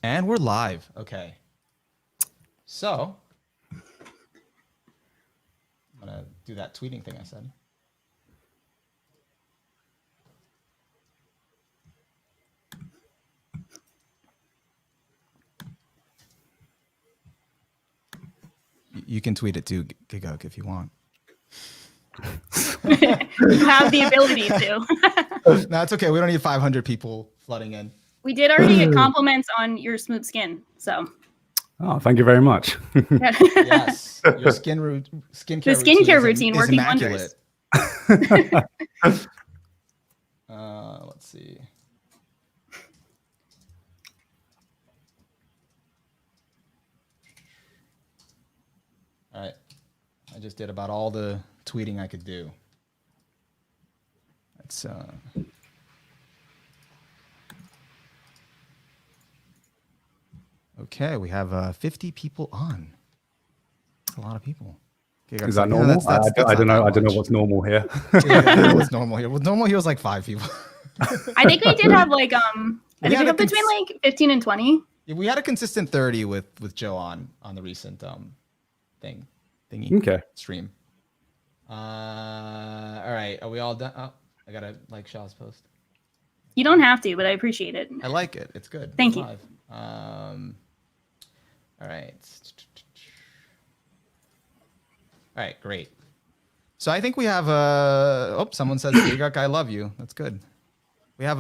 And we're live. Okay. So, I'm going to do that tweeting thing I said. You can tweet it too, Gigguk, if you want. You have the ability to. No, it's okay. We don't need 500 people flooding in. We did already get compliments on your smooth skin, so. Oh, thank you very much. Yes, your skincare routine is working immaculate. wonders. Let's see. All right, I just did about all the tweeting I could do. Let's okay, we have 50 people on. That's a lot of people. Okay, is that normal? That's I don't know. I don't know what's normal here. Yeah, I don't know what's normal here. Well, normal here was like 5 people. I think we did have like I think we have between like 15 and 20. Yeah, we had a consistent 30 with Joe on the recent thingy stream. All right, are we all done? Oh, I gotta like Shaw's post. You don't have to, but I appreciate it. I like it. It's good. Thank you. Live. All right. All right, great. So I think we have someone says, Gigguk, I love you. That's good. We have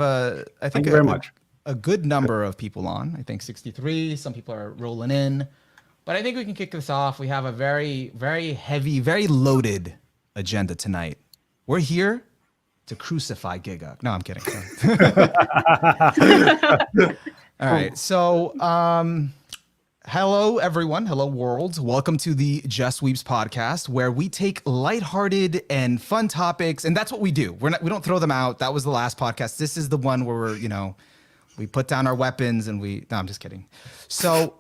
Thank you very much. A good number of people on. I think 63. Some people are rolling in. But I think we can kick this off. We have a very, very heavy, very loaded agenda tonight. We're here to crucify Gigguk. No, I'm kidding. All right. So, hello, everyone. Hello, world. Welcome to the Just Weeps podcast, where we take lighthearted and fun topics, and that's what we do. We don't throw them out. That was the last podcast. This is the one where we put down our weapons and no, I'm just kidding. So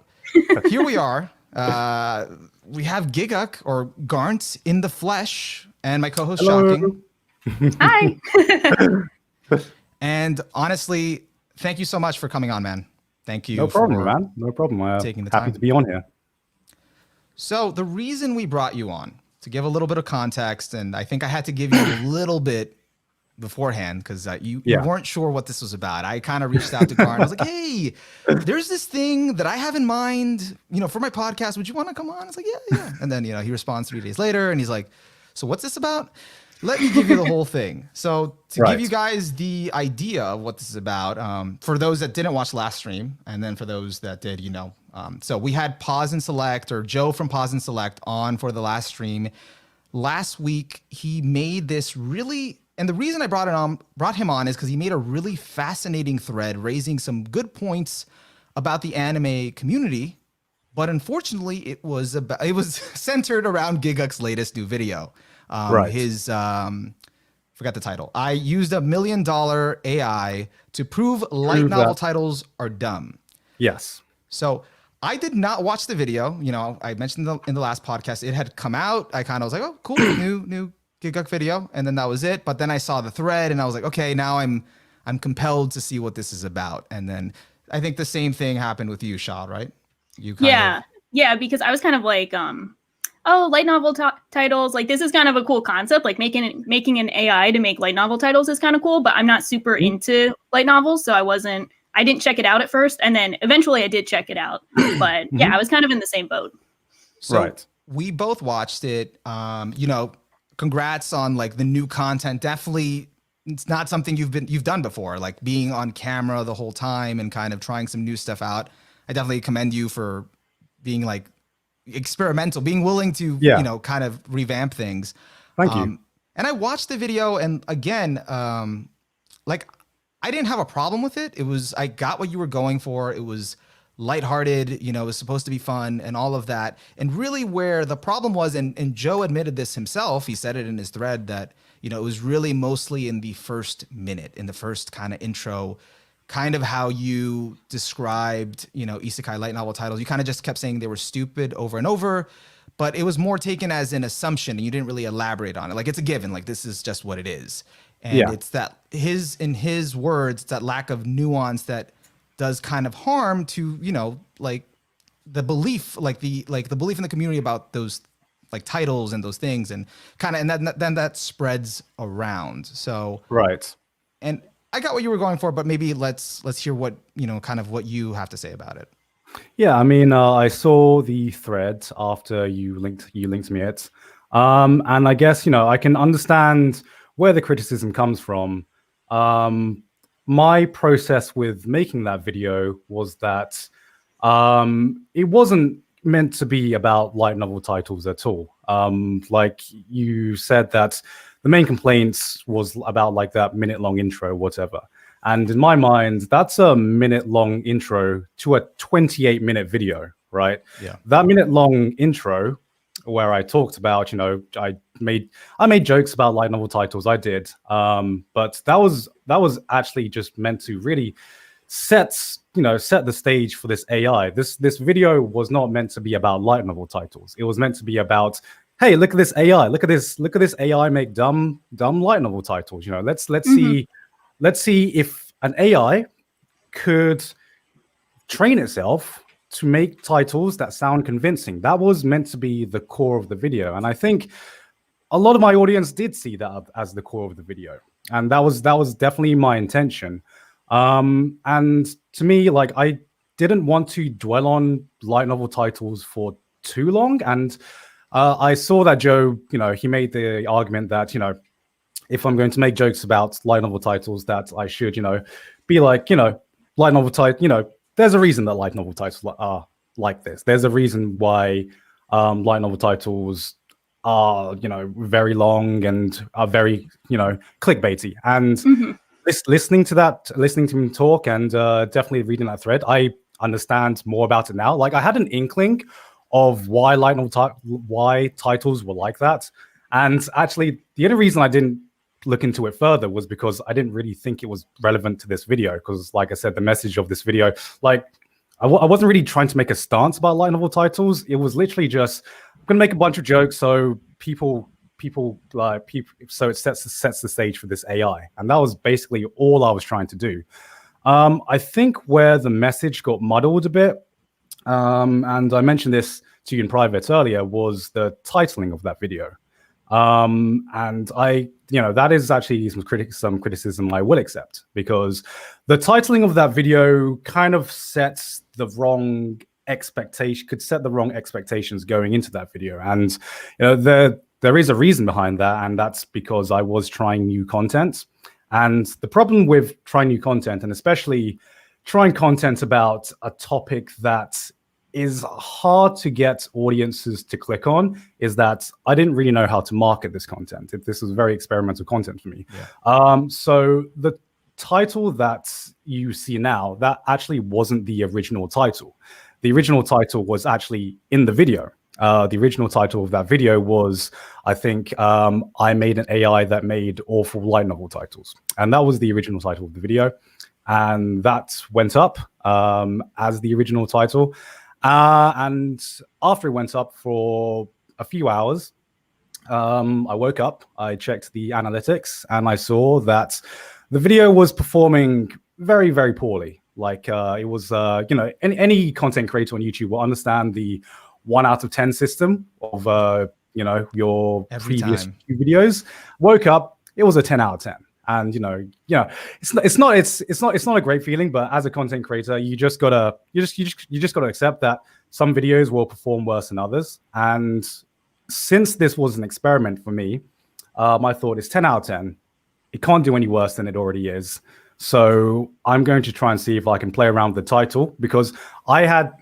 here we are. We have Gigguk or Garnt in the flesh, and my co-host Shocking. Hi. And honestly, thank you so much for coming on, man. Thank you. No problem, man. No problem. Taking the time. Happy to be on here. So the reason we brought you on, to give a little bit of context, and I think I had to give you a little bit beforehand because you weren't sure what this was about. I kind of reached out to Garnt. I was like, hey, there's this thing that I have in mind, for my podcast. Would you want to come on? I was like, yeah. And then, he responds 3 days later and he's like, so what's this about? Let me give you the whole thing. So to give you guys the idea of what this is about, for those that didn't watch last stream, and then for those that did, so we had Pause and Select, or Joe from Pause and Select, on for the last stream. Last week, he made this really, and the reason I brought him on is because he made a really fascinating thread, raising some good points about the anime community. But unfortunately, it was centered around Gigguk's latest new video. His forgot the title. I used $1 million AI to prove light novel titles are dumb. Yes. So I did not watch the video. I mentioned in the last podcast, it had come out. I kind of was like, oh, cool, new Gigguk video, and then that was it. But then I saw the thread, and I was like, okay, now I'm compelled to see what this is about. And then I think the same thing happened with you, Shaw, right? Yeah, because I was kind of like, light novel titles, like this is kind of a cool concept, like making an AI to make light novel titles is kind of cool, but I'm not super into light novels, so I didn't check it out at first, and then eventually I did check it out. But yeah, I was kind of in the same boat. So we both watched it. Congrats on like the new content. Definitely, it's not something you've done before, like being on camera the whole time and kind of trying some new stuff out. I definitely commend you for being like experimental, being willing to kind of revamp things. Thank you. And I watched the video, and again, like I didn't have a problem with it. I got what you were going for. It was lighthearted, it was supposed to be fun and all of that. And really where the problem was, and Joe admitted this himself, he said it in his thread, that it was really mostly in the first minute, in the first kind of intro, kind of how you described, isekai light novel titles. You kind of just kept saying they were stupid over and over, but it was more taken as an assumption, and you didn't really elaborate on it. Like, it's a given, like this is just what it is. And it's that in his words, that lack of nuance that does kind of harm to, you know, like the belief, like the belief in the community about those like titles and those things, and kind of, and then that spreads around. So right. And I got what you were going for, but maybe let's hear what, you know, kind of what you have to say about it. Yeah, I mean, I saw the thread after you linked me it, and I guess, you know, I can understand where the criticism comes from. My process with making that video was that it wasn't meant to be about light novel titles at all. Like you said, that the main complaints was about like that minute-long intro, whatever. And in my mind, that's a minute-long intro to a 28-minute video, right? Yeah. That minute-long intro, where I talked about, you know, I made jokes about light novel titles. I did, but that was actually just meant to really set the stage for this AI. This video was not meant to be about light novel titles. It was meant to be about, hey, look at this AI. Look at this AI make dumb light novel titles. You know, let's see if an AI could train itself to make titles that sound convincing. That was meant to be the core of the video. And I think a lot of my audience did see that as the core of the video. And that was definitely my intention. And to me, like, I didn't want to dwell on light novel titles for too long. And I saw that Joe, you know, he made the argument that, you know, if I'm going to make jokes about light novel titles, that I should, you know, be like, you know, light novel title, you know, there's a reason that light novel titles are like this. There's a reason why light novel titles are, you know, very long and are very, you know, clickbaity. And listening to him talk and definitely reading that thread, I understand more about it now. Like, I had an inkling of why light novel why titles were like that. And actually, the only reason I didn't look into it further was because I didn't really think it was relevant to this video. Because, like I said, the message of this video, like, I wasn't really trying to make a stance about light novel titles. It was literally just, I'm gonna make a bunch of jokes so people so it sets the stage for this AI. And that was basically all I was trying to do. I think where the message got muddled a bit, and I mentioned this to you in private earlier, was the titling of that video. And I, you know, that is actually some criticism I will accept, because the titling of that video kind of sets the wrong expectation, could set the wrong expectations going into that video. And, you know, there is a reason behind that, and that's because I was trying new content. And the problem with trying new content, and especially trying content about a topic that is hard to get audiences to click on, is that I didn't really know how to market this content. This was very experimental content for me. Yeah. So the title that you see now, that actually wasn't the original title. The original title was actually in the video. The original title of that video was, I think, I made an AI that made awful light novel titles. And that was the original title of the video. And that went up as the original title. And after it went up for a few hours, I woke up, I checked the analytics, and I saw that the video was performing very, very poorly. Like, it was, you know, any content creator on YouTube will understand the 1 out of 10 system of, you know, your every previous time videos. Woke up, it was a 10 out of 10. And, you know, it's not a great feeling, but as a content creator, you just gotta accept that some videos will perform worse than others. And since this was an experiment for me, my thought is 10 out of 10. It can't do any worse than it already is. So I'm going to try and see if I can play around with the title, because I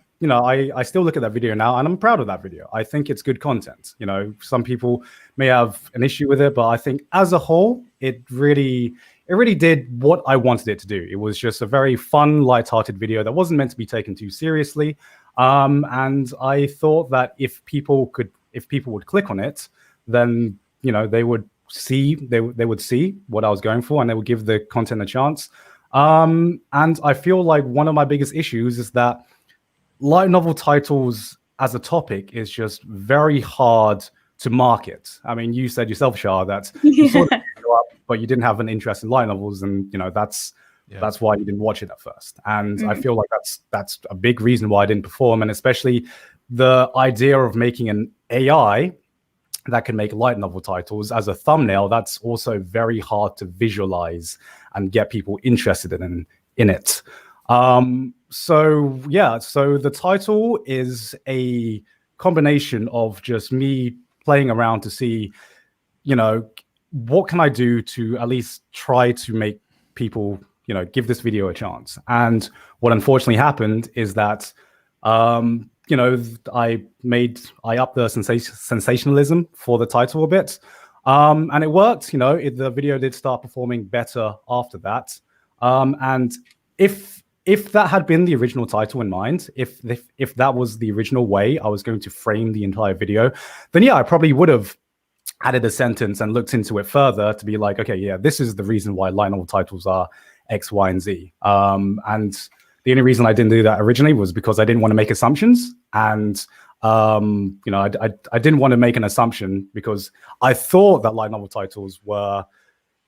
still look at that video now and I'm proud of that video. I think it's good content. You know, some people may have an issue with it, but I think as a whole, it really did what I wanted it to do. It was just a very fun, lighthearted video that wasn't meant to be taken too seriously. And I thought that if people would click on it, then, you know, they would see what I was going for, and they would give the content a chance. And I feel like one of my biggest issues is that light novel titles as a topic is just very hard to market. I mean, you said yourself, Shah, that you saw the video up, but you didn't have an interest in light novels, and, you know, that's That's why you didn't watch it at first. And I feel like that's a big reason why I didn't perform. And especially the idea of making an AI that can make light novel titles as a thumbnail, that's also very hard to visualize and get people interested in it. So the title is a combination of just me playing around to see, what can I do to at least try to make people, give this video a chance. And what unfortunately happened is that, I upped the sensationalism for the title a bit. And it worked, the video did start performing better after that. And if that had been the original title in mind, if that was the original way I was going to frame the entire video, then I probably would have added a sentence and looked into it further to be like, okay, yeah, this is the reason why light novel titles are X, Y, and Z. And the only reason I didn't do that originally was because I didn't want to make assumptions. And, I didn't want to make an assumption because I thought that light novel titles were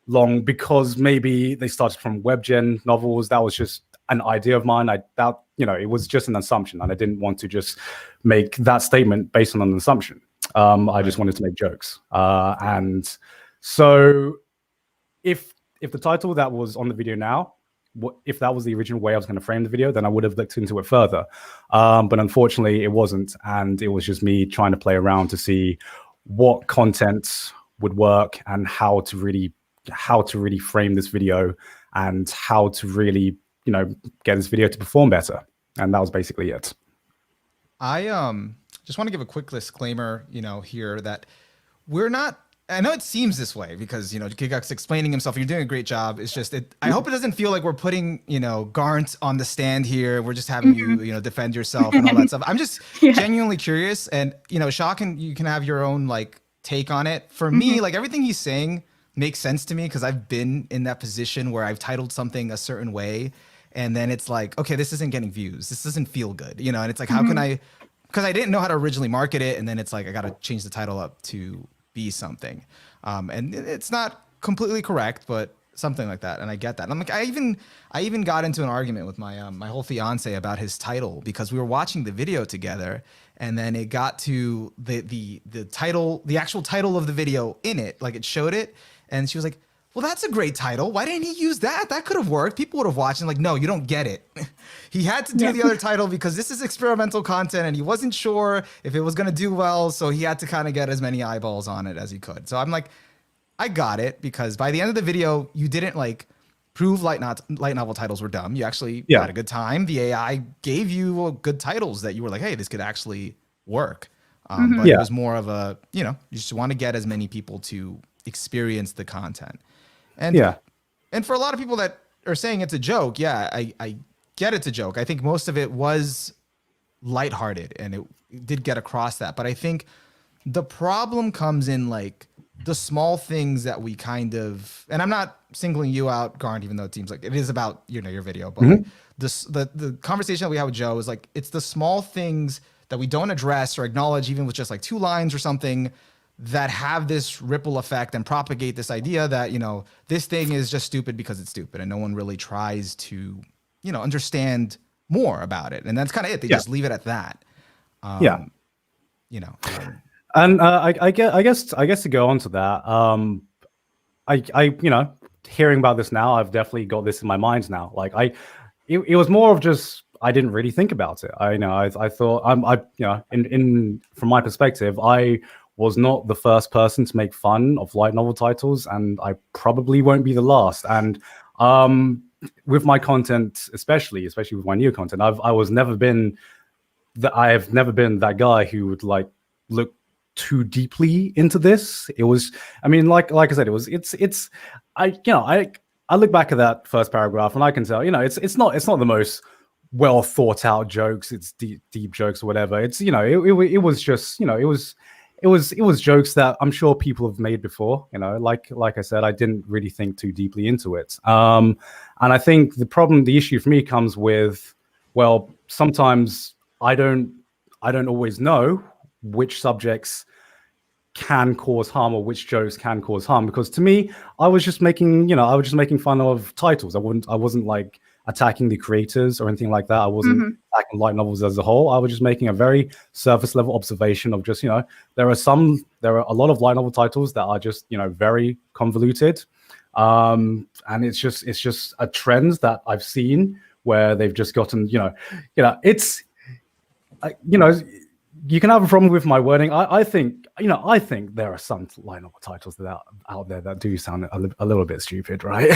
long because maybe they started from WebGen novels. That was just an idea of mine. It was just an assumption. And I didn't want to just make that statement based on an assumption. I just wanted to make jokes. And so if the title that was on the video now, if that was the original way I was going to frame the video, then I would have looked into it further. But unfortunately, it wasn't. And it was just me trying to play around to see what content would work and how to really frame this video and how to really, get this video to perform better. And that was basically it. I just want to give a quick disclaimer, here that we're not, I know it seems this way because, Gigguk's explaining himself. You're doing a great job. It's just, I hope it doesn't feel like we're putting, Garnt on the stand here. We're just having you, defend yourself and all that stuff. I'm just genuinely curious. And, Shaw, you can have your own take on it. For me, everything he's saying makes sense to me because I've been in that position where I've titled something a certain way. And then it's like, okay, this isn't getting views. This doesn't feel good, and it's like, how can I, because I didn't know how to originally market it. And then it's like, I got to change the title up to be something. And it's not completely correct, but something like that. And I get that. And I'm like, I even got into an argument with my, my whole fiance about his title because we were watching the video together and then it got to the title, the actual title of the video in it, it showed it. And she was like, well, that's a great title. Why didn't he use that? That could have worked. People would have watched and no, you don't get it. He had to do the other title because this is experimental content and he wasn't sure if it was going to do well. So he had to kind of get as many eyeballs on it as he could. So I'm like, I got it because by the end of the video, you didn't prove light novel titles were dumb. You actually had a good time. The AI gave you good titles that you were like, hey, this could actually work. But it was more of a, you just want to get as many people to experience the content. And and for a lot of people that are saying it's a joke, I get it's a joke. I think most of it was lighthearted and it did get across that. But I think the problem comes in the small things that we kind of, and I'm not singling you out, Garnt, even though it seems like it is about your video, but the conversation that we have with Joe is it's the small things that we don't address or acknowledge, even with just 2 lines or something, that have this ripple effect and propagate this idea that, this thing is just stupid because it's stupid and no one really tries to, understand more about it. And that's kind of it. They just leave it at that. And I guess to go on to that, I hearing about this now, I've definitely got this in my mind now. It was more of just, I didn't really think about it. I thought from my perspective, I was not the first person to make fun of light novel titles, and I probably won't be the last. And with my content, especially with my new content, I have never been that guy who would look too deeply into this. It was, like I said, I look back at that first paragraph and I can tell, it's not the most well thought out jokes. It's deep jokes or whatever. It's, it was just, it was jokes that I'm sure people have made before. Like I said, I didn't really think too deeply into it. And I think the issue for me comes with, well, sometimes I don't always know which subjects can cause harm or which jokes can cause harm. Because to me, I was just making, fun of titles. I wasn't like attacking the creators or anything like that. I wasn't attacking light novels as a whole. I was just making a very surface level observation of just, there are a lot of light novel titles that are just, very convoluted. And it's just a trend that I've seen where they've just gotten, you can have a problem with my wording. I think there are some light novel titles that are out there that do sound a little bit stupid, right?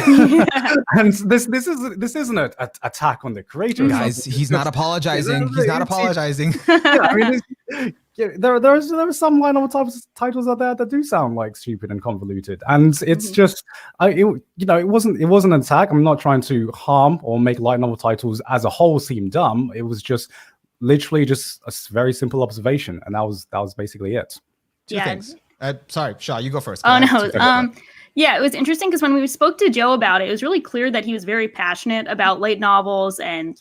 And this isn't an attack on the creator, guys. He's not apologizing. He's not apologizing. There are some light novel titles out there that do sound like stupid and convoluted, and it's just, it wasn't an attack. I'm not trying to harm or make light novel titles as a whole seem dumb. It was just literally just a very simple observation, and that was basically it. Two things. Sorry, Shaw, you go first. No. Yeah, it was interesting because when we spoke to Joe about it, it was really clear that he was very passionate about light novels, and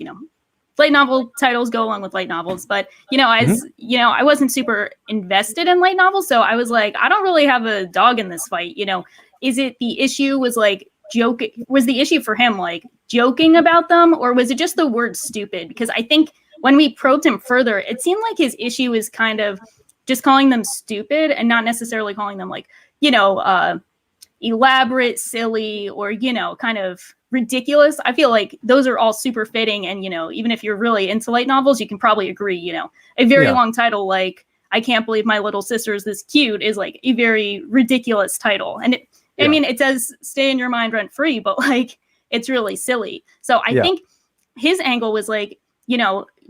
light novel titles go along with light novels. But I wasn't super invested in light novels, so I was like, I don't really have a dog in this fight. Is it the issue was like joking? Was the issue for him like joking about them, or was it just the word stupid? Because I think when we probed him further, it seemed like his issue is kind of just calling them stupid and not necessarily calling them like, elaborate, silly, or, kind of ridiculous. I feel like those are all super fitting. And, even if you're really into light novels, you can probably agree, a very long title like I Can't Believe My Little Sister Is This Cute is like a very ridiculous title. And it does stay in your mind rent free, but like it's really silly. So I think his angle was like,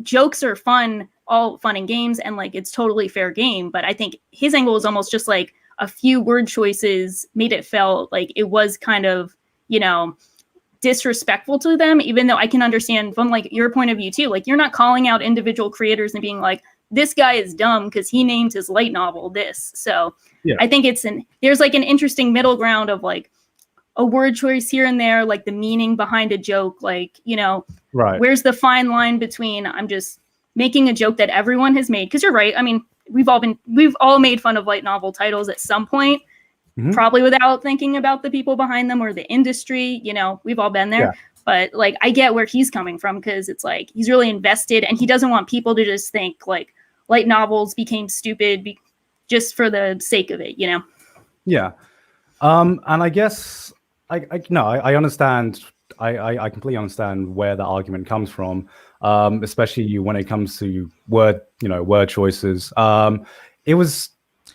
jokes are fun, all fun and games, and like it's totally fair game. But I think his angle was almost just like a few word choices made it felt like it was kind of, disrespectful to them, even though I can understand from like your point of view too. Like you're not calling out individual creators and being like, this guy is dumb because he named his light novel this. So I think there's like an interesting middle ground of like a word choice here and there, like the meaning behind a joke, like, right. Where's the fine line between I'm just making a joke that everyone has made? Because you're right. I mean, we've all made fun of light novel titles at some point, probably without thinking about the people behind them or the industry. We've all been there. Yeah. But like, I get where he's coming from because it's like he's really invested and he doesn't want people to just think like light novels became stupid just for the sake of it, Yeah. And I guess I understand. I completely understand where the argument comes from, especially when it comes to word choices. It was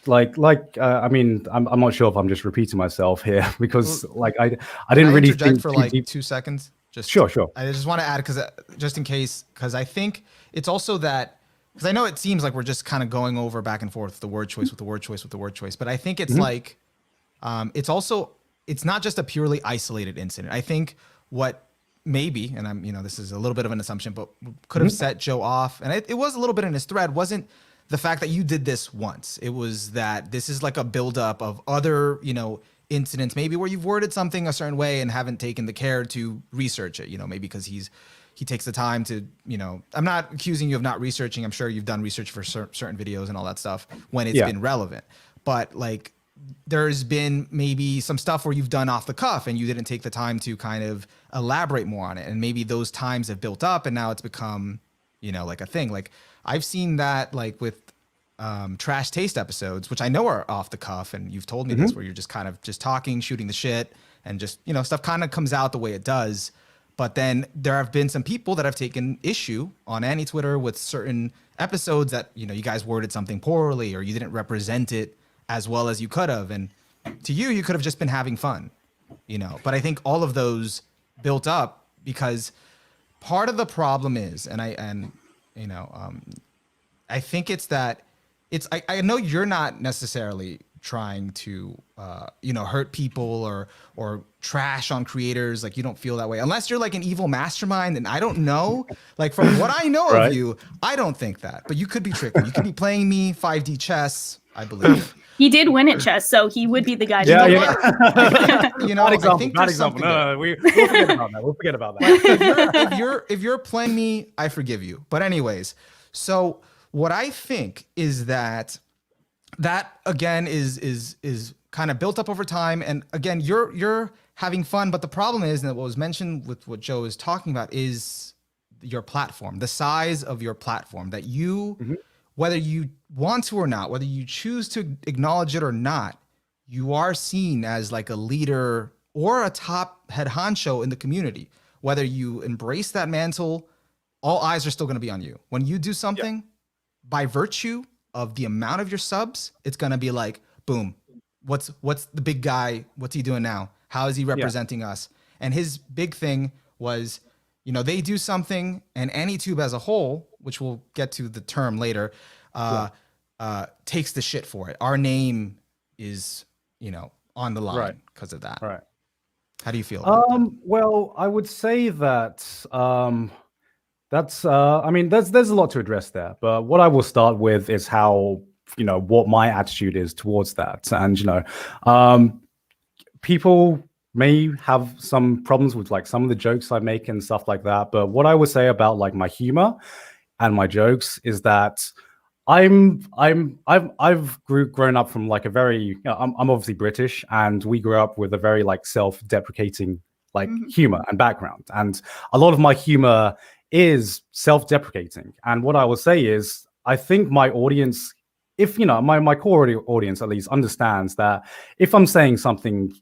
I mean, I'm not sure if I'm just repeating myself here because like I didn't really think for like 2 seconds. Just sure. I just want to add because just in case, because I think it's also that because I know it seems like we're just kind of going over back and forth the word choice with the word choice with the word choice, but I think it's like it's not just a purely isolated incident. I think what maybe, and I'm, this is a little bit of an assumption, but could have set Joe off, and it was a little bit in his thread, wasn't the fact that you did this once. It was that this is like a buildup of other, incidents, maybe where you've worded something a certain way and haven't taken the care to research it, maybe because he takes the time to, I'm not accusing you of not researching. I'm sure you've done research for certain videos and all that stuff when it's been relevant, but like, there's been maybe some stuff where you've done off the cuff and you didn't take the time to kind of elaborate more on it. And maybe those times have built up and now it's become, like a thing. Like I've seen that like with trash taste episodes, which I know are off the cuff. And you've told me this, where you're just kind of just talking, shooting the shit and just, stuff kind of comes out the way it does. But then there have been some people that have taken issue on AniTwitter with certain episodes that, you guys worded something poorly or you didn't represent it as well as you could have, and to you could have just been having fun, but I think all of those built up because part of the problem is, I think it's that I know you're not necessarily trying to hurt people or trash on creators. Like you don't feel that way unless you're like an evil mastermind, and I don't know, like from what I know of you, I don't think that, but you could be tricking. You could be playing me 5D chess, I believe. He did win at chess, so he would be the guy. Bad example. I think no, we'll forget about that. We'll forget about that. If you're playing me, I forgive you. But anyways, so what I think is that that again is kind of built up over time. And again, you're having fun, but the problem is, and what was mentioned with what Joe is talking about, is your platform, the size of your platform, that you, whether you want to or not, whether you choose to acknowledge it or not, you are seen as like a leader or a top head honcho in the community. Whether you embrace that mantle, all eyes are still going to be on you. When you do something, by virtue of the amount of your subs, it's going to be like, boom, what's the big guy? What's he doing now? How is he representing us? And his big thing was, they do something, and AniTube as a whole, which we'll get to the term later, takes the shit for it. Our name is, on the line because of that. Right. How do you feel about that? Well, I would say that that's I mean, there's a lot to address there, but what I will start with is how, what my attitude is towards that. And people may have some problems with like some of the jokes I make and stuff like that, but what I would say about like my humor and my jokes is that I've grown up from like a very, I'm obviously British, and we grew up with a very like self-deprecating like humor and background, and a lot of my humor is self-deprecating. And what I will say is, I think my audience, if my core audience at least, understands that if I'm saying something,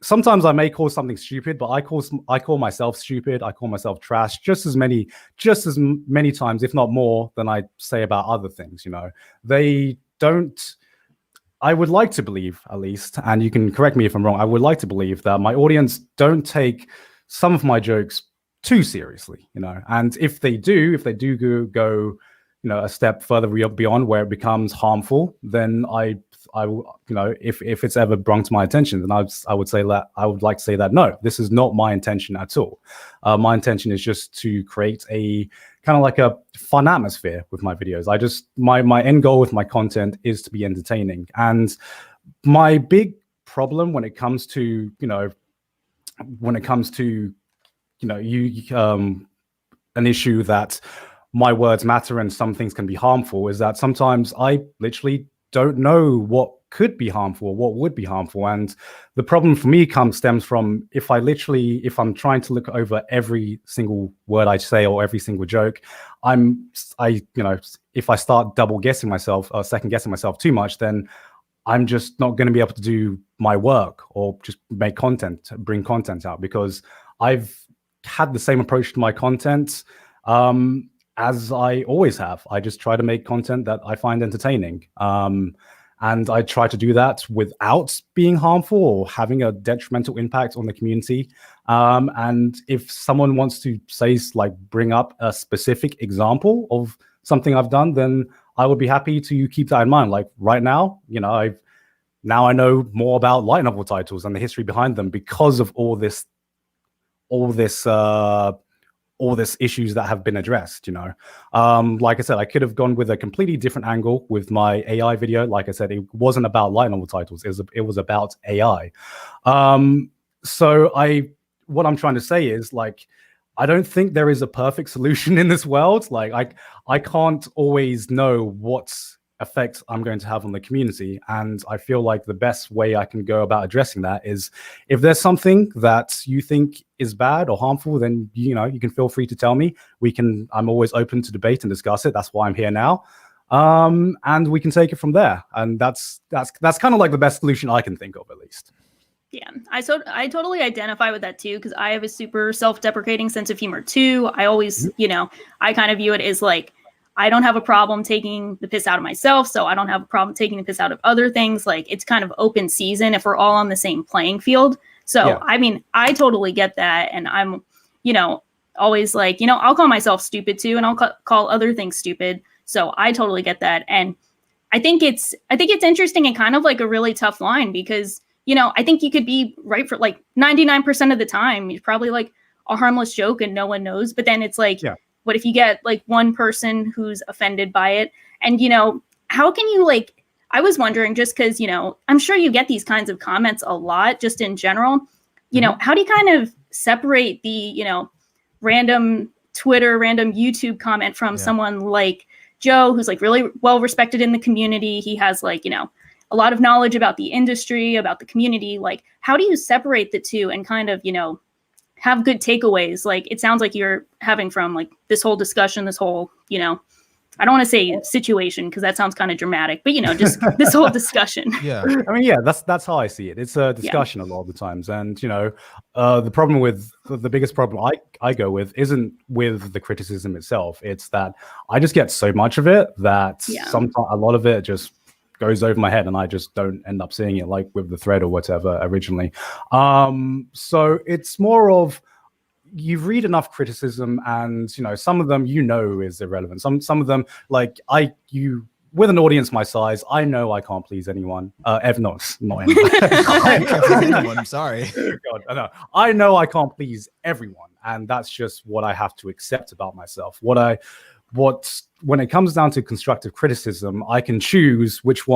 sometimes I may call something stupid, but I call myself stupid. I call myself trash just as many times, if not more, than I say about other things. They don't. I would like to believe, at least, and you can correct me if I'm wrong, I would like to believe that my audience don't take some of my jokes too seriously. And if they do go a step further beyond where it becomes harmful, then I if it's ever brought to my attention, then I would like to say that no, this is not my intention at all. My intention is just to create a kind of like a fun atmosphere with my videos. My end goal with my content is to be entertaining. And my big problem when it comes to an issue that my words matter and some things can be harmful is that sometimes I literally don't know what could be harmful or what would be harmful. And the problem for me stems from if I'm trying to look over every single word I say or every single joke, if I start double guessing myself or second guessing myself too much, then I'm just not going to be able to do my work or just bring content out, because I've had the same approach to my content as I always have. I just try to make content that I find entertaining. And I try to do that without being harmful or having a detrimental impact on the community. And if someone wants to bring up a specific example of something I've done, then I would be happy to keep that in mind. Like right now, I know more about light novel titles and the history behind them because of all this issues that have been addressed. Like I said, I could have gone with a completely different angle with my AI video. Like I said, it wasn't about light novel titles, it was about AI. What I'm trying to say is, like, I don't think there is a perfect solution in this world. Like I can't always know what effect I'm going to have on the community. And I feel like the best way I can go about addressing that is, if there's something that you think is bad or harmful, then you can feel free to tell me. I'm always open to debate and discuss it. That's why I'm here now. And we can take it from there. And that's kind of like the best solution I can think of, at least. Yeah, I totally identify with that too, because I have a super self-deprecating sense of humor too. I always, I kind of view it as like, I don't have a problem taking the piss out of myself, so I don't have a problem taking the piss out of other things. Like, it's kind of open season if we're all on the same playing field. So, yeah. I mean, I totally get that. And I'm, always like, I'll call myself stupid too, and I'll call other things stupid. So I totally get that. And I think it's interesting and kind of like a really tough line, because, I think you could be right for like 99% of the time. You're probably like a harmless joke and no one knows. But then it's like, yeah. What if you get like one person who's offended by it? And, how can you I was wondering, just because, I'm sure you get these kinds of comments a lot just in general, how do you kind of separate the, random Twitter, random YouTube comment from someone like Joe, who's like really well respected in the community. He has like, you know, a lot of knowledge about the industry, about the community. Like, how do you separate the two and kind of, you know, have good takeaways? Like, it sounds like you're having from like this whole discussion, this whole, you know, I don't want to say situation because that sounds kind of dramatic, but you know, just this whole discussion. Yeah. I mean, yeah, that's how I see it. It's a discussion a lot of the times. And, you know, the problem with the biggest problem I go with isn't with the criticism itself. It's that I just get so much of it that sometimes a lot of it just goes over my head and I just don't end up seeing it, like with the thread or whatever originally. So it's more of, you read enough criticism and, you know, some of them, you know, is irrelevant. Some of them, like with an audience my size, I know I can't please anyone. Not anyone. I can't please anyone. I'm sorry. God, I know I can't please everyone. And that's just what I have to accept about myself. When it comes down to constructive criticism, I can choose which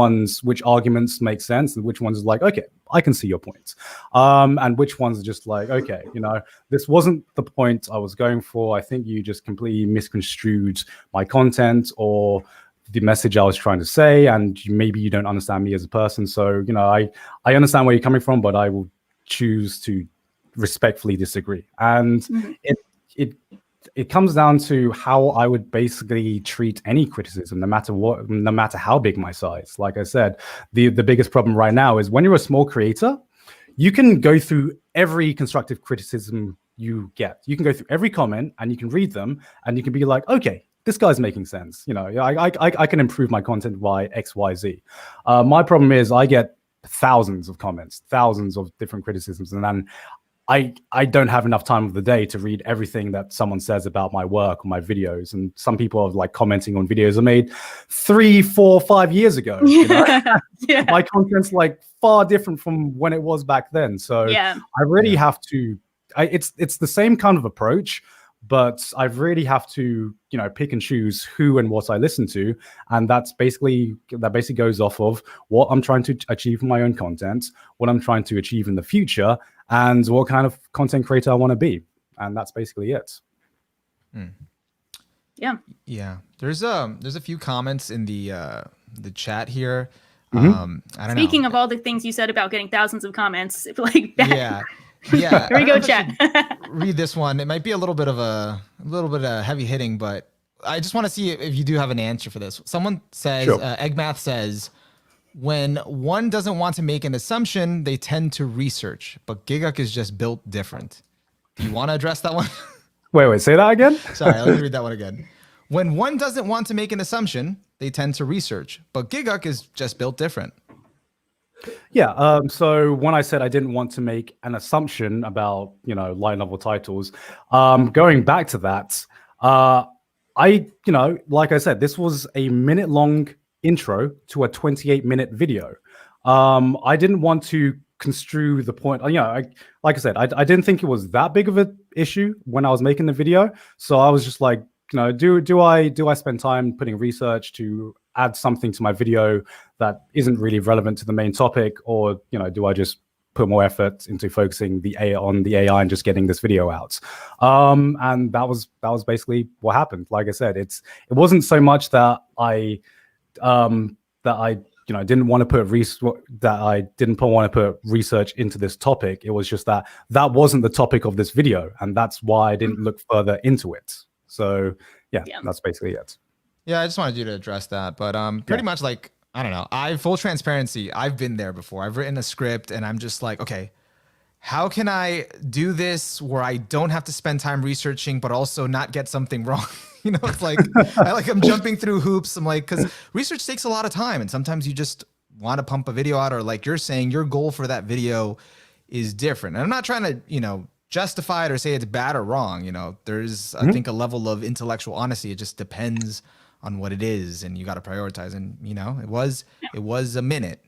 arguments make sense and which ones are like, okay, I can see your point. And which ones are just like, okay, you know, this wasn't the point I was going for. I think you just completely misconstrued my content or the message I was trying to say, and maybe you don't understand me as a person. So, you know, I understand where you're coming from, but I will choose to respectfully disagree. And it comes down to how I would basically treat any criticism, no matter how big my size. Like I said, the biggest problem right now is when you're a small creator, you can go through every constructive criticism you get. You can go through every comment and you can read them and you can be like, okay, this guy's making sense. You know, I can improve my content by X, Y, Z. My problem is I get thousands of comments, thousands of different criticisms, and then I don't have enough time of the day to read everything that someone says about my work or my videos. And some people are like commenting on videos I made 3, 4, 5 years ago. You know? My content's like far different from when it was back then. So I really have to, it's the same kind of approach, but I really have to, you know, pick and choose who and what I listen to. And that basically goes off of what I'm trying to achieve in my own content, what I'm trying to achieve in the future, and what kind of content creator I want to be. And that's basically it. Yeah. There's a few comments in the chat here. I don't know. Speaking of all the things you said about getting thousands of comments, like that. Yeah. Here we go, chat. Read this one. It might be a little bit heavy hitting, but I just want to see if you do have an answer for this. Someone says, Eggmath says, when one doesn't want to make an assumption, they tend to research, but Gigguk is just built different. Do you want to address that one? Wait, say that again? Sorry, let me read that one again. When one doesn't want to make an assumption, they tend to research, but Gigguk is just built different. Yeah. So when I said I didn't want to make an assumption about, you know, light novel titles, going back to that, you know, like I said, this was a minute-long intro to a 28-minute video. I didn't want to construe the point. You know, like I said, I didn't think it was that big of an issue when I was making the video. So I was just like, you know, do I spend time putting research to add something to my video that isn't really relevant to the main topic, or, you know, do I just put more effort into focusing on the AI and just getting this video out? And that was basically what happened. Like I said, it wasn't so much that I you know, didn't want to put research into this topic. It was just that wasn't the topic of this video, and that's why I didn't look further into it. So yeah, that's basically it. Yeah, I just wanted you to address that, but pretty much, like, I don't know. Full transparency, I've been there before. I've written a script and I'm just like, okay, how can I do this where I don't have to spend time researching, but also not get something wrong? You know, it's like, I'm jumping through hoops. I'm like, because research takes a lot of time, and sometimes you just want to pump a video out, or like you're saying, your goal for that video is different. And I'm not trying to, you know, justify it or say it's bad or wrong. You know, there's, I think, a level of intellectual honesty. It just depends on what it is, and you got to prioritize. And, you know, it was a minute,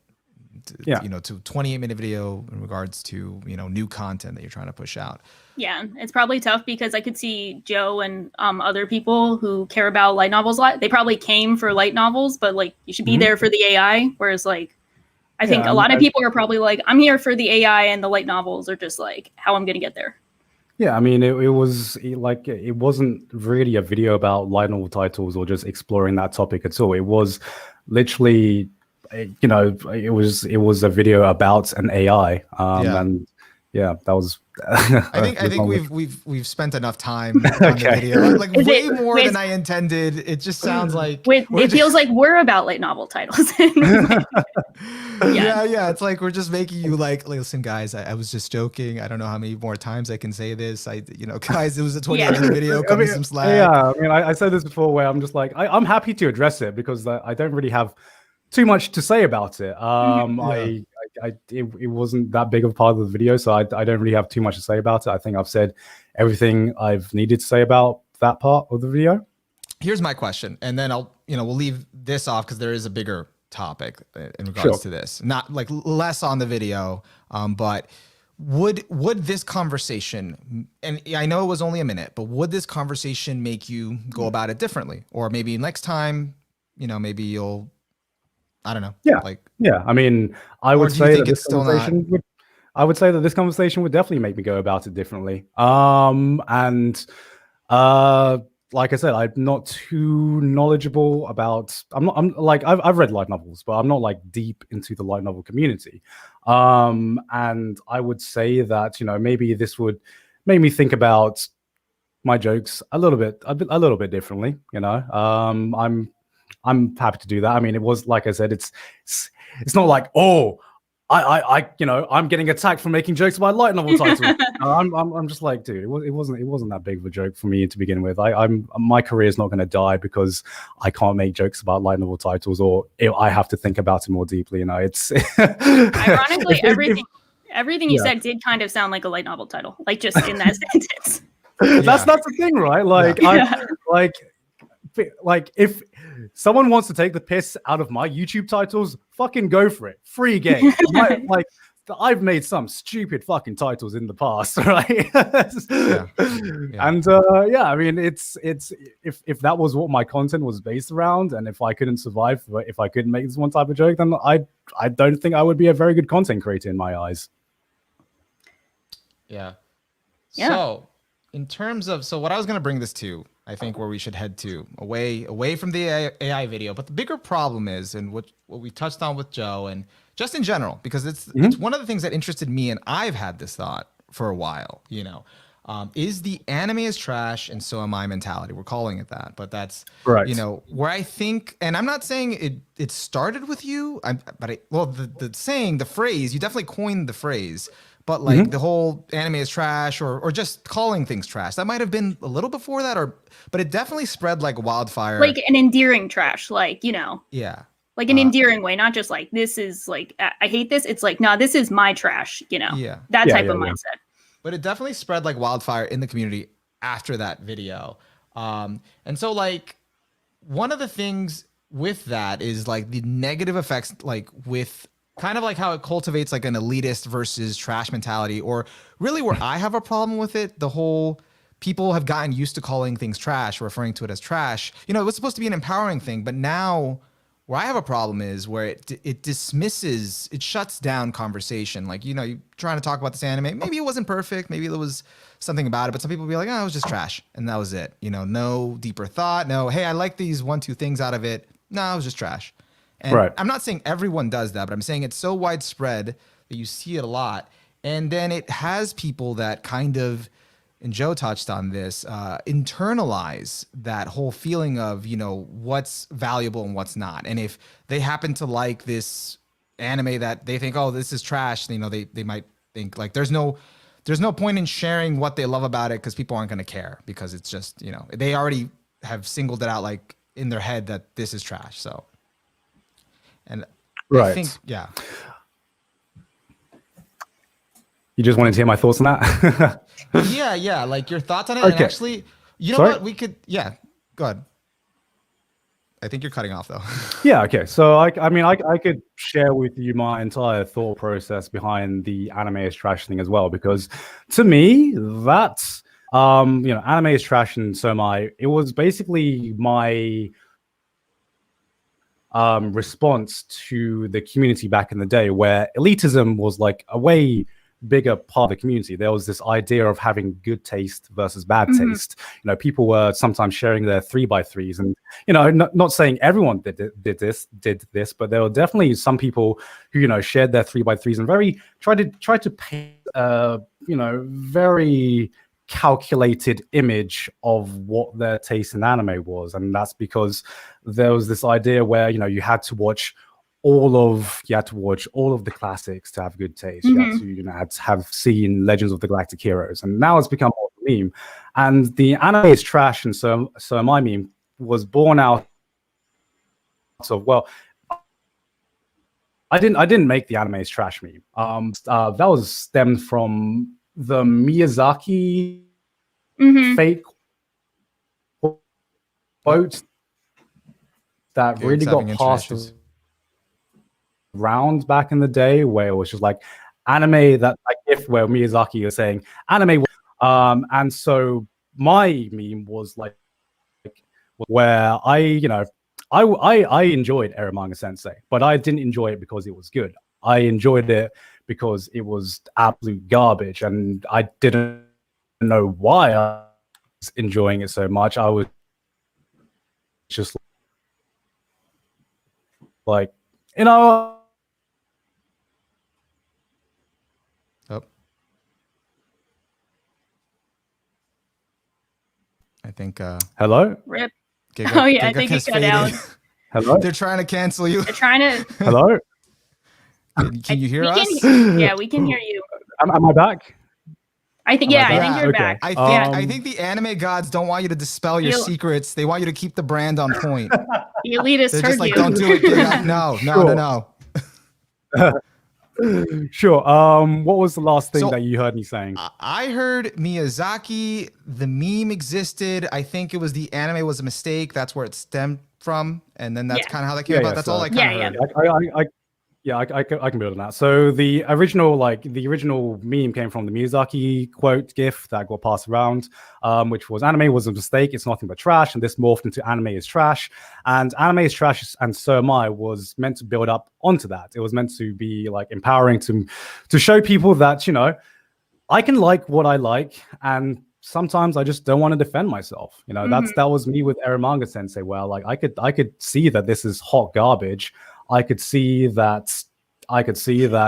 you know, to 28-minute video in regards to, you know, new content that you're trying to push out. Yeah, it's probably tough because I could see Joe and other people who care about light novels a lot. They probably came for light novels, but like, you should be there for the AI. Whereas like, I think a lot of people are probably like, I'm here for the AI, and the light novels are just like how I'm going to get there. Yeah, I mean, it wasn't really a video about light novel titles or just exploring that topic at all. It was literally, it was a video about an AI, and yeah, that was. I think we've spent enough time on the video, like way more than I intended. It just sounds like it feels like we're about light novel titles. Yeah. It's like we're just making you like, listen, guys. I was just joking. I don't know how many more times I can say this. Guys, it was a 20-minute video. Cut me some slack. Yeah, I mean, I said this before, where I'm just like, I'm happy to address it because I don't really have too much to say about it. It wasn't that big of a part of the video, so I don't really have too much to say about it. I think I've said everything I've needed to say about that part of the video. Here's my question, and then we'll leave this off because there is a bigger topic in regards to this, not like less on the video, but would this conversation, and I know it was only a minute, but would this conversation make you go about it differently, or maybe next time, maybe you'll, I don't know. Yeah. I mean, I would say that this conversation would definitely make me go about it differently. Like I said, I'm not too knowledgeable about. I've read light novels, but I'm not like deep into the light novel community. And I would say that maybe this would make me think about my jokes a little bit differently. I'm happy to do that. I mean, it was, like I said, it's not like, I'm getting attacked for making jokes about light novel titles. I'm just like, dude, it wasn't that big of a joke for me to begin with. My career is not going to die because I can't make jokes about light novel titles, or I have to think about it more deeply. It's ironically everything you said did kind of sound like a light novel title, like just in that sentence. That's the thing, right? Like if someone wants to take the piss out of my YouTube titles, fucking go for it. Free game. I've made some stupid fucking titles in the past, right? And I mean, it's if that was what my content was based around, and if I couldn't survive, if I couldn't make this one type of joke, then I don't think I would be a very good content creator in my eyes. Yeah. So in terms of, what I was going to bring this to, I think where we should head to, away from the AI video, but the bigger problem is, and what we touched on with Joe, and just in general, because it's one of the things that interested me, and I've had this thought for a while, is the anime is trash and so am I mentality. We're calling it that, but that's right. Where I think, and I'm not saying it started with you, the saying, the phrase, you definitely coined the phrase. But like the whole anime is trash, or just calling things trash, that might have been a little before that, but it definitely spread like wildfire. Like an endearing trash, like like an endearing way, not just like this is like I hate this. It's like, no, this is my trash, that type of mindset. But it definitely spread like wildfire in the community after that video, and so like one of the things with that is like the negative effects, like with kind of like how it cultivates like an elitist versus trash mentality, or really where I have a problem with it, the whole people have gotten used to calling things trash, referring to it as trash. It was supposed to be an empowering thing, but now where I have a problem is where it dismisses, it shuts down conversation. Like, you're trying to talk about this anime. Maybe it wasn't perfect. Maybe there was something about it, but some people will be like, oh, it was just trash. And that was it. No deeper thought. No, hey, I like these 1-2 things out of it. No, it was just trash. And I'm not saying everyone does that, but I'm saying it's so widespread that you see it a lot. And then it has people that kind of, and Joe touched on this, internalize that whole feeling of, what's valuable and what's not. And if they happen to like this anime that they think, oh, this is trash, they might think like there's no point in sharing what they love about it because people aren't going to care, because it's just, they already have singled it out like in their head that this is trash. So. And I think, you just wanted to hear my thoughts on that? yeah. Like your thoughts on it. Okay. And actually, know what? We could, go ahead. I think you're cutting off though. Yeah. Okay. So I could share with you my entire thought process behind the anime is trash thing as well, because to me, that's, anime is trash and so am I. It was basically my response to the community back in the day, where elitism was like a way bigger part of the community, there was this idea of having good taste versus bad taste. You know, people were sometimes sharing their 3x3s, and you know, not saying everyone did this, but there were definitely some people who, you know, shared their 3x3s and tried to paint you know, very calculated image of what their taste in anime was. And that's because there was this idea where, you know, you had to watch all of the classics to have good taste. You had to, you know, had to have seen Legends of the Galactic Heroes, and now it's become more of a meme. And the anime is trash, and so my meme was born out of, well, I didn't make the anime is trash meme. That was stemmed from the Miyazaki fake quote that really got passed around back in the day, where it was just like anime, that like if where Miyazaki is saying anime, and so my meme was like where I, you know, I enjoyed Eromanga Sensei, but I didn't enjoy it because it was good. I enjoyed it because it was absolute garbage, and I didn't know why I was enjoying it so much. I was just like, you know. I think. Hello. Rip. Gigguk, Oh yeah, Gigguk I think you has cut faded. out. Hello. They're trying to cancel you. They're trying to. Hello. Can you hear we us? Yeah, we can hear you. Am I back? I think. Oh Yeah, my I think God. you're Okay. back. I think the anime gods don't want you to dispel your You- secrets. They want you to keep the brand on point. The elitists They're heard just like, you. don't do it, Gigguk. No. Sure. What was the last thing So- that you heard me saying? I heard Miyazaki, the meme existed. I think it was the anime was a mistake. That's where it stemmed from. And then that's Yeah. kind of how that came Yeah, about. yeah, That's so- all I kind of Yeah, heard. I can build on that. So the original meme came from the Miyazaki quote GIF that got passed around, which was anime was a mistake. It's nothing but trash, and this morphed into anime is trash. And anime is trash, and so am I was meant to build up onto that. It was meant to be like empowering to show people that, you know, I can like what I like, and sometimes I just don't want to defend myself. You know, that was me with Eromanga Sensei, where like I could see that this is hot garbage. I could see that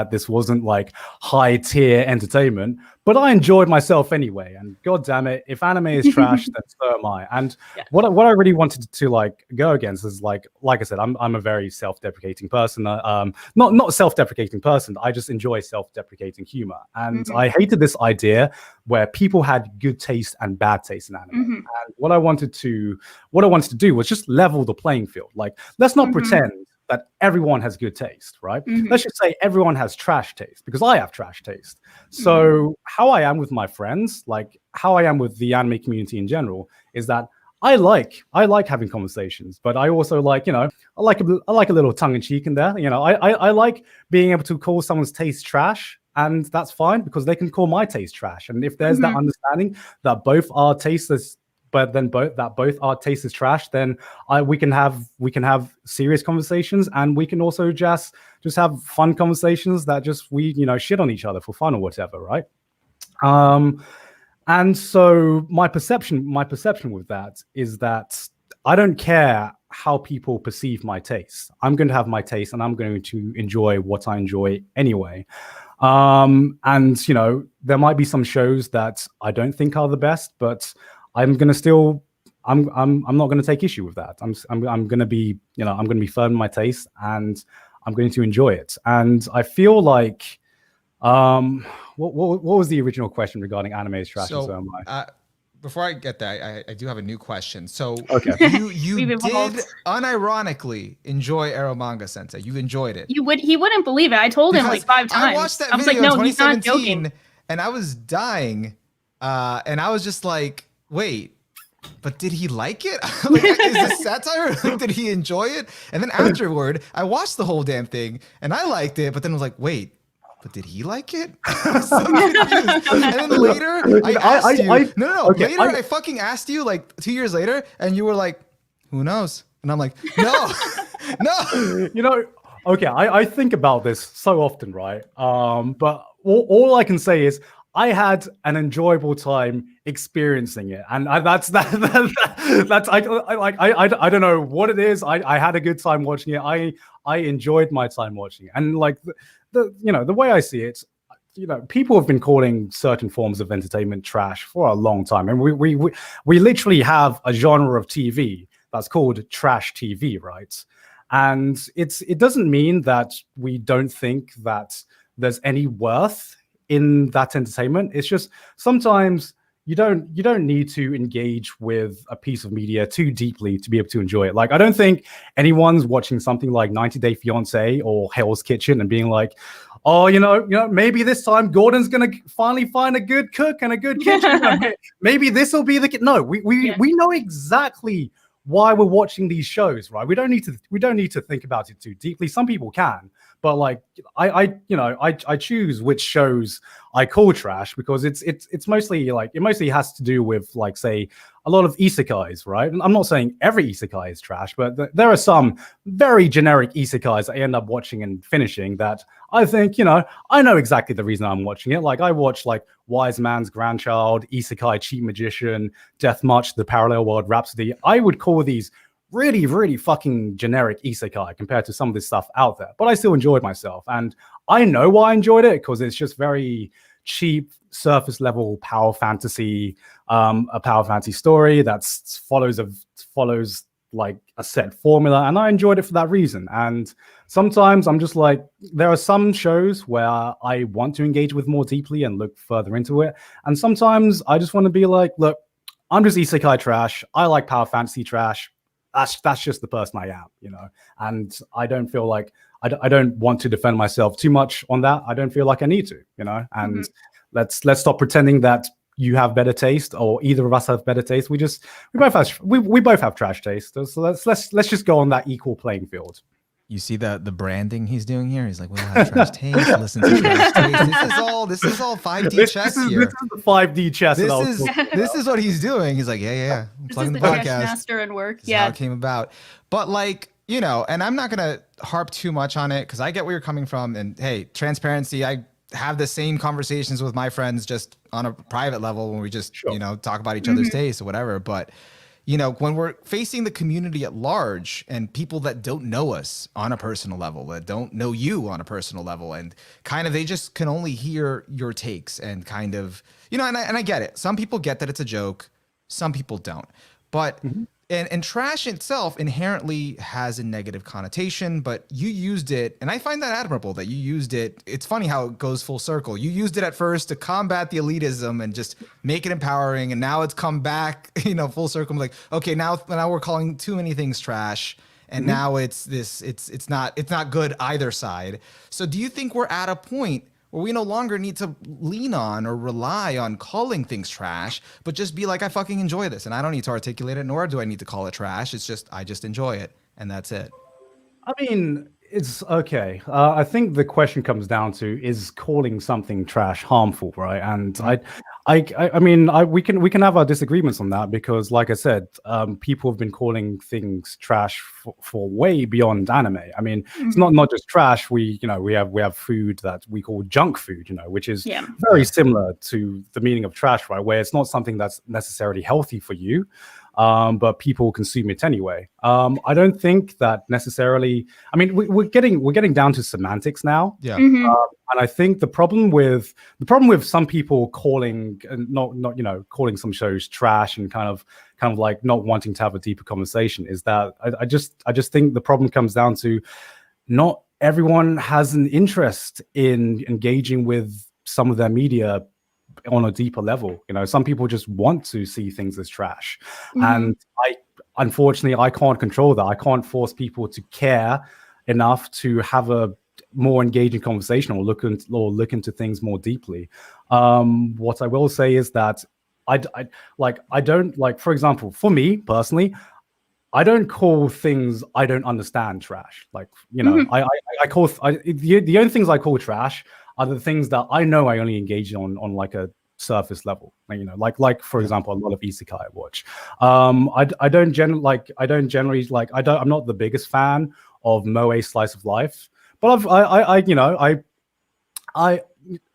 this wasn't like high tier entertainment, but I enjoyed myself anyway. And god damn it, if anime is trash, then so am I. And what I really wanted to like go against is like I said, I'm a very self-deprecating person. Not self-deprecating person. I just enjoy self-deprecating humor. And I hated this idea where people had good taste and bad taste in anime. And what I wanted to do was just level the playing field. Like, let's not pretend that everyone has good taste, right? Let's just say everyone has trash taste, because I have trash taste. So how I am with my friends, like how I am with the anime community in general, is that I like having conversations, but I also like, you know, I like a little tongue in cheek in there. You know, I like being able to call someone's taste trash, and that's fine because they can call my taste trash. And if there's that understanding that both our tastes but then both our taste is trash, then we can have serious conversations, and we can also just have fun conversations that just we, you know, shit on each other for fun or whatever, right? And so my perception with that is that I don't care how people perceive my taste. I'm going to have my taste, and I'm going to enjoy what I enjoy anyway. And you know, there might be some shows that I don't think are the best, but I'm not going to take issue with that. I'm going to be, you know, I'm going to be firm in my taste, and I'm going to enjoy it. And I feel like, what was the original question regarding anime is trash? So, and so am I? Before I get that, I do have a new question. So Okay. you did unironically enjoy Eromanga Sensei. You enjoyed it. He wouldn't believe it. I told him like 5 times. I watched that I was video like, no, in he's not 2017, joking. and I was dying. And I was just like, wait, but did he like it? Like, is this satire? Like, did he enjoy it? And then afterward, I watched the whole damn thing, and I liked it. But then I was like, wait, but did he like it? I was so confused. And then later, I asked you. Okay, later, I fucking asked you like 2 years later, and you were like, who knows? And I'm like, no, no. You know, okay, I think about this so often, right? But all I can say is I had an enjoyable time experiencing it, and that's I don't know what it is. I had a good time watching it. I enjoyed my time watching it, and like the way I see it, people have been calling certain forms of entertainment trash for a long time, and we literally have a genre of TV that's called trash TV, right? And it doesn't mean that we don't think that there's any worth in that entertainment. It's just sometimes you don't need to engage with a piece of media too deeply to be able to enjoy it. Like, I don't think anyone's watching something like 90 Day Fiance or Hell's Kitchen and being like, oh, maybe this time Gordon's gonna finally find a good cook and a good kitchen. Maybe this will be the no. We know exactly why we're watching these shows, right? We don't need to think about it too deeply. Some people can, but like I choose which shows I call trash because it's mostly like it mostly has to do with, like, say, a lot of isekais, right? And I'm not saying every isekai is trash, but there are some very generic isekais I end up watching and finishing that I think, I know exactly the reason I'm watching it. Like, I watch like Wise Man's Grandchild, Isekai Cheat Magician, Death March, The Parallel World Rhapsody. I would call these really, really fucking generic isekai compared to some of this stuff out there. But I still enjoyed myself. And I know why I enjoyed it, because it's just very cheap, surface level power fantasy, a power fantasy story that follows like a set formula, and I enjoyed it for that reason. And sometimes I'm just like, there are some shows where I want to engage with more deeply and look further into it, and sometimes I just want to be like, look, I'm just isekai trash, I like power fantasy trash, that's just the person I am, and I don't feel like I don't want to defend myself too much on that. I don't feel like I need to, and let's stop pretending that you have better taste or either of us have better taste. We both have trash taste. So let's just go on that equal playing field. You see the branding he's doing here? He's like, we all have trash taste, listen to trash taste. This is all 5D chess here. This is the 5D chess. This is what he's doing. He's like, yeah. I'm plugging the podcast. Master and work. This is how it came about. But like, and I'm not gonna harp too much on it because I get where you're coming from. And hey, transparency, I have the same conversations with my friends just on a private level when we just, talk about each other's tastes or whatever. But, when we're facing the community at large and people that don't know us on a personal level, that don't know you on a personal level, and kind of, they just can only hear your takes and kind of, and I get it. Some people get that it's a joke. Some people don't. But and trash itself inherently has a negative connotation, but you used it, and I find that admirable that you used it. It's funny how it goes full circle. You used it at first to combat the elitism and just make it empowering, and now it's come back, full circle. I'm like, okay, now we're calling too many things trash, and now it's not good either side. So do you think we're at a point where we no longer need to lean on or rely on calling things trash, but just be like, I fucking enjoy this, and I don't need to articulate it, nor do I need to call it trash. It's just, I just enjoy it, and that's it. I mean, it's okay. I think the question comes down to, is calling something trash harmful, right? And I mean, we can have our disagreements on that, because, like I said, people have been calling things trash for way beyond anime. I mean, it's not just trash. We have food that we call junk food, which is very similar to the meaning of trash, right? Where it's not something that's necessarily healthy for you, but people consume it anyway. I don't think that necessarily. I mean, we're getting down to semantics now. Yeah. And I think the problem with some people calling calling some shows trash and kind of like not wanting to have a deeper conversation is that I just think the problem comes down to not everyone has an interest in engaging with some of their media on a deeper level. Some people just want to see things as trash, and unfortunately I can't control that. I can't force people to care enough to have a more engaging conversation or look into things more deeply. What I will say is that I don't like, for example, for me personally, I don't call things I don't understand trash. Like, I call the only things I call trash are the things that I know I only engage on like a surface level. Like for example, a lot of isekai I watch. I'm not the biggest fan of moe slice of life, but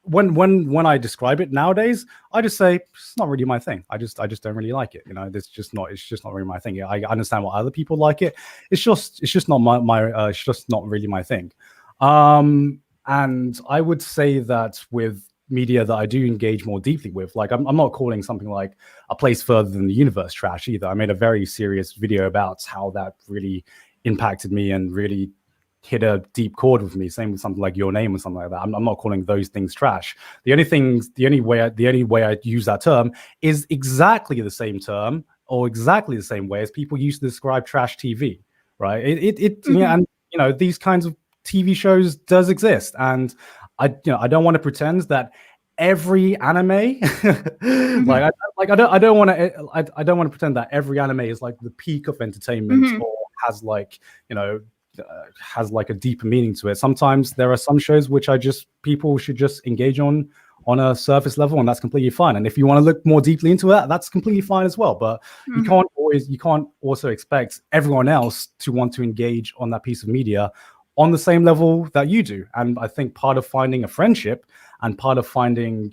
when I describe it nowadays, I just say it's not really my thing. I just don't really like it. It's just not really my thing. I understand why other people like it. It's just not my it's just not really my thing. And I would say that with media that I do engage more deeply with, like I'm not calling something like A Place Further Than the Universe trash either. I made a very serious video about how that really impacted me and really hit a deep chord with me. Same with something like Your Name or something like that. I'm not calling those things trash. The only way I use that term is exactly the same term or exactly the same way as people used to describe trash TV, right? Yeah, and these kinds of TV shows does exist, and I don't want to pretend that every anime I don't want to pretend that every anime is like the peak of entertainment or has like has like a deeper meaning to it. Sometimes there are some shows which people should just engage on a surface level, and that's completely fine. And if you want to look more deeply into that, that's completely fine as well. But you can't also expect everyone else to want to engage on that piece of media on the same level that you do. And I think part of finding a friendship and part of finding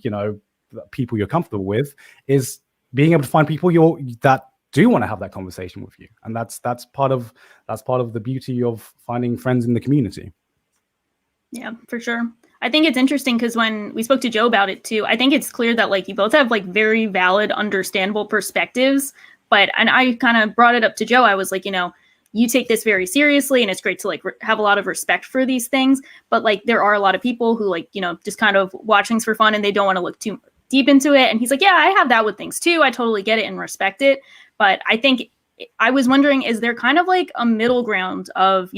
people you're comfortable with is being able to find people that do want to have that conversation with you, and that's part of the beauty of finding friends in the community. Yeah, for sure. I think it's interesting because when we spoke to Joe about it too, I think it's clear that like you both have like very valid, understandable perspectives. And I kind of brought it up to Joe. I was like, you take this very seriously, and it's great to like have a lot of respect for these things. But like there are a lot of people who like just kind of watch things for fun and they don't want to look too deep into it. And he's like, yeah, I have that with things too. I totally get it and respect it. But I think I was wondering, is there kind of like a middle ground of,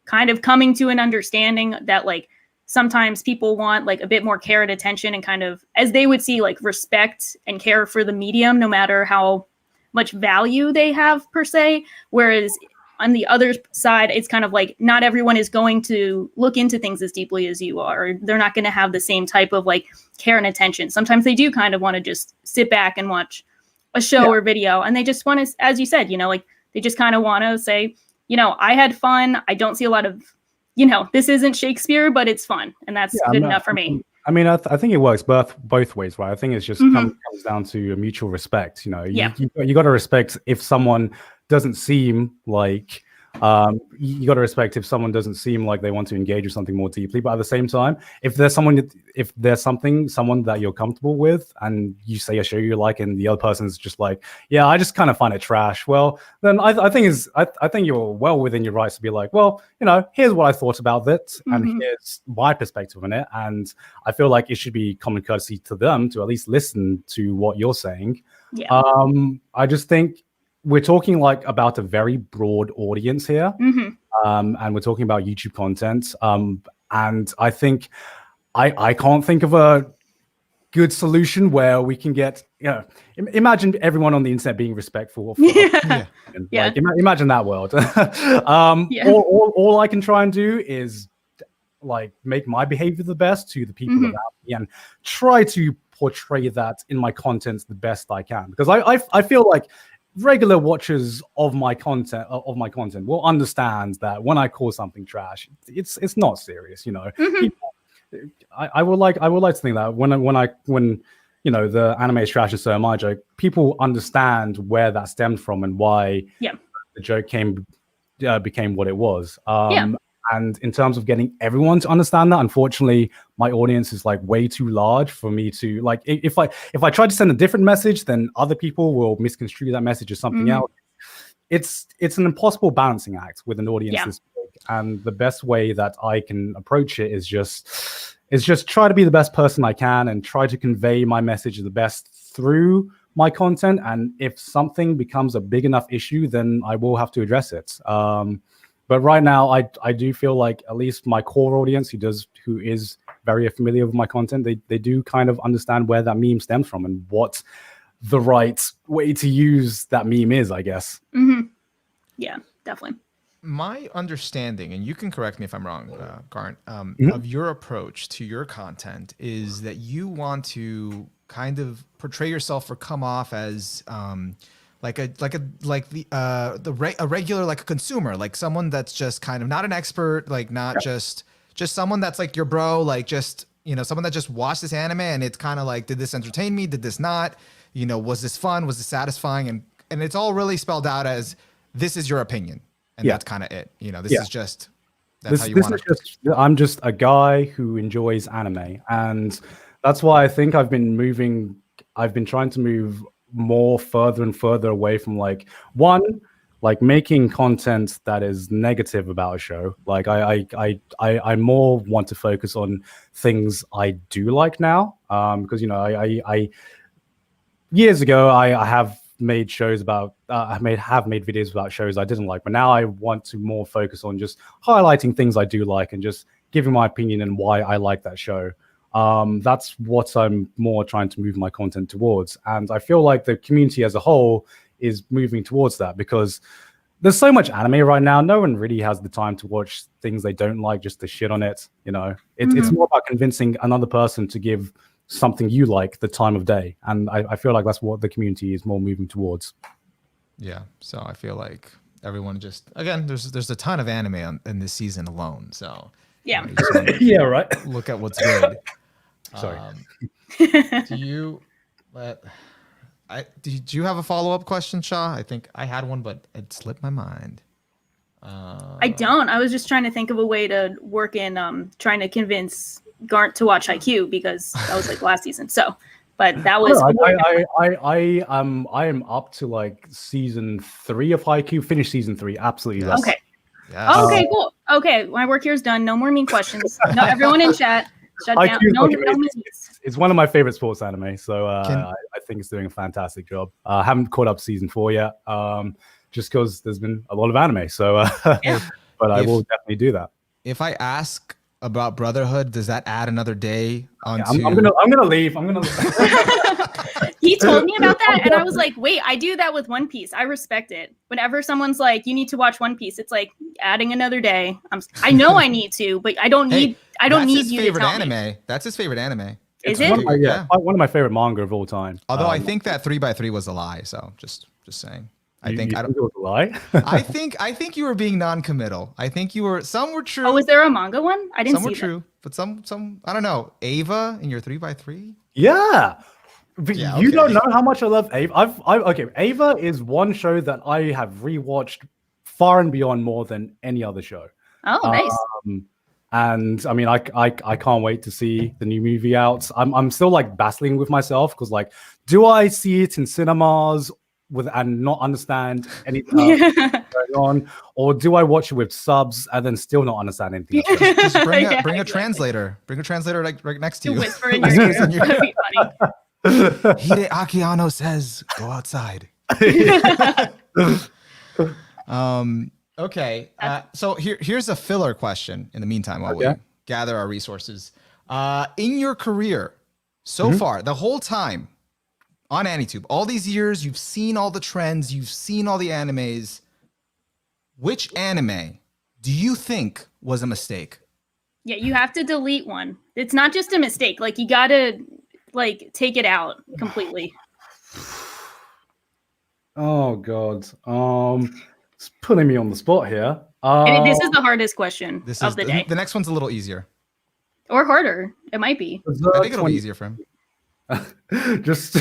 kind of coming to an understanding that like sometimes people want like a bit more care and attention and kind of, as they would see, like respect and care for the medium, no matter how much value they have per se. Whereas on the other side, it's kind of like not everyone is going to look into things as deeply as you are. Or they're not going to have the same type of like care and attention. Sometimes they do kind of want to just sit back and watch a show or video, and they just want to, as you said, like they just kind of want to say, I had fun. I don't see a lot of, this isn't Shakespeare, but it's fun, and that's good enough for me. I mean, I think it works both ways, right? I think it's just comes down to a mutual respect. You got to respect if someone doesn't seem like you got to respect if someone doesn't seem like they want to engage with something more deeply. But at the same time, if there's someone that you're comfortable with, and you say a show you like, and the other person's just like, yeah, I just kind of find it trash. Well, then I think you're well within your rights to be like, well, here's what I thought about it, and here's my perspective on it. And I feel like it should be common courtesy to them to at least listen to what you're saying. Yeah. I just think we're talking like about a very broad audience here, and we're talking about YouTube content. And I think I can't think of a good solution where we can get, imagine everyone on the internet being respectful. Like, imagine that world. All I can try and do is like make my behavior the best to the people around me and try to portray that in my content the best I can. Because I feel like regular watchers of my content will understand that when I call something trash, it's not serious. People, I would like to think that when the anime is trash and so am I joke, people understand where that stemmed from and why the joke became what it was. And in terms of getting everyone to understand that, unfortunately, my audience is like way too large for me to like. If I try to send a different message, then other people will misconstrue that message as something else. It's an impossible balancing act with an audience this big. And the best way that I can approach it is just try to be the best person I can and try to convey my message the best through my content. And if something becomes a big enough issue, then I will have to address it. But right now, I do feel like at least my core audience, who is very familiar with my content, they do kind of understand where that meme stems from and what the right way to use that meme is, I guess. Yeah, definitely. My understanding, and you can correct me if I'm wrong, Garnt, of your approach to your content is that you want to kind of portray yourself or come off as a regular, like a consumer, like someone that's just kind of not an expert, like not just someone that's like your bro, like just someone that just watched this anime and it's kind of like, did this entertain me? Did this not? Was this fun? Was this satisfying? And it's all really spelled out as, this is your opinion. And that's kind of it. This is just, that's how you want it. I'm just a guy who enjoys anime. And that's why I think I've been trying to move more further and further away from like making content that is negative about a show. Like I more want to focus on things I do like now. Because I years ago I have made shows about have made videos about shows I didn't like, but now I want to more focus on just highlighting things I do like and just giving my opinion and why I like that show. That's what I'm more trying to move my content towards. And I feel like the community as a whole is moving towards that because there's so much anime right now. No one really has the time to watch things they don't like just to shit on it. It's more about convincing another person to give something you like the time of day. And I feel like that's what the community is more moving towards. Yeah. So I feel like everyone again, there's a ton of anime in this season alone. So yeah. Yeah, right. Look at what's good. Sorry. Do you did you have a follow-up question, Shaw? I think I had one, but it slipped my mind. I don't. I was just trying to think of a way to work in trying to convince Garnt to watch IQ because that was like last season. So, but that was. I am up to like season 3 of IQ. Finished season 3. Absolutely. Yes. Okay. Yes. Okay. Cool. Okay. My work here is done. No more mean questions. No, everyone in chat. Shut down. No means. It's one of my favorite sports anime, so I think it's doing a fantastic job. I haven't caught up season 4 yet, just because there's been a lot of anime. So, but I will definitely do that. If I ask about Brotherhood, does that add another day onto? I'm gonna leave. He told me about that, and I was like, "Wait, I do that with One Piece. I respect it. Whenever someone's like, you need to watch One Piece, it's like adding another day. I know I need to, but I don't need. I don't need you to tell anime. me. That's his favorite anime. Is it? One of my favorite manga of all time. Although I think that 3x3 was a lie. So just saying. I think it was a lie. I think you were being non-committal. I think some were true. Oh, was there a manga one? I didn't see some were true, but some I don't know. Ava in your 3x3? Yeah. But yeah, you don't know how much I love Ava. Ava is one show that I have rewatched far and beyond more than any other show. Oh, nice. And I mean, I can't wait to see the new movie out. I'm still like battling with myself because like, do I see it in cinemas and not understand anything going on, or do I watch it with subs and then still not understand anything else? Just bring a translator. Bring a translator like right next to you. Whisper in your ear. That'd be funny. Hideaki Anno says, "Go outside." Okay. So here's a filler question. In the meantime, while we gather our resources, in your career so far, the whole time on AniTube, all these years, you've seen all the trends, you've seen all the animes. Which anime do you think was a mistake? Yeah, you have to delete one. It's not just a mistake. Like you gotta like take it out completely. Oh God. It's putting me on the spot here. And this is the hardest question of the day. The next one's a little easier. Or harder. It might be. I think it'll be easier for him. just so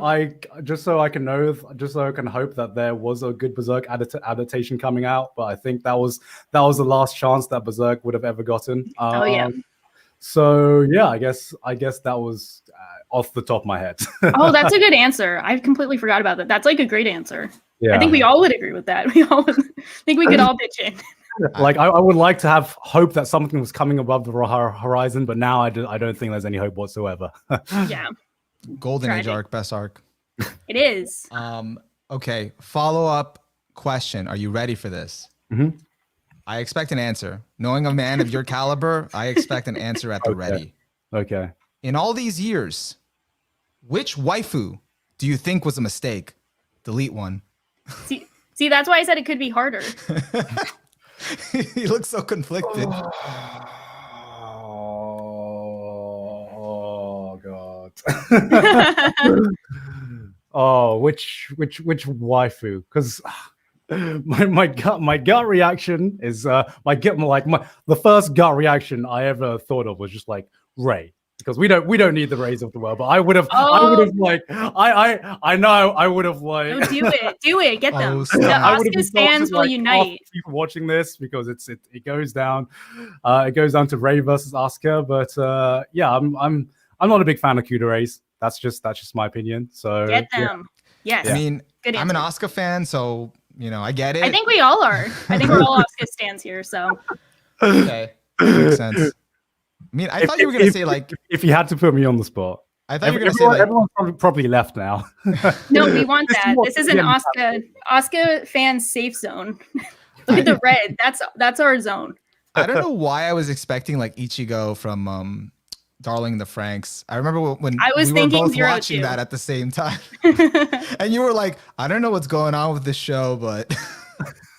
I can hope that there was a good Berserk adaptation coming out, but I think that was the last chance that Berserk would have ever gotten. So yeah, I guess that was off the top of my head. Oh, that's a good answer. I completely forgot about that. That's like a great answer. Yeah. I think we all would agree with that. We all think we could all pitch in. Like I would like to have hope that something was coming above the horizon, but now I don't think there's any hope whatsoever. Yeah. Golden Age arc, best arc. It is. Okay. Follow-up question. Are you ready for this? Mm-hmm. I expect an answer. Knowing a man of your caliber, I expect an answer at the ready. Okay. In all these years, which waifu do you think was a mistake? Delete one. See, that's why I said it could be harder. He looks so conflicted. Oh God. Oh, which waifu? Because my gut reaction is the first gut reaction I ever thought of was just like Ray, because we don't need the Rays of the world. But I would have like I know I would have like No, do it, get them. Oh, The stop. I would have Oscars fans will unite. people watching this, because it goes down to Ray versus Asuka. But yeah, I'm not a big fan of Kuda Rays. That's just my opinion. So Get them. Yes. I mean, Good I'm an answer. Asuka fan, so I get it. I think we all are. I think we're all Oscar stands here. So Okay, makes sense. I mean, I thought you were gonna say like if you had to put me on the spot. I thought you were gonna say like everyone's probably left now. no, we want that. This is an Oscar fan safe zone. Look at the red. That's our zone. I don't know why I was expecting like Ichigo from Darling in the Franxx. I remember when I was we were thinking both Zero watching Two. that at the same time, and you were like, "I don't know what's going on with this show, but."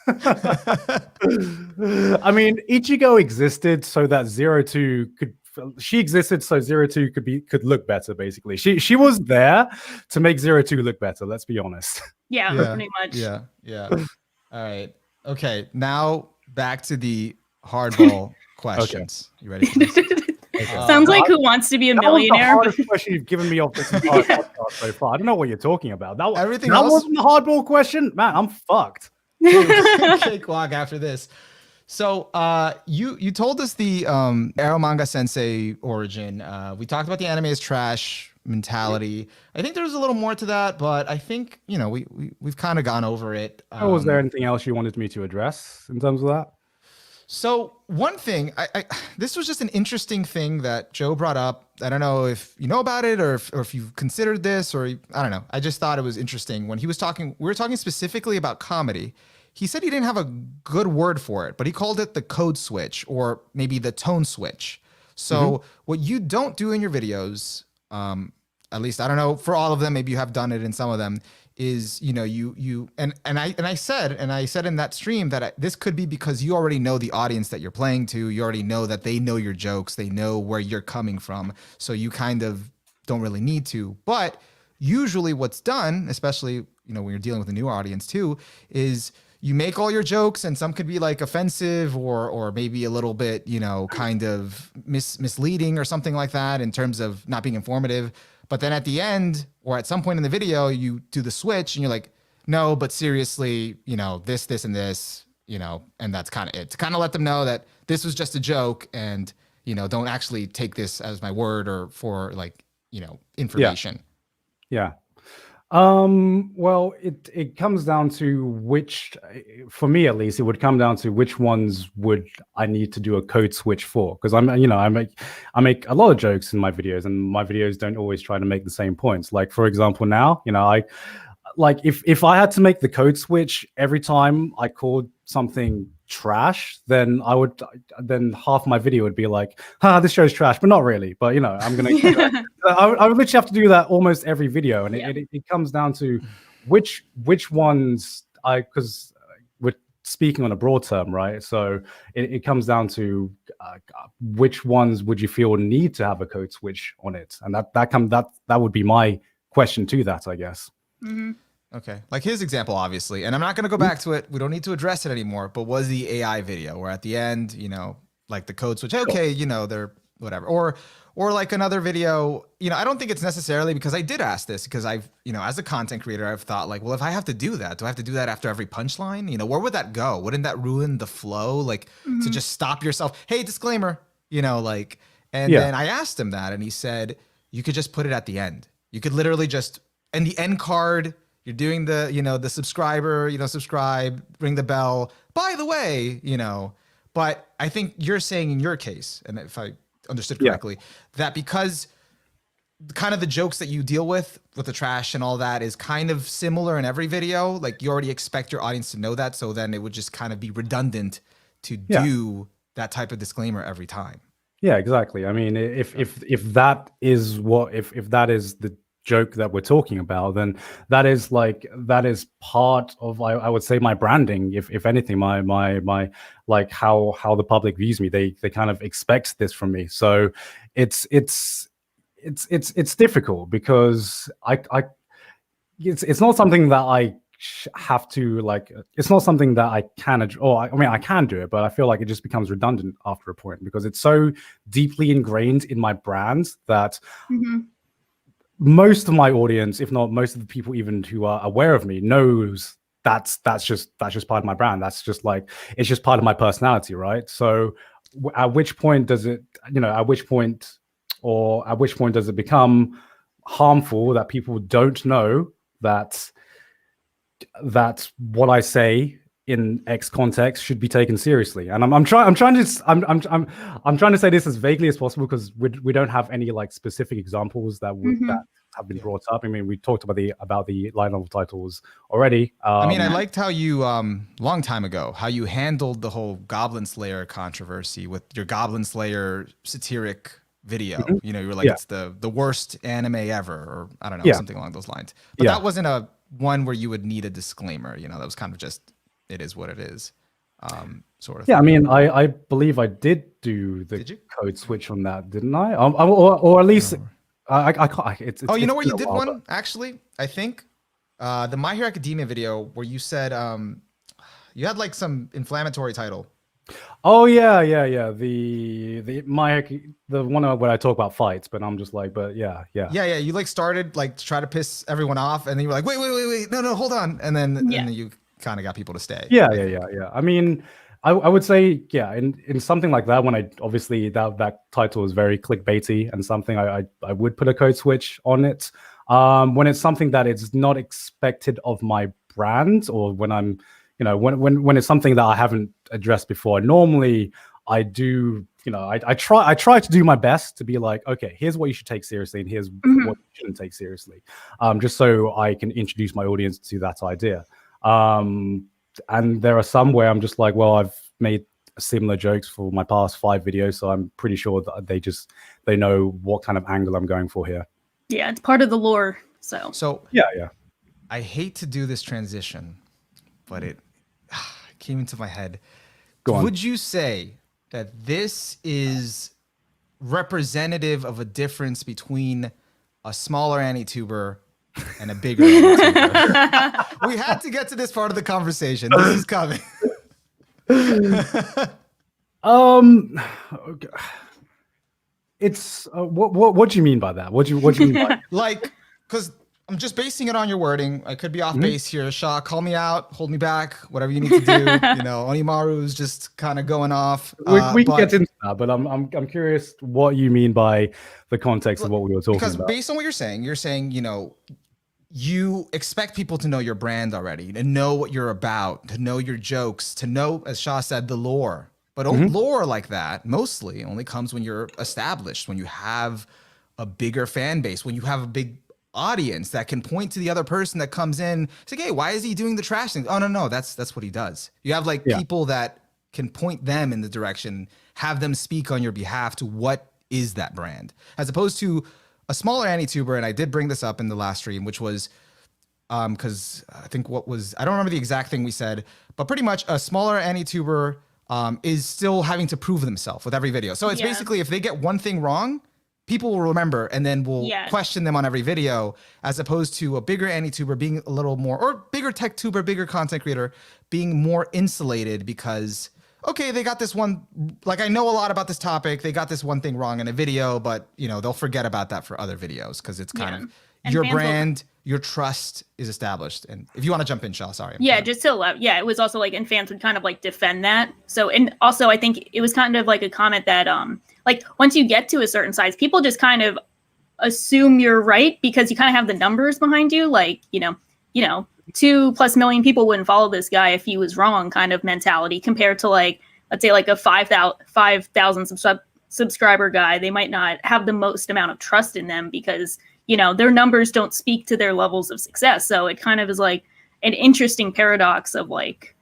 I mean, Ichigo existed so that 02 could. She existed so 02 could look better. Basically, she was there to make 02 look better. Let's be honest. Yeah, pretty much. Yeah. All right. Okay. Now back to the hardball questions. You ready for this? Sounds like Who Wants to Be a Millionaire? That was the hardest question you've given me off this entire podcast so far. I don't know what you're talking about. Everything that else wasn't the hardball question, man. I'm fucked. cakewalk after this. So you told us the Arrow Manga Sensei origin. We talked about the anime is trash mentality. I think there's a little more to that, but I think we've kind of gone over it. Was there anything else you wanted me to address in terms of that? So one thing, this was just an interesting thing that Joe brought up. I don't know if you know about it or if you've considered this, or I don't know. I just thought it was interesting when he was talking. We were talking specifically about comedy. He said he didn't have a good word for it, but he called it the code switch or maybe the tone switch. So what you don't do in your videos, at least I don't know for all of them, maybe you have done it in some of them, is I said in that stream that this could be because you already know the audience that you're playing to. You already know that they know your jokes, they know where you're coming from, so you kind of don't really need to. But usually what's done, especially when you're dealing with a new audience too, is you make all your jokes, and some could be like offensive or maybe a little bit kind of misleading or something like that in terms of not being informative. But then at the end or at some point in the video, you do the switch and you're like, no, but seriously, this and this, and that's kind of it, to kind of let them know that this was just a joke, and don't actually take this as my word or for like information. Yeah. Well, it comes down to which, for me at least, it would come down to which ones would I need to do a code switch for, because I make a lot of jokes in my videos, and my videos don't always try to make the same points. Like for example, now if I had to make the code switch every time I called something trash, then half my video would be like, this show's trash, but not really. But I'm gonna I would literally have to do that almost every video, and it comes down to which ones because we're speaking on a broad term, right? So it comes down to which ones would you feel need to have a code switch on it, and that would be my question to that, I guess. Mm-hmm. Okay. Like his example, obviously, and I'm not going to go back to it. We don't need to address it anymore, but was the AI video where at the end, like the code switch, okay, they're whatever. Or like another video, I don't think it's necessarily, because I did ask this because I've, as a content creator, I've thought like, well, if I have to do that, do I have to do that after every punchline? Where would that go? Wouldn't that ruin the flow? Like to just stop yourself. Hey, disclaimer, then I asked him that, and he said, you could just put it at the end. You could literally just, in the end card, you're doing the, the subscriber, subscribe, ring the bell. By the way, but I think you're saying in your case, and if I understood correctly, that because kind of the jokes that you deal with the trash and all that is kind of similar in every video, like you already expect your audience to know that. So then it would just kind of be redundant to do that type of disclaimer every time. Yeah, exactly. I mean, if that is if that is the joke that we're talking about, then that is part of I would say my branding, if anything, my like how the public views me. They kind of expect this from me, so it's difficult because it's not something that I have to like, it's not something that I can, or I mean, I can do it, but I feel like it just becomes redundant after a point because it's so deeply ingrained in my brand that most of my audience, if not most of the people even who are aware of me, knows that's just part of my brand. That's just like, it's just part of my personality, right? So at which point does it, at which point does it become harmful that people don't know that what I say in X context should be taken seriously? And I'm trying to say this as vaguely as possible because we don't have any like specific examples that have been brought up. I mean, we talked about the light novel titles already. I mean, I liked how you long time ago how you handled the whole Goblin Slayer controversy with your Goblin Slayer satiric video. You were like, it's the worst anime ever, or I don't know, something along those lines. But that wasn't a one where you would need a disclaimer. That was kind of just, it is what it is, sort of. Yeah, thing. I mean, I believe I did do the code switch on that, didn't I? Or at least I can't. It's you know where you did one actually? I think the My Hero Academia video where you said you had like some inflammatory title. Oh yeah. The one where I talk about fights, but I'm just like, but yeah. You like started like to try to piss everyone off, and then you were like, wait, no, hold on, and then you kind of got people to stay. Yeah. I mean, I would say, in something like that, when I obviously that title is very clickbaity and something, I would put a code switch on it. When it's something that it's not expected of my brand, or when I'm when it's something that I haven't addressed before, normally I do, I try to do my best to be like, okay, here's what you should take seriously and here's what you shouldn't take seriously, just so I can introduce my audience to that idea. And there are some where I'm just like, well, I've made similar jokes for my past 5 videos, so I'm pretty sure that they know what kind of angle I'm going for here. Yeah, it's part of the lore. So yeah. I hate to do this transition, but it came into my head. Go on. Would you say that this is representative of a difference between a smaller AniTuber and a bigger AniTuber? We had to get to this part of the conversation. This is coming. It's what do you mean by that? What do you mean by like, because I'm just basing it on your wording. I could be off base here. Shaw, call me out, hold me back, whatever you need to do. Onimaru's just kind of going off. We can get into that, but I'm curious what you mean by the context of what we were talking about. Because based on what you're saying, you expect people to know your brand already, to know what you're about, to know your jokes, to know, as Shaw said, the lore. But lore like that mostly only comes when you're established, when you have a bigger fan base, when you have a big audience that can point to the other person that comes in. It's like, hey, why is he doing the trash thing? Oh, no, that's what he does. You have like people that can point them in the direction, have them speak on your behalf to what is that brand, as opposed to a smaller AniTuber. And I did bring this up in the last stream, which was because I think I don't remember the exact thing we said, but pretty much a smaller AniTuber is still having to prove themselves with every video. So it's basically, if they get one thing wrong, people will remember and then will question them on every video, as opposed to a bigger AniTuber being a little more, or bigger tech tuber, bigger content creator being more insulated because, okay, they got this one, like I know a lot about this topic, they got this one thing wrong in a video, but they'll forget about that for other videos because it's kind of your brand, your trust is established. And if you want to jump in, Shaw, sorry. Just to it was also like, and fans would kind of like defend that. So, and also I think it was kind of like a comment that like once you get to a certain size, people just kind of assume you're right because you kind of have the numbers behind you. Like, 2+ million people wouldn't follow this guy if he was wrong kind of mentality, compared to like, let's say like a 5,000 subscriber guy. They might not have the most amount of trust in them because, their numbers don't speak to their levels of success. So it kind of is like an interesting paradox of like,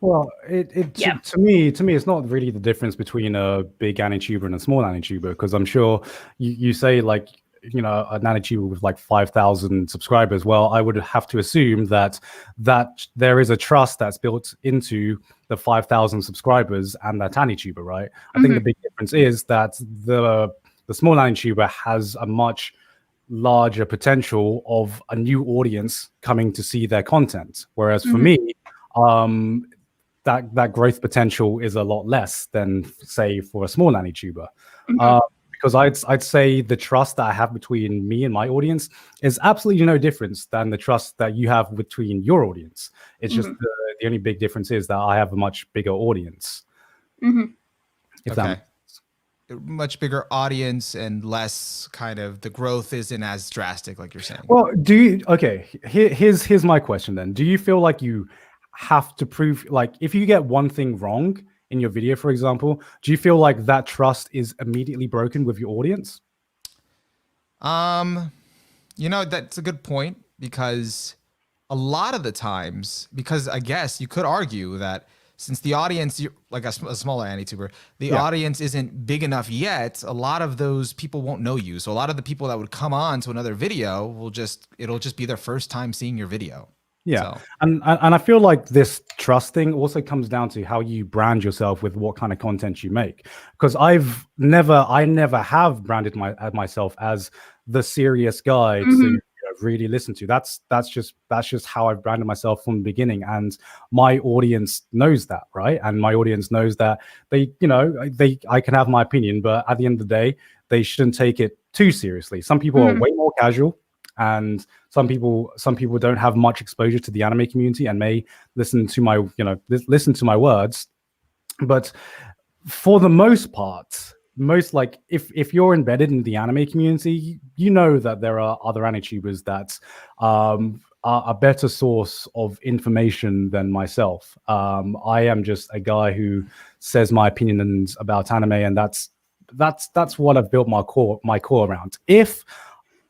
Well, to me, it's not really the difference between a big AniTuber and a small AniTuber, because I'm sure you say like, an AniTuber with like 5,000 subscribers. Well, I would have to assume that there is a trust that's built into the 5,000 subscribers and that AniTuber, right? I think the big difference is that the small AniTuber has a much larger potential of a new audience coming to see their content. Whereas for me, that growth potential is a lot less than, say, for a small AniTuber. Because I'd say the trust that I have between me and my audience is absolutely no difference than the trust that you have between your audience. It's just the only big difference is that I have a much bigger audience. If that much bigger audience and less kind of the growth isn't as drastic, like you're saying. Well, here's my question then. Do you feel like you have to prove, like, if you get one thing wrong in your video, for example, do you feel like that trust is immediately broken with your audience? You know, that's a good point, because a lot of the times, because I guess you could argue that since the audience, like a smaller AniTuber, the audience isn't big enough yet, a lot of those people won't know you. So a lot of the people that would come on to another video it'll just be their first time seeing your video. Yeah. So. And I feel like this trust thing also comes down to how you brand yourself with what kind of content you make. Because I never have branded myself as the serious guy to really listen to. That's just how I've branded myself from the beginning, and my audience knows that, right? And my audience knows that I can have my opinion, but at the end of the day, they shouldn't take it too seriously. Some people are way more casual, and some people don't have much exposure to the anime community and may listen to my words. But for the most part, like if you're embedded in the anime community, you know that there are other AniTubers that are a better source of information than myself. I am just a guy who says my opinions about anime, and that's what I've built my core around. If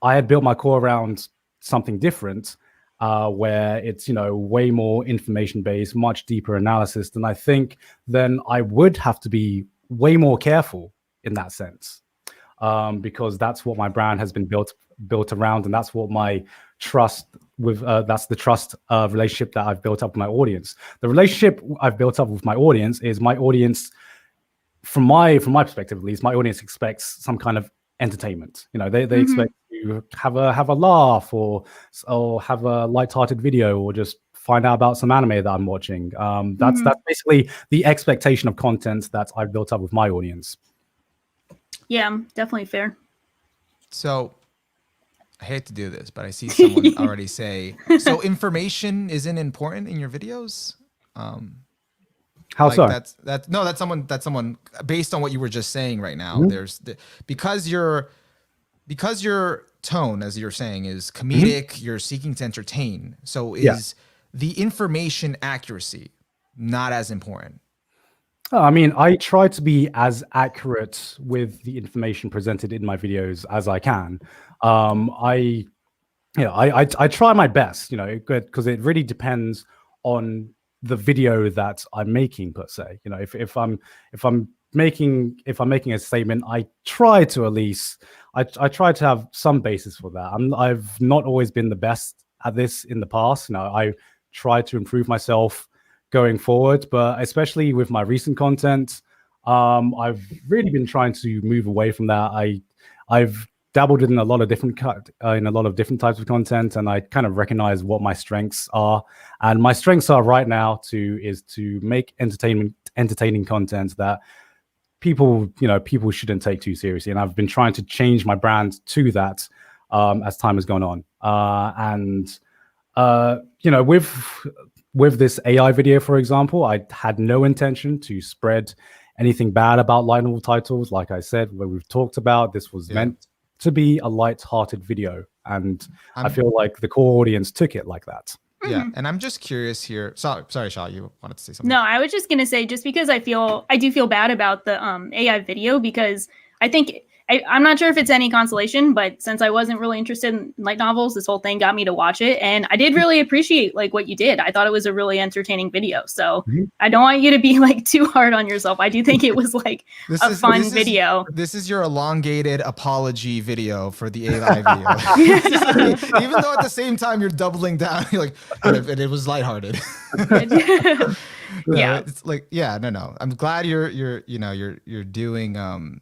I had built my core around something different, where it's way more information based, much deeper analysis, then I think I would have to be way more careful in that sense, because that's what my brand has been built around, and that's what my trust with that's the trust relationship that I've built up with my audience. The relationship I've built up with my audience is my audience, from my perspective at least, my audience expects some kind of entertainment. They expect to have a laugh, or have a light-hearted video, or just find out about some anime that I'm watching. That's basically the expectation of content that I've built up with my audience. Yeah, definitely fair. So I hate to do this, but I see someone already say, so information isn't important in your videos? How so? That's someone based on what you were just saying right now. There's because your tone, as you're saying, is comedic, you're seeking to entertain. So is the information accuracy not as important? I mean, I try to be as accurate with the information presented in my videos as I can. I try my best, because it really depends on the video that I'm making per se. If I'm making a statement, I try to at least I try to have some basis for that. I've not always been the best at this in the past. I try to improve myself going forward, but especially with my recent content, I've really been trying to move away from that. I've dabbled in a lot of different types of content, and I kind of recognize what my strengths are. And my strengths are right now is to make entertaining content that people shouldn't take too seriously. And I've been trying to change my brand to that as time has gone on. With this AI video, for example, I had no intention to spread anything bad about light novel titles. Like I said, where we've talked about, this was meant to be a light-hearted video, and I feel like the core audience took it like that. Yeah, and I'm just curious here. Sorry, Shaw, you wanted to say something? No, I was just gonna say, just because I do feel bad about the AI video, because I think I'm not sure if it's any consolation, but since I wasn't really interested in light novels, this whole thing got me to watch it, and I did really appreciate what you did. I thought it was a really entertaining video, so I don't want you to be too hard on yourself. I do think it was a fun video. This is your elongated apology video for the AI video. Even though at the same time you're doubling down, you're like, and it was lighthearted. Yeah, it's no. I'm glad you're doing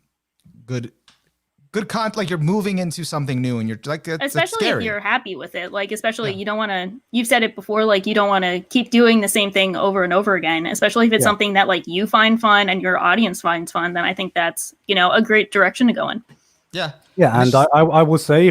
good content, like you're moving into something new and you're like, especially if you're happy with it. Like, especially you don't want to, you've said it before, like you don't want to keep doing the same thing over and over again, especially if it's something that like you find fun and your audience finds fun, then I think that's, you know, a great direction to go in. Yeah. Yeah. And I will say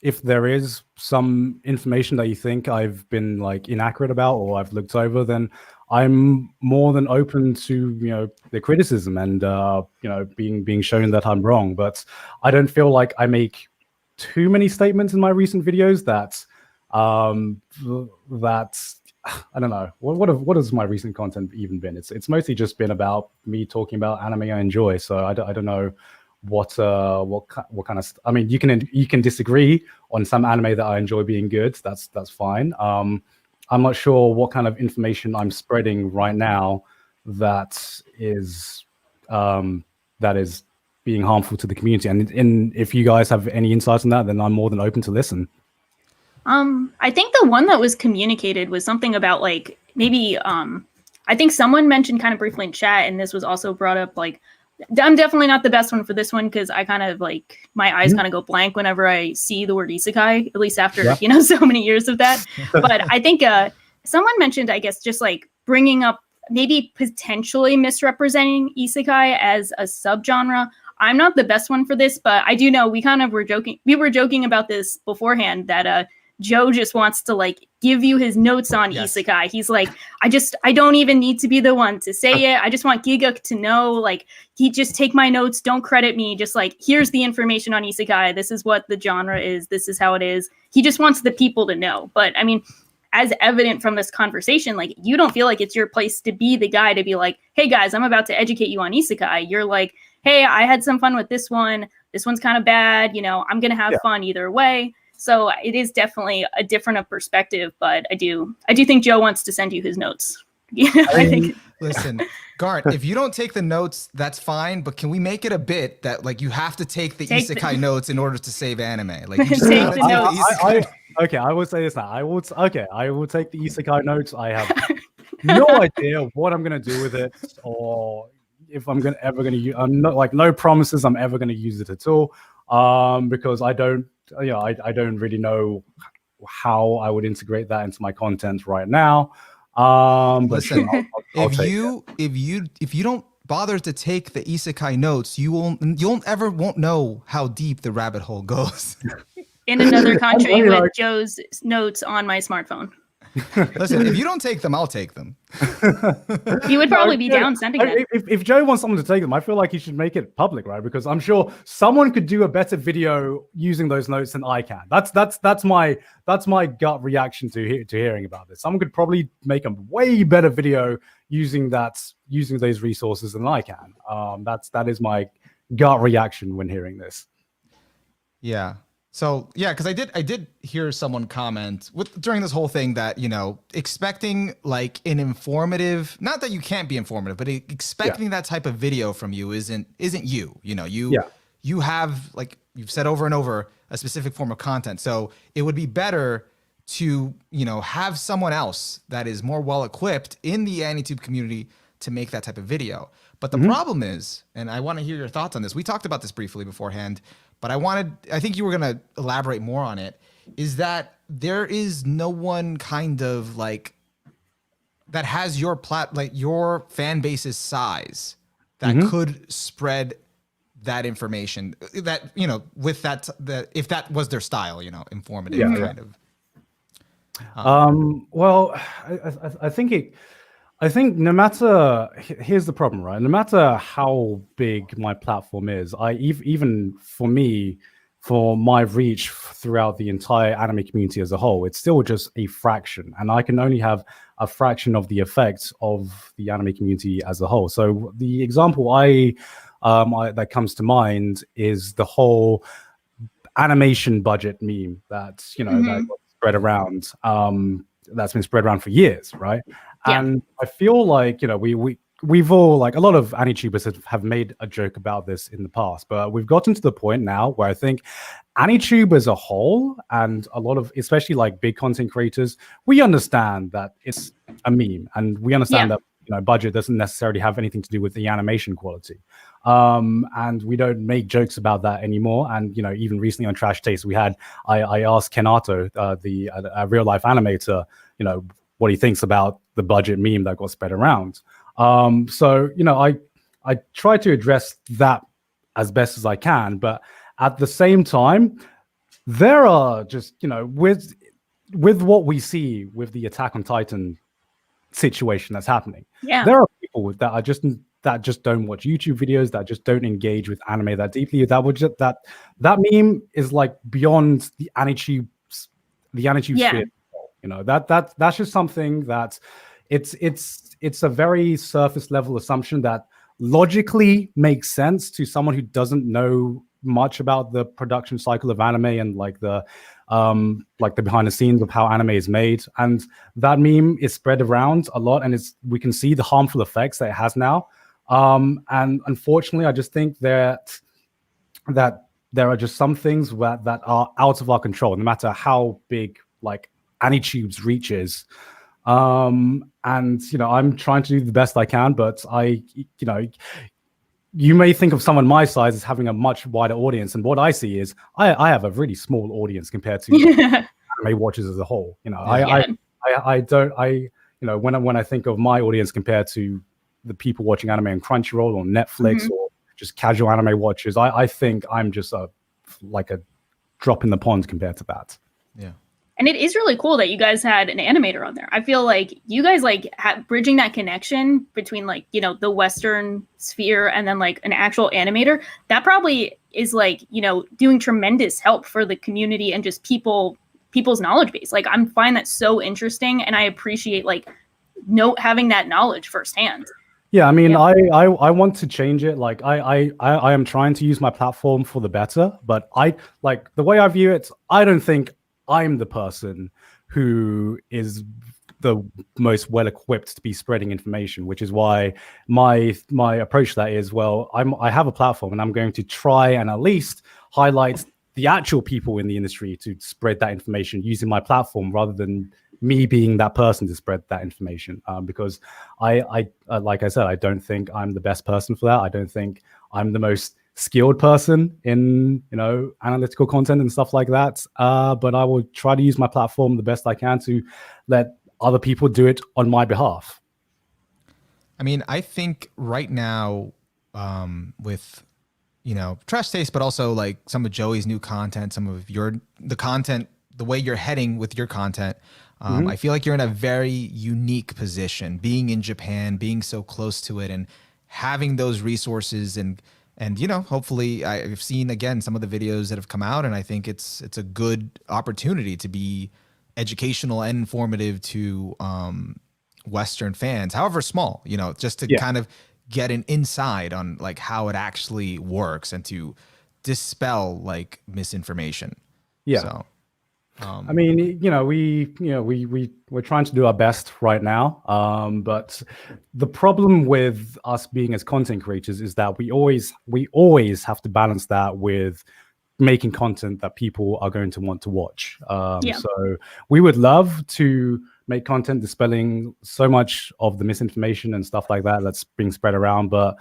if there is some information that you think I've been like inaccurate about or I've looked over, then I'm more than open to, you know, the criticism and, you know, being shown that I'm wrong. But I don't feel like I make too many statements in my recent videos that, I don't know, what has my recent content even been? It's mostly just been about me talking about anime I enjoy. So I don't know what kind of, I mean, you can disagree on some anime that I enjoy being good. That's fine. I'm not sure what kind of information I'm spreading right now that is being harmful to the community. And if you guys have any insights on that, then I'm more than open to listen. I think the one that was communicated was something about like maybe I think someone mentioned kind of briefly in chat, and this was also brought up, like, I'm definitely not the best one for this one because I kind of like my eyes kind of go blank whenever I see the word isekai, at least after, you know, so many years of that. But I think someone mentioned, I guess, just like bringing up maybe potentially misrepresenting isekai as a subgenre. I'm not the best one for this, but I do know we kind of were joking. We were joking about this beforehand that Joe just wants to like give you his notes on isekai. He's like, I don't even need to be the one to say it. I just want Gigguk to know, like, he just take my notes, don't credit me. Just like, here's the information on isekai. This is what the genre is. This is how it is. He just wants the people to know. But I mean, as evident from this conversation, like, you don't feel like it's your place to be the guy to be like, hey guys, I'm about to educate you on isekai. You're like, hey, I had some fun with this one. This one's kind of bad. You know, I'm going to have fun either way. So it is definitely a different perspective, but I do think Joe wants to send you his notes. I think. Listen, Garnt, if you don't take the notes, that's fine. But can we make it a bit that like you have to take the isekai notes in order to save anime? Like, you just take the notes. Okay, I will say this now. I will take the isekai notes. I have no idea what I'm gonna do with it, or if I'm ever gonna use. I'm not like no promises. I'm ever gonna use it at all, because I don't. You know, I don't really know how I would integrate that into my content right now. Listen, I'll if you don't bother to take the isekai notes, you won't know how deep the rabbit hole goes. In another country with Joe's notes on my smartphone. Listen, if you don't take them, I'll take them. He would probably be down sending them. If Joe wants someone to take them, I feel like he should make it public, right? Because I'm sure someone could do a better video using those notes than I can. That's my gut reaction to hearing about this. Someone could probably make a way better video using those resources than I can. That is my gut reaction when hearing this. Yeah. So yeah, because I did hear someone comment during this whole thing that, you know, expecting like an informative, not that you can't be informative, but expecting that type of video from you isn't you. You know, you have, like you've said over and over, a specific form of content. So it would be better to, you know, have someone else that is more well equipped in the AniTube community to make that type of video. But the problem is, and I want to hear your thoughts on this. We talked about this briefly beforehand, but I think you were going to elaborate more on it, is that there is no one kind of like that has your your fan base's size that could spread that information that, you know, with that if that was their style, you know, informative kind of. Well, I think no matter, here's the problem, right? No matter how big my platform is, even for me, for my reach throughout the entire anime community as a whole, it's still just a fraction, and I can only have a fraction of the effects of the anime community as a whole. So the example that comes to mind is the whole animation budget meme that's, you know, that got spread around. That's been spread around for years, right? Yeah. And I feel like, you know, we've all, like, a lot of AniTubers have made a joke about this in the past, but we've gotten to the point now where I think AniTube as a whole, and a lot of, especially like big content creators, we understand that it's a meme, and we understand that budget doesn't necessarily have anything to do with the animation quality. And we don't make jokes about that anymore. And even recently on Trash Taste, I asked Kenato, the real life animator, what he thinks about the budget meme that got spread around. So I try to address that as best as I can, but at the same time, there are just with what we see with the Attack on Titan situation that's happening, there are people that just don't watch YouTube videos, that just don't engage with anime that deeply. That meme is like beyond the AniTube sphere. That's just something that it's a very surface level assumption that logically makes sense to someone who doesn't know much about the production cycle of anime and like the behind the scenes of how anime is made. And that meme is spread around a lot, and we can see the harmful effects that it has now. And unfortunately, I just think that there are just some things that are out of our control, no matter how big like AniTube's reach is. And I'm trying to do the best I can, but you may think of someone my size as having a much wider audience, and what I see is I have a really small audience compared to anime watchers as a whole. When I think of my audience compared to the people watching anime on Crunchyroll or Netflix or just casual anime watchers, I think I'm just like a drop in the pond compared to that. Yeah. And it is really cool that you guys had an animator on there. I feel like you guys bridging that connection between the Western sphere and then like an actual animator. That probably is doing tremendous help for the community and just people's knowledge base. Like I find that so interesting, and I appreciate having that knowledge firsthand. Yeah, I mean, I want to change it. Like I am trying to use my platform for the better, but the way I view it, I don't think I'm the person who is the most well equipped to be spreading information, which is why my approach to that is, I have a platform and I'm going to try and at least highlight the actual people in the industry to spread that information using my platform rather than me being that person to spread that information. Because I like I said, I don't think I'm the best person for that. I don't think I'm the most skilled person in analytical content and stuff like that, but I will try to use my platform the best I can to let other people do it on my behalf. I mean, I think right now with Trash Taste, but also like some of Joey's new content, some of the content, the way you're heading with your content, I feel like you're in a very unique position, being in Japan, being so close to it, and having those resources and hopefully I've seen again some of the videos that have come out, and I think it's a good opportunity to be educational and informative to Western fans, however small, just to kind of get an insight on like how it actually works and to dispel like misinformation. Yeah. So, I mean, we're trying to do our best right now. But the problem with us being as content creators is that we always have to balance that with making content that people are going to want to watch. So we would love to make content dispelling so much of the misinformation and stuff like that that's being spread around. But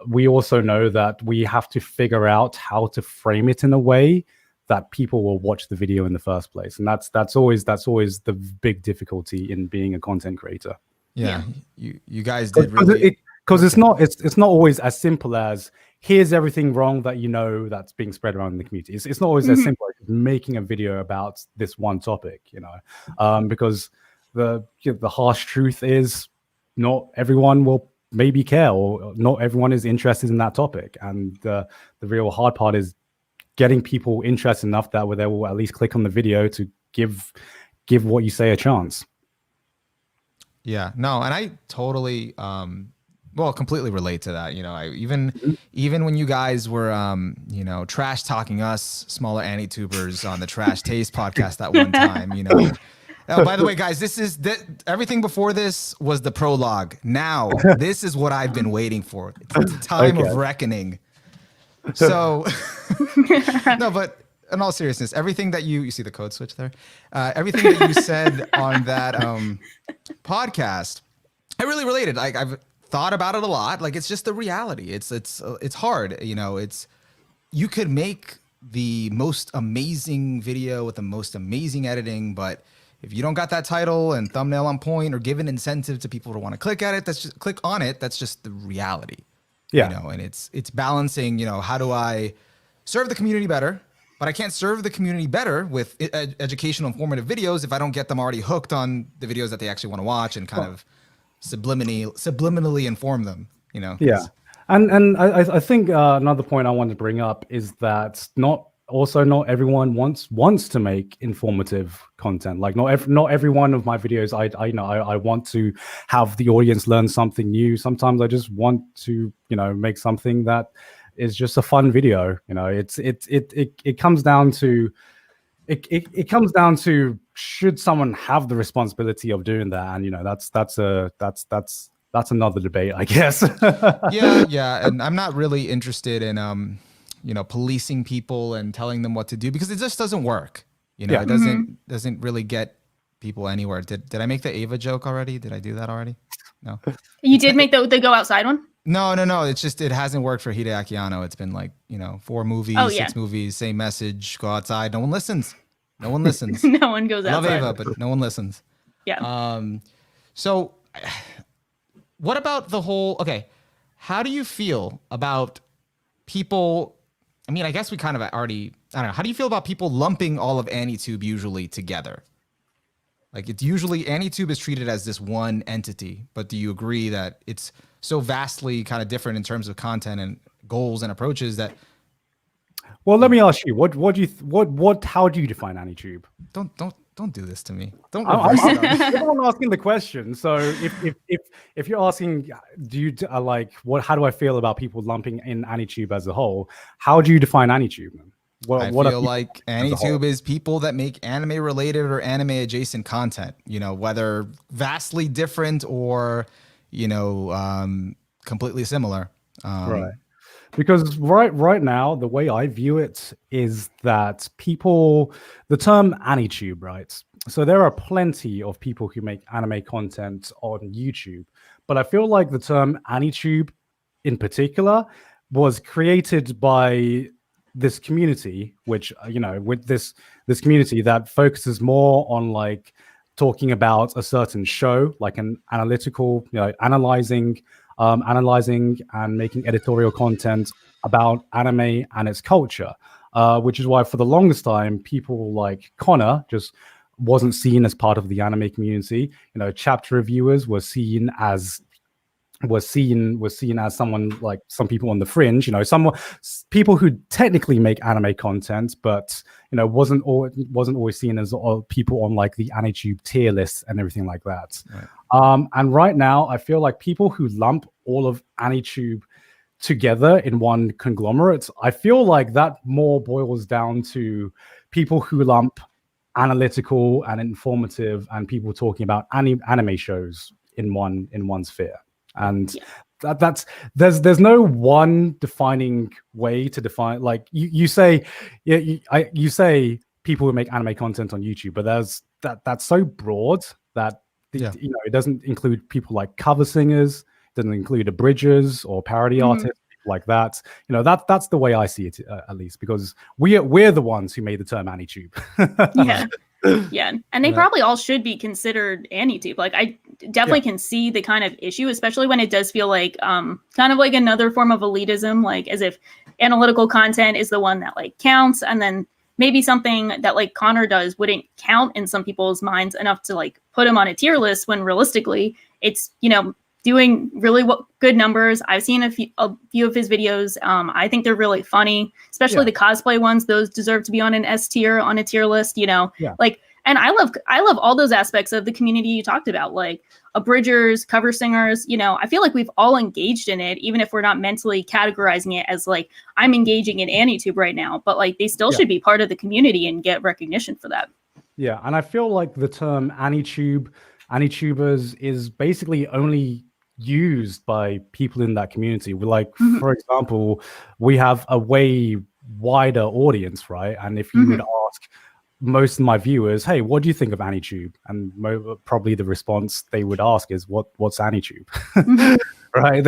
we also know that we have to figure out how to frame it in a way that people will watch the video in the first place, and that's always the big difficulty in being a content creator. Yeah. You guys did really, because it's not always as simple as here's everything wrong that that's being spread around in the community. It's not always as simple as making a video about this one topic, because the harsh truth is not everyone will maybe care, or not everyone is interested in that topic, and the real hard part is getting people interested enough that they will at least click on the video to give what you say a chance. Yeah, no, and I totally, completely relate to that. Even when you guys were, trash talking us smaller AniTubers on the Trash Taste podcast that one time, Oh, by the way, guys, everything before this was the prologue. Now, this is what I've been waiting for. It's the time of reckoning. So, no, but in all seriousness, everything that you see the code switch there, everything that you said on that podcast, I really related. Like I've thought about it a lot. Like it's just the reality. It's hard. You know, you could make the most amazing video with the most amazing editing, but if you don't got that title and thumbnail on point or give an incentive to people to want to click at it, click on it. That's just the reality. Yeah. You know, and it's balancing, you know, how do I serve the community better? But I can't serve the community better with educational, informative videos if I don't get them already hooked on the videos that they actually want to watch and kind of subliminally inform them, you know? Yeah. And I think another point I want to bring up is that not everyone wants to make informative content. Like not every one of my videos I want to have the audience learn something new. Sometimes I just want to, you know, make something that is just a fun video. You know, it comes down to comes down to should someone have the responsibility of doing that? And you know, that's another debate, I guess. yeah, and I'm not really interested in you know, policing people and telling them what to do because it just doesn't work. You know, it doesn't really get people anywhere. Did I make the Ava joke already? Did I do that already? No. You did make the go outside one? No. It's just it hasn't worked for Hideaki Anno. It's been like, you know, 4 movies, 6 movies, same message, go outside. No one listens. No one listens. No one goes outside. I love Ava, but no one listens. Yeah. So what about the whole, okay, how do you feel about people, I mean, I guess we kind of already, I don't know, how do you feel about people lumping all of AniTube usually together? Like it's usually, AniTube is treated as this one entity, but do you agree that it's so vastly kind of different in terms of content and goals and approaches that? Well, let me ask you, how do you define AniTube? Don't do this to me. Don't. I'm asking the question. So if you're asking, do you like what? How do I feel about people lumping in AniTube as a whole? How do you define AniTube? I feel like AniTube is people that make anime related or anime adjacent content. You know, whether vastly different or, you know, completely similar. Right. Because right now, the way I view it is that the term AniTube, right? So there are plenty of people who make anime content on YouTube, but I feel like the term AniTube in particular was created by this community, which, you know, with this community that focuses more on like talking about a certain show, like an analytical, you know, analyzing and making editorial content about anime and its culture, which is why for the longest time, people like Connor just wasn't seen as part of the anime community. You know, chapter reviewers were seen as someone like some people on the fringe, you know, people who technically make anime content, but you know, wasn't always seen as people on like the AniTube tier lists and everything like that. Right. And right now, I feel like people who lump all of AniTube together in one conglomerate, I feel like that more boils down to people who lump analytical and informative and people talking about anime shows in one sphere. And there's no one defining way to define, like you say people who make anime content on YouTube, but that's so broad that you know, it doesn't include people like cover singers, doesn't include abridgers or parody artists like that. You know, that's the way I see it, at least, because we're the ones who made the term AniTube. Yeah, and they probably all should be considered AniTube. Like I definitely can see the kind of issue, especially when it does feel like kind of like another form of elitism, like as if analytical content is the one that like counts, and then maybe something that like Connor does wouldn't count in some people's minds enough to like put him on a tier list, when realistically it's, you know, doing really good numbers. I've seen a few of his videos. I think they're really funny, especially the cosplay ones. Those deserve to be on an S tier, on a tier list, you know, like, and I love all those aspects of the community you talked about, like abridgers, cover singers. You know, I feel like we've all engaged in it, even if we're not mentally categorizing it as like, I'm engaging in AniTube right now, but like they still should be part of the community and get recognition for that. Yeah. And I feel like the term AniTubers is basically only used by people in that community. We're like, for example, we have a way wider audience, right? And if you would ask most of my viewers, hey, what do you think of AniTube? And probably the response they would ask is, what's AniTube? Right?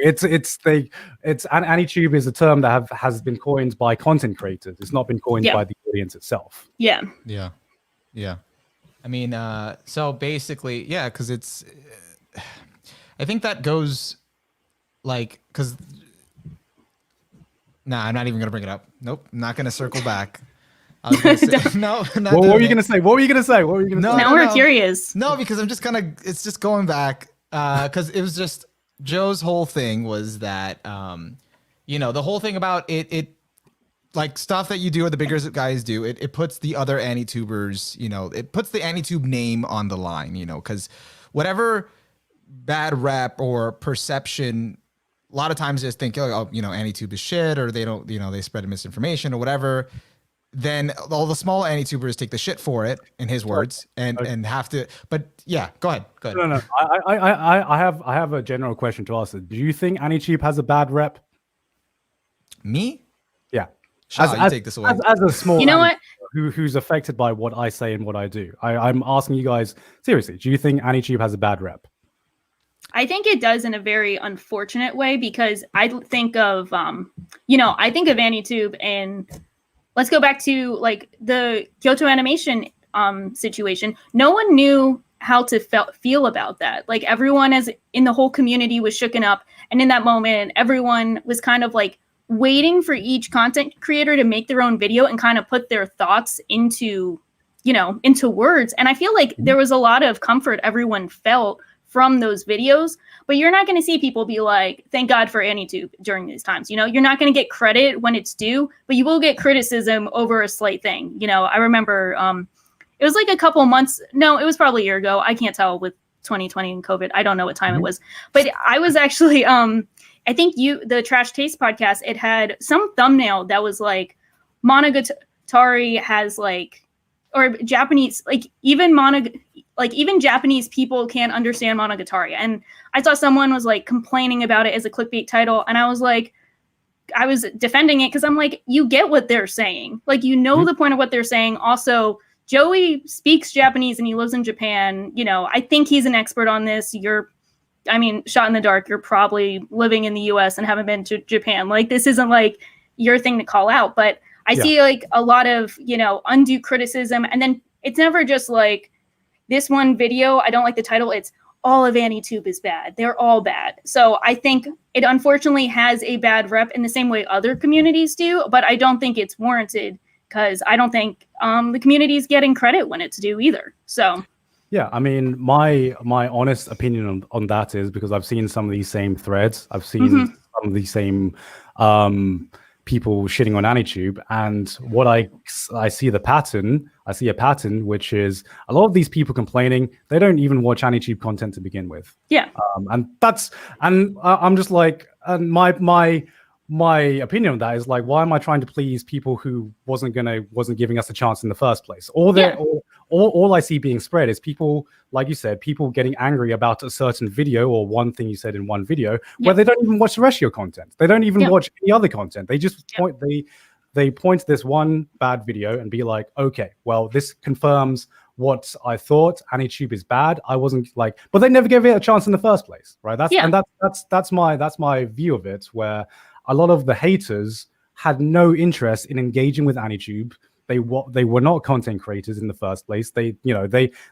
It's AniTube is a term that has been coined by content creators. It's not been coined by the audience itself. Yeah. I mean, so basically, because it's, I think that goes like, because, nah, I'm not even gonna bring it up. Nope, I'm not gonna circle back. I was gonna say, no. What were you gonna say? What were you gonna say? Now we're curious. No, because I'm just it's just going back, because it was just Joe's whole thing was that, the whole thing about it like stuff that you do or the bigger guys do, it puts the other AniTubers, it puts the AniTube name on the line, because whatever bad rep or perception, a lot of times just think, AniTube is shit, or they don't, they spread misinformation or whatever. Then all the small AniTubers take the shit for it, in his words, and have to. But yeah, go ahead. No. I have a general question to ask. Do you think AniTube has a bad rep? Me? Yeah. You take this away. As a small, what? Who's affected by what I say and what I do. I'm asking you guys seriously. Do you think AniTube has a bad rep? I think it does in a very unfortunate way, because I think of, I think of AniTube, and let's go back to like the Kyoto Animation situation. No one knew how to feel about that. Like everyone in the whole community was shooken up, and in that moment, everyone was kind of like waiting for each content creator to make their own video and kind of put their thoughts into words. And I feel like there was a lot of comfort everyone felt from those videos, but you're not going to see people be like, thank God for AniTube during these times. You're not going to get credit when it's due, but you will get criticism over a slight thing. I remember it was like a couple months. No, it was probably a year ago. I can't tell with 2020 and COVID. I don't know what time it was, but I was actually, I think the Trash Taste podcast, it had some thumbnail that was like Monogatari has like, or Japanese, even Japanese people can't understand Monogatari. And I saw someone was like complaining about it as a clickbait title. And I was like, I was defending it because I'm like, you get what they're saying. Like, the point of what they're saying. Also, Joey speaks Japanese and he lives in Japan. I think he's an expert on this. Shot in the dark, you're probably living in the US and haven't been to Japan. Like, this isn't like your thing to call out, but I see like a lot of, undue criticism. And then it's never just like this one video, I don't like the title. It's all of AniTube is bad. They're all bad. So I think it unfortunately has a bad rep in the same way other communities do, but I don't think it's warranted, because I don't think the community is getting credit when it's due either. So. Yeah, I mean, my honest opinion on that is because I've seen some of these same threads. I've seen some of these same people shitting on AniTube, and what I see a pattern, which is a lot of these people complaining they don't even watch AniTube content to begin with. Yeah, I'm just like, and my opinion on that is like, why am I trying to please people who wasn't giving us a chance in the first place? All I see being spread is people, like you said, people getting angry about a certain video or one thing you said in one video, where they don't even watch the rest of your content. They don't even watch any other content. They just they point to this one bad video and be like, okay, well, this confirms what I thought. AniTube is bad. I wasn't like, but they never gave it a chance in the first place, right? That's my view of it, where a lot of the haters had no interest in engaging with AniTube. They were not content creators in the first place. They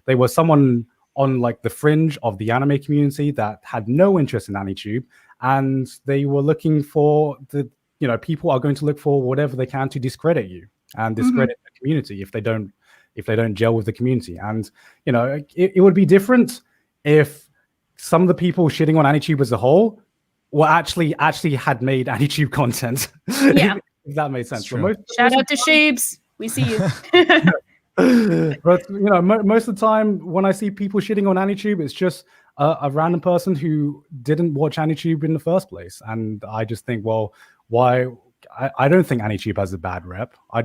were someone on like the fringe of the anime community that had no interest in AniTube, and they were looking for people are going to look for whatever they can to discredit you and discredit the community if they don't gel with the community. And it would be different if some of the people shitting on AniTube as a whole were actually had made AniTube content. Yeah. If that made sense. Shout out to Shapes. We see you. But most of the time when I see people shitting on AniTube, it's just a random person who didn't watch AniTube in the first place. And I just think, well, why? I don't think AniTube has a bad rep. I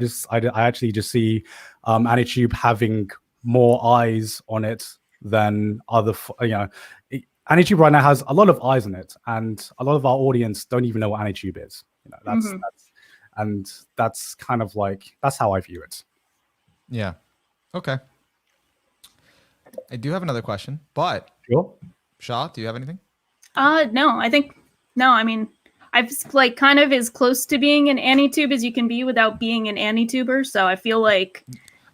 actually just see AniTube having more eyes on it than other. AniTube right now has a lot of eyes on it, and a lot of our audience don't even know what AniTube is. That's kind of like, that's how I view it. Yeah. Okay. I do have another question, but Sure. Shaw, do you have anything? No, I mean, I've like kind of as close to being an AniTube as you can be without being an AniTuber. So I feel like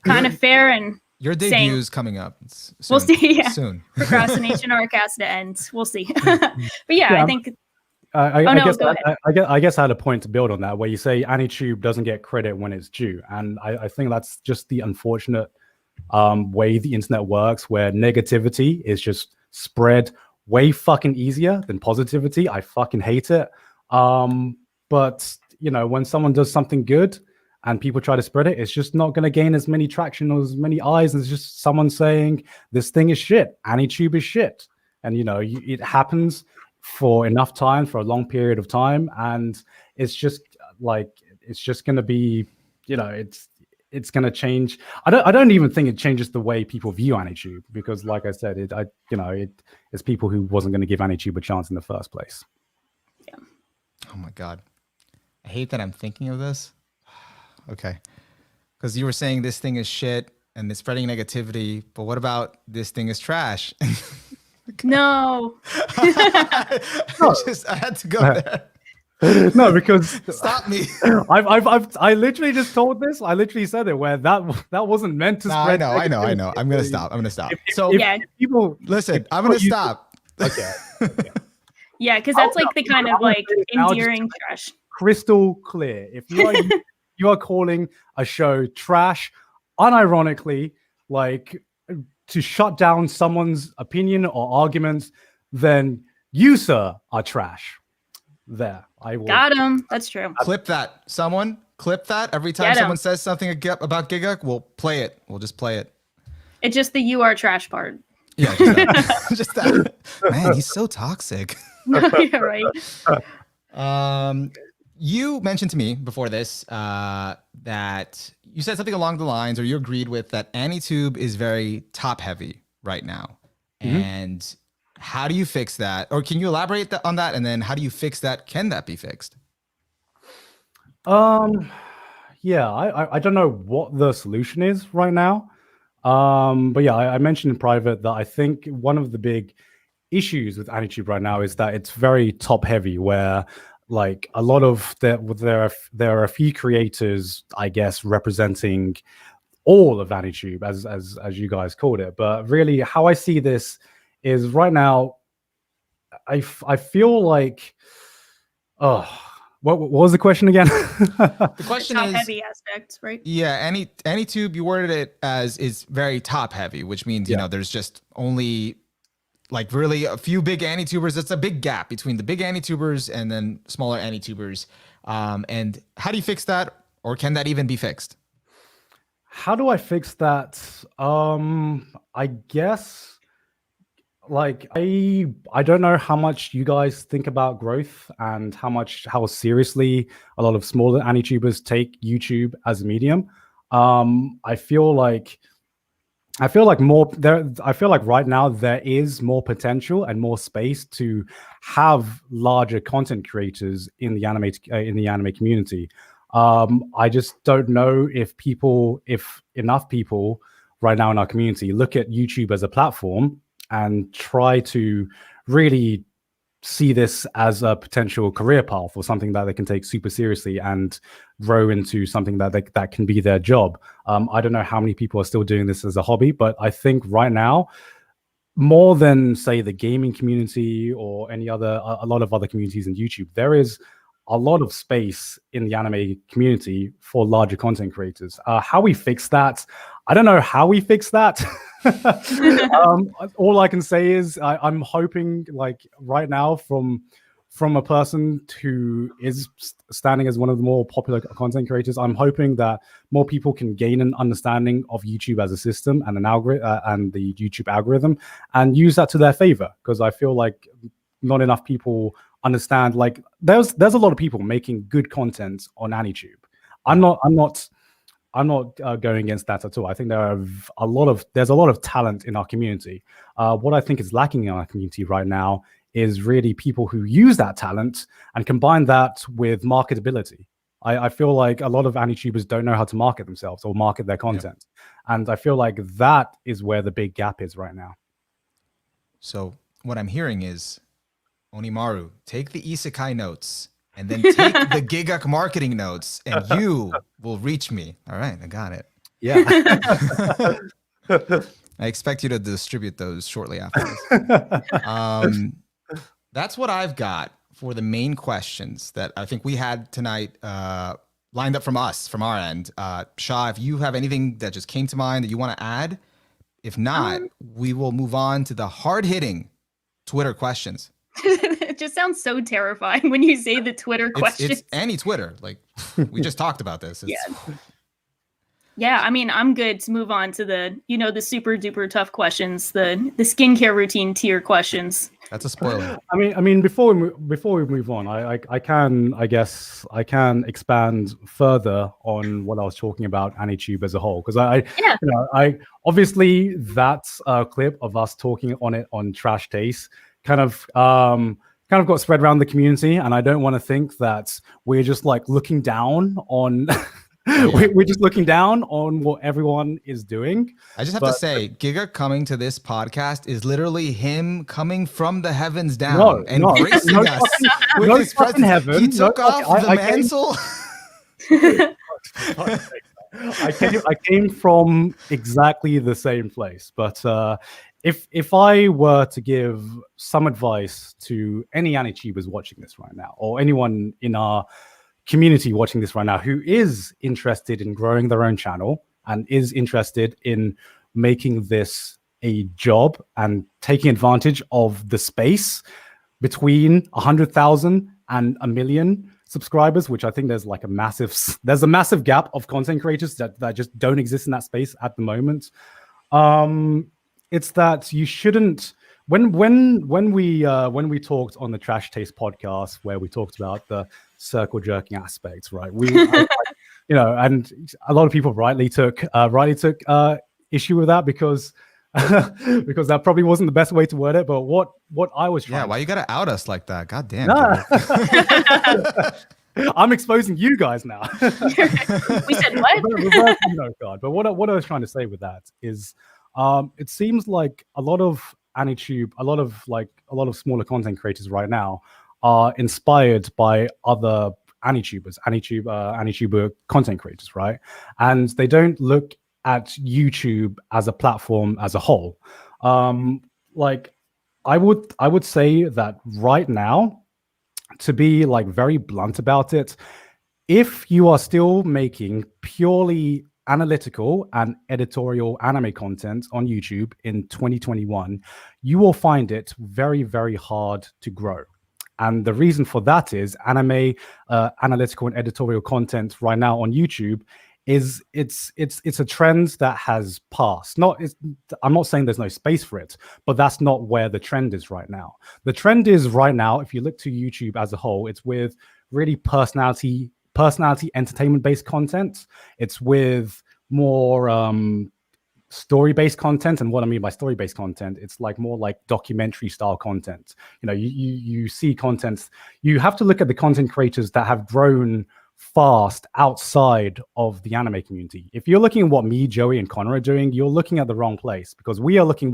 kind of fair and your debut is coming up. Soon. We'll see. Yeah. Soon. Procrastination or cast to end. We'll see. But yeah, I think. I guess I had a point to build on that, where you say AniTube doesn't get credit when it's due, and I think that's just the unfortunate way the internet works, where negativity is just spread way fucking easier than positivity. I fucking hate it. But you know, when someone does something good and people try to spread it, it's just not going to gain as many traction or as many eyes. It's just someone saying this thing is shit. AniTube is shit, and you know, it happens for enough time, for a long period of time, and it's just going to be, you know, it's going to change. I don't even think it changes the way people view AniTube, because like I said, it's people who wasn't going to give AniTube a chance in the first place. Yeah. Oh my God. I hate that I'm thinking of this. Okay. Because you were saying this thing is shit and it's spreading negativity, but what about this thing is trash? No. I had to go there. No, because stop me. I literally just told this. I literally said it where that wasn't meant to spread. I know. I'm gonna stop. People listen. I'm gonna stop. Okay. Yeah, because that's like the kind of like endearing trash. Crystal clear. If you are calling a show trash, unironically, like to shut down someone's opinion or arguments, then you, sir, are trash. There, I will. Got him. That's true. Clip that. Someone clip that. Every time someone says something about Gigguk, we'll play it. We'll just play it. It's just the "you are trash" part. Yeah, just that. Just that. Man, he's so toxic. Yeah, right. You mentioned to me before this that you said something along the lines, or you agreed with, that AniTube is very top heavy right now, and how do you fix that? Or can you elaborate on that? And then how do you fix that? Can that be fixed? Yeah, I don't know what the solution is right now. But yeah, I mentioned in private that I think one of the big issues with AniTube right now is that it's very top heavy, where like a lot of there are a few creators, I guess, representing all of AniTube as you guys called it. But really, how I see this is right now, I feel like, what was the question again? The question top is heavy aspects, right? Yeah, AniTube, you worded it as is very top heavy, which means, you know, there's just only like really a few big AniTubers. It's a big gap between the big AniTubers and then smaller AniTubers. And how do you fix that? Or can that even be fixed? How do I fix that? I guess, like, I don't know how much you guys think about growth and how seriously a lot of smaller AniTubers take YouTube as a medium. I feel like right now there is more potential and more space to have larger content creators in the anime community. I just don't know if enough people right now in our community look at YouTube as a platform and try to really see this as a potential career path or something that they can take super seriously and grow into something that can be their job. I don't know how many people are still doing this as a hobby, but I think right now, more than say the gaming community or a lot of other communities in YouTube, there is a lot of space in the anime community for larger content creators. How we fix that, I don't know how we fix that. All I can say is I'm hoping, like right now, from a person who is standing as one of the more popular content creators, I'm hoping that more people can gain an understanding of YouTube as a system and an algorithm and the YouTube algorithm, and use that to their favor. Because I feel like not enough people understand. Like there's a lot of people making good content on AniTube. I'm not going against that at all. I think there's a lot of talent in our community. What I think is lacking in our community right now is really people who use that talent and combine that with marketability. I feel like a lot of AniTubers don't know how to market themselves or market their content. And I feel like that is where the big gap is right now. So what I'm hearing is, Onimaru, take the isekai notes and then take the Gigguk marketing notes, and you will reach me. All right, I got it. Yeah. I expect you to distribute those shortly after this. That's what I've got for the main questions that I think we had tonight lined up from our end. Shah, if you have anything that just came to mind that you want to add, if not, we will move on to the hard-hitting Twitter questions. It just sounds so terrifying when you say the Twitter questions. It's any Twitter. Like, we just talked about this. Yeah, I mean, I'm good to move on to the, the super duper tough questions, the skincare routine tier questions. That's a spoiler. I mean, before we move on, I can expand further on what I was talking about AniTube as a whole, because I obviously that's a clip of us talking on it on Trash Taste kind of got spread around the community, and I don't want to think that we're just like looking down on. We're just looking down on what everyone is doing. I just have to say, Gigguk coming to this podcast is literally him coming from the heavens down and gracing us with his presence. Heaven. He took off the mantle. I came from exactly the same place, but if I were to give some advice to any AniTubers watching this right now, or anyone in our community watching this right now who is interested in growing their own channel and is interested in making this a job and taking advantage of the space between 100,000 and 1 million subscribers, which I think there's a massive gap of content creators that just don't exist in that space at the moment. It's that you shouldn't. When we talked on the Trash Taste podcast, where we talked about the circle jerking aspects, right? And a lot of people rightly took issue with that because that probably wasn't the best way to word it. But what I was trying. Yeah, why you gotta out us like that? God damn. I'm exposing you guys now. We said what? But what I was trying to say with that is, it seems like a lot of AniTube, a lot of smaller content creators right now are inspired by other AniTuber content creators, right? And they don't look at YouTube as a platform as a whole. I would say that right now, to be very blunt about it, if you are still making purely analytical and editorial anime content on YouTube in 2021, you will find it very, very hard to grow. And the reason for that is anime analytical and editorial content right now on YouTube is it's a trend that has passed. I'm not saying there's no space for it, but that's not where the trend is right now. The trend is right now, if you look to YouTube as a whole, it's with really personality entertainment-based content. It's with more story-based content. And what I mean by story-based content, it's more like documentary style content. You see content, you have to look at the content creators that have grown fast outside of the anime community. If you're looking at what me, Joey, and Connor are doing, you're looking at the wrong place, because we are looking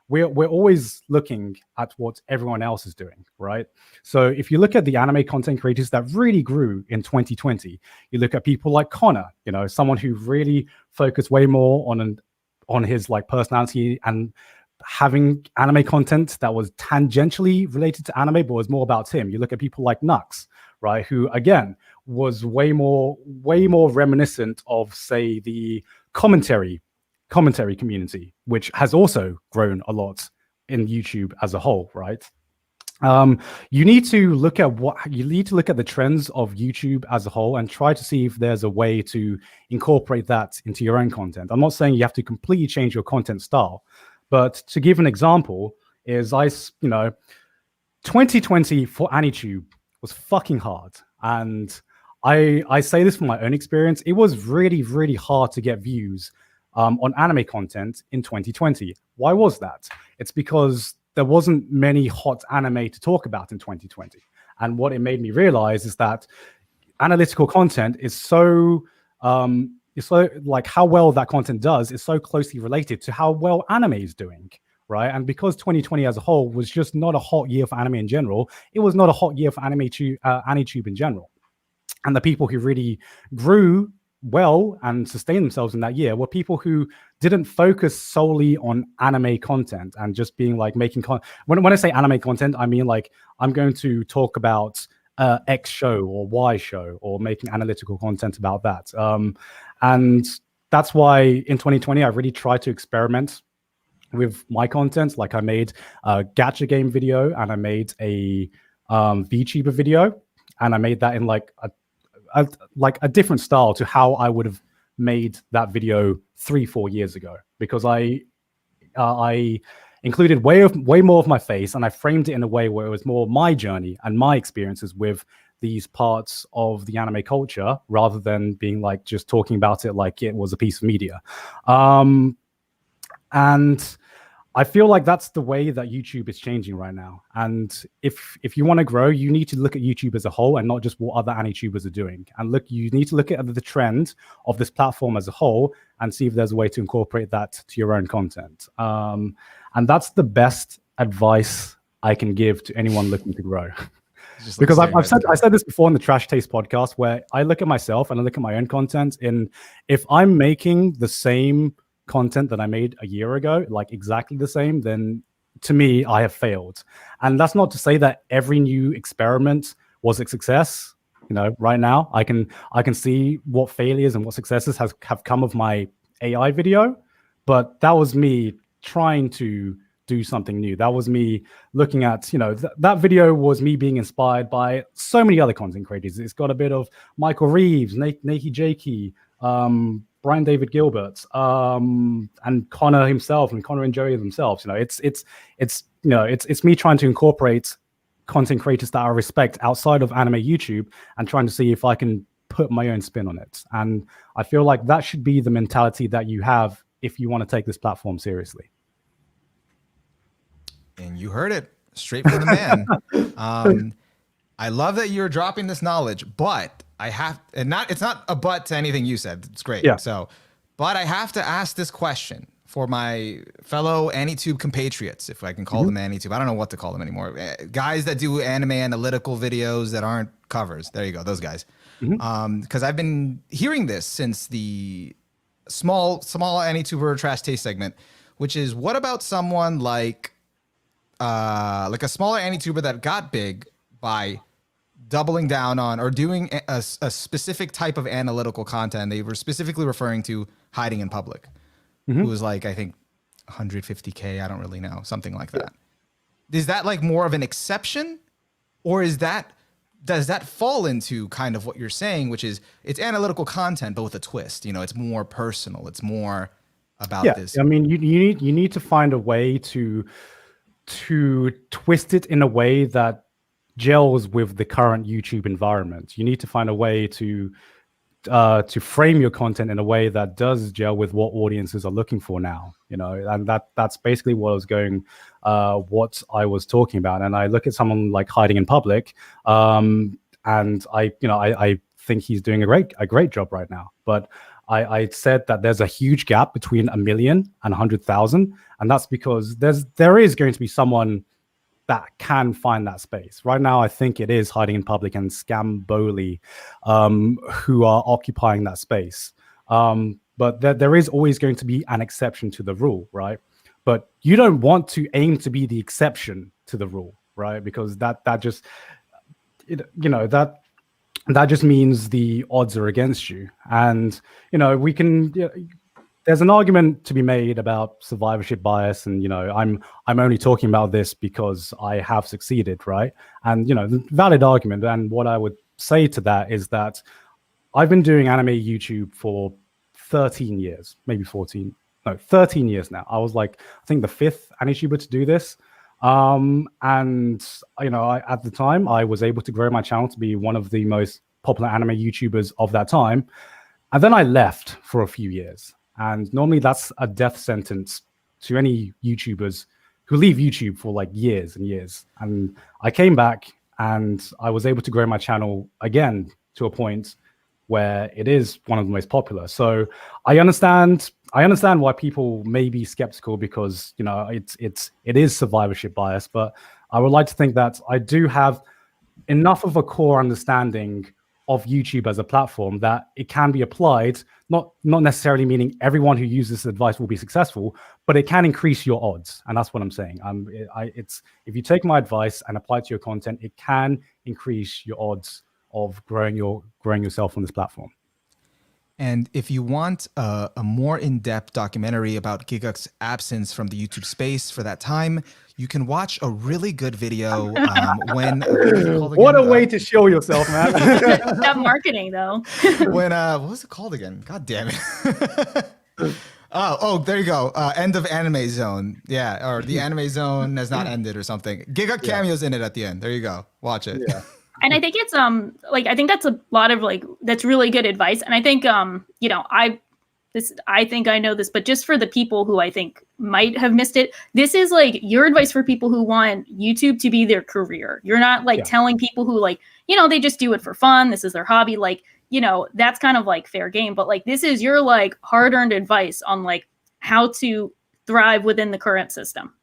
we're always looking at what everyone else is doing, right? So if you look at the anime content creators that really grew in 2020, you look at people like Connor, someone who really focused way more on his personality and having anime content that was tangentially related to anime, but was more about him. You look at people like Nux, right? Who again was way more reminiscent of, say, the commentary community, which has also grown a lot in YouTube as a whole, right? You need to look at the trends of YouTube as a whole and try to see if there's a way to incorporate that into your own content. I'm not saying you have to completely change your content style, but to give an example is 2020 for AniTube was fucking hard. And I say this from my own experience. It was really, really hard to get views on anime content in 2020. Why was that? It's because there wasn't many hot anime to talk about in 2020. And what it made me realize is that analytical content is so it's so like how well that content does is so closely related to how well anime is doing, right? And because 2020 as a whole was just not a hot year for anime in general, it was not a hot year for AniTube in general. And the people who really grew well and sustained themselves in that year were people who didn't focus solely on anime content and just being like making when I say anime content, I mean like I'm going to talk about X show or Y show or making analytical content about that. And that's why in 2020, I really tried to experiment with my content. Like I made a gacha game video and I made a VTuber video, and I made that in like a different style to how I would have made that video 3-4 years ago, because I included way more of my face, and I framed it in a way where it was more my journey and my experiences with these parts of the anime culture, rather than being like just talking about it like it was a piece of media. And I feel like that's the way that YouTube is changing right now. And if you want to grow, you need to look at YouTube as a whole and not just what other AniTubers are doing. And you need to look at the trend of this platform as a whole and see if there's a way to incorporate that to your own content. And that's the best advice I can give to anyone looking to grow. Because I said this before in the Trash Taste podcast, where I look at myself and I look at my own content. If I'm making the same content that I made a year ago, like exactly the same, then to me, I have failed. And that's not to say that every new experiment was a success. You know, right now I can see what failures and what successes have come of my AI video, but that was me trying to do something new. That was me looking at, you know, that video was me being inspired by so many other content creators. It's got a bit of Michael Reeves, Nakey Jakey, Brian David Gilbert, and Connor himself, and Connor and Joey themselves. You know, it's me trying to incorporate content creators that I respect outside of anime YouTube and trying to see if I can put my own spin on it. And I feel like that should be the mentality that you have if you want to take this platform seriously. And you heard it straight from the man. I love that you're dropping this knowledge, but it's not a but to anything you said. It's great. Yeah. So, but I have to ask this question for my fellow AniTube compatriots, if I can call them AniTube. I don't know what to call them anymore. Guys that do anime analytical videos that aren't covers. There you go. Those guys. Because I've been hearing this since the small AniTuber Trash Taste segment, which is, what about someone like a smaller AniTuber that got big by doubling down on or doing a specific type of analytical content? They were specifically referring to hiding in public, who was like, I think 150K. I don't really know, something like that. Is that like more of an exception, or does that fall into kind of what you're saying, which is it's analytical content, but with a twist? You know, it's more personal. It's more about this. I mean, you need to find a way to twist it in a way that gels with the current YouTube environment. You need to find a way to frame your content in a way that does gel with what audiences are looking for now. You know, and that's basically what I was talking about. And I look at someone like Hiding in Public, and I think he's doing a great job right now. But I said that there's a huge gap between 1 million and 100,000, and that's because there is going to be someone that can find that space. Right now, I think it is Hiding in Public and Scamboli who are occupying that space. But there is always going to be an exception to the rule, right? But you don't want to aim to be the exception to the rule, right? Because that just means the odds are against you. And, you know, there's an argument to be made about survivorship bias, and, you know, I'm only talking about this because I have succeeded, right? And, you know, the valid argument. And what I would say to that is that I've been doing anime YouTube for 13 years, maybe 14, no, 13 years now. I was like, I think the 5th AniTuber to do this. And, you know, at the time, I was able to grow my channel to be one of the most popular anime YouTubers of that time. And then I left for a few years. And normally that's a death sentence to any YouTubers who leave YouTube for like years and years. And I came back and I was able to grow my channel again to a point where it is one of the most popular. So I understand why people may be skeptical, because it is survivorship bias, but I would like to think that I do have enough of a core understanding of YouTube as a platform that it can be applied, not necessarily meaning everyone who uses this advice will be successful, but it can increase your odds. And that's what I'm saying. It's if you take my advice and apply it to your content, it can increase your odds of growing yourself on this platform. And if you want a more in-depth documentary about Gigguk's absence from the YouTube space for that time, you can watch a really good video when... What a way to show yourself, man. That marketing, though. When, what was it called again? God damn it. Oh, there you go. End of Anime Zone. Yeah, or the Anime Zone has not ended or something. Gigguk cameos in it at the end. There you go. Watch it. Yeah. And I think it's I think that's a lot of that's really good advice. And I think I think I know this, but just for the people who I think might have missed it, this is like your advice for people who want YouTube to be their career. You're not telling people who they just do it for fun. This is their hobby. That's kind of like fair game, but this is your hard-earned advice on how to thrive within the current system.